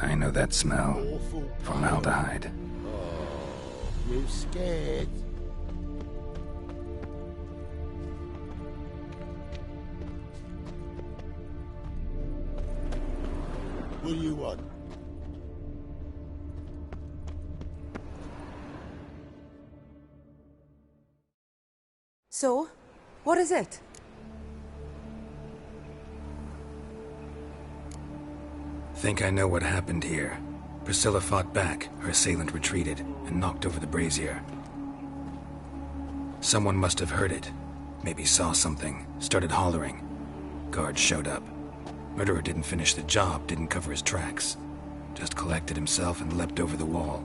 I know that smell. Formaldehyde. Oh, you scared? What do you want? So, what is it? Think I know what happened here. Priscilla fought back, her assailant retreated, and knocked over the brazier. Someone must have heard it. Maybe saw something, started hollering. Guards showed up. Murderer didn't finish the job, didn't cover his tracks. Just collected himself and leapt over the wall.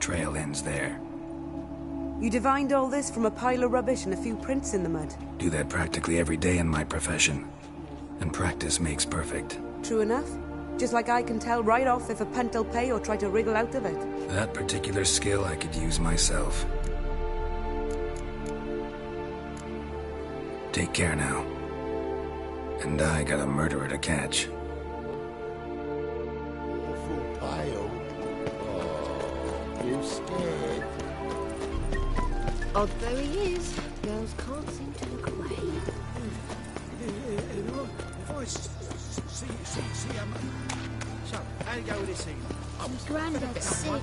Trail ends there. You divined all this from a pile of rubbish and a few prints in the mud. Do that practically every day in my profession. And practice makes perfect. True enough. Just like I can tell right off if a punt will pay or try to wriggle out of it. That particular skill I could use myself. Take care now. And I got a murderer to catch. Awful pale. Oh, you scared? Odd though he is, girls can't seem to look away. You know, if I see so, how do you go with this thing? Grandad's sick.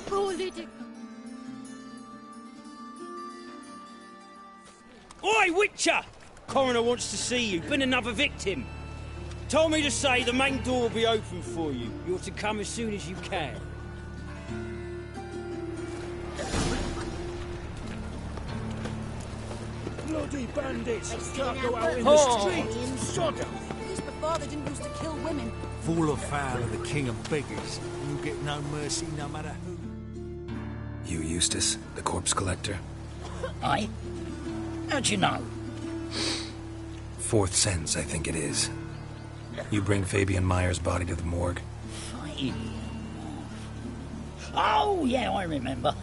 Poor little... Oi, Witcher! Coroner wants to see you. Been another victim. told me to say the main door will be open for you. You're to come as soon as you can. Bloody bandits! Can't go out in Oh. the street! Sod off! At least before they didn't used to kill women. Fall afoul of the king of beggars. You get no mercy no matter who. You Eustace, the corpse collector? Aye? How'd you know? Fourth sense, I think it is. You bring Fabian Meyer's body to the morgue? Oh, yeah, I remember.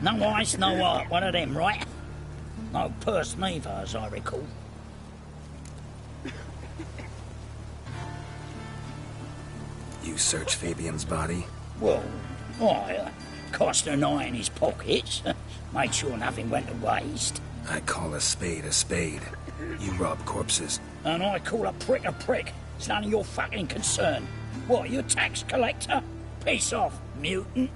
No eyes, no heart, one of them, right? No purse neither, as I recall. You search Fabian's body? Well, I cast an eye in his pockets, made sure nothing went to waste. I call a spade a spade. You rob corpses. And I call a prick a prick. It's none of your fucking concern. What, you a tax collector? Piss off, mutant.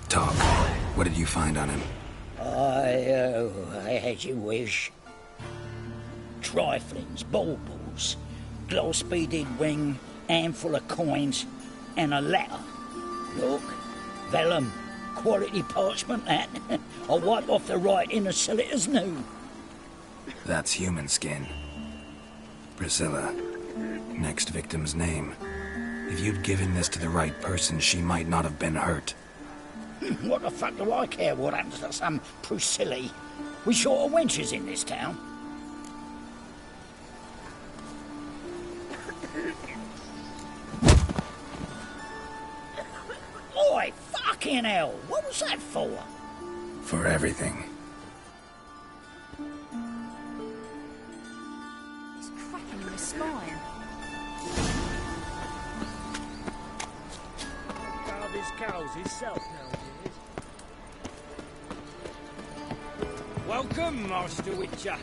Talk. What did you find on him? As you wish. Triflings, baubles, gloss-beaded ring, handful of coins, and a letter. Look, vellum, quality parchment that. I'll wipe off the writing and sell it as new. That's human skin. Priscilla. Next victim's name. If you'd given this to the right person, she might not have been hurt. What the fuck do I care what happens to some Priscilla? We short of wenches in this town. Oi, fucking hell! What was that for? For everything. He's cracking in the spine. Carve his cows himself nowadays. Welcome, Master Witcher.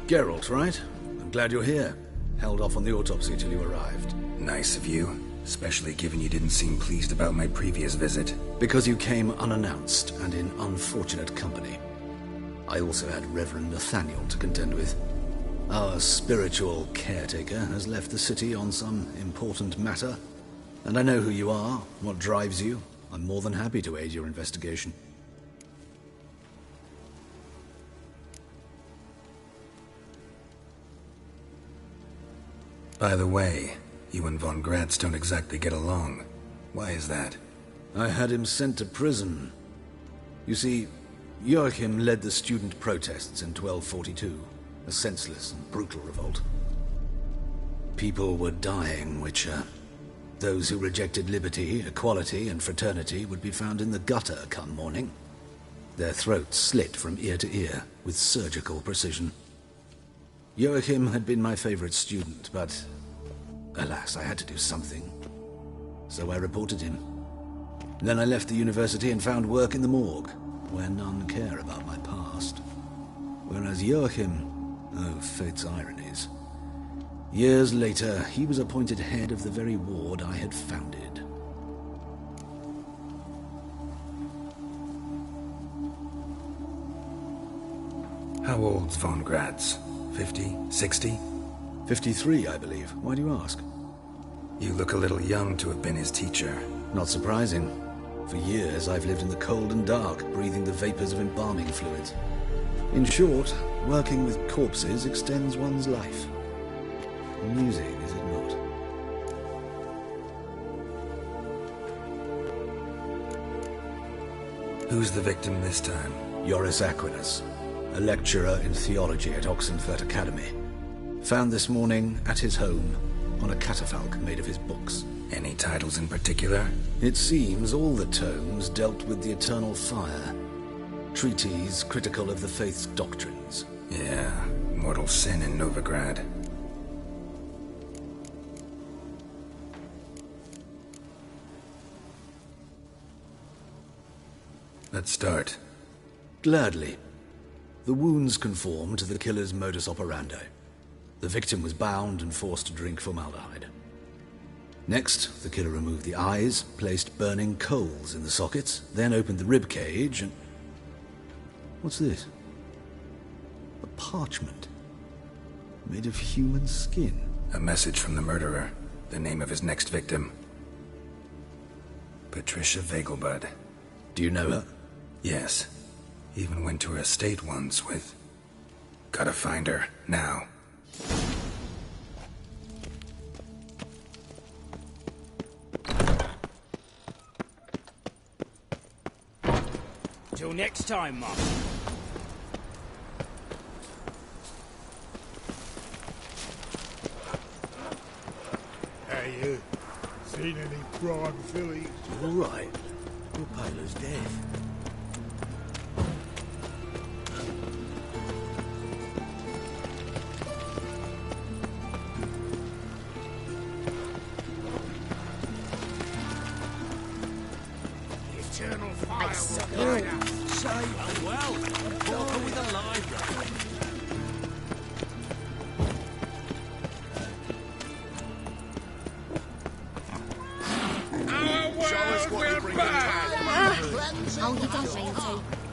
Geralt, right? I'm glad you're here. Held off on the autopsy till you arrived. Nice of you, especially given you didn't seem pleased about my previous visit. Because you came unannounced and in unfortunate company. I also had Reverend Nathaniel to contend with. Our spiritual caretaker has left the city on some important matter. And I know who you are, what drives you. I'm more than happy to aid your investigation. By the way, you and von Gratz don't exactly get along. Why is that? I had him sent to prison. You see, Joachim led the student protests in 1242, a senseless and brutal revolt. People were dying, Witcher. Those who rejected liberty, equality, and fraternity would be found in the gutter come morning. Their throats slit from ear to ear with surgical precision. Joachim had been my favorite student, but alas, I had to do something. So I reported him. Then I left the university and found work in the morgue, where none care about my past. Whereas Joachim, oh, fate's ironies. Years later, he was appointed head of the very ward I had founded. How old's von Gratz? 50? 60? 53, I believe. Why do you ask? You look a little young to have been his teacher. Not surprising. For years, I've lived in the cold and dark, breathing the vapors of embalming fluids. In short, working with corpses extends one's life. Amusing, is it not? Who's the victim this time? Joris Aquinas, a lecturer in theology at Oxenfurt Academy. Found this morning at his home on a catafalque made of his books. Any titles in particular? It seems all the tomes dealt with the eternal fire. Treatises critical of the faith's doctrines. Yeah, mortal sin in Novigrad. Let's start. Gladly. The wounds conformed to the killer's modus operandi. The victim was bound and forced to drink formaldehyde. Next, the killer removed the eyes, placed burning coals in the sockets, then opened the rib cage and... What's this? A parchment. Made of human skin. A message from the murderer. The name of his next victim. Patricia Vegelbud. Do you know her? Yes. Even went to her estate once with... Gotta find her, now. Till next time, Mum. Hey, you. Seen any prime fillies? All right. Your Pilo's dead. Eternal fire will guide us. Well, welcome with a library. Oh, you don't mean to.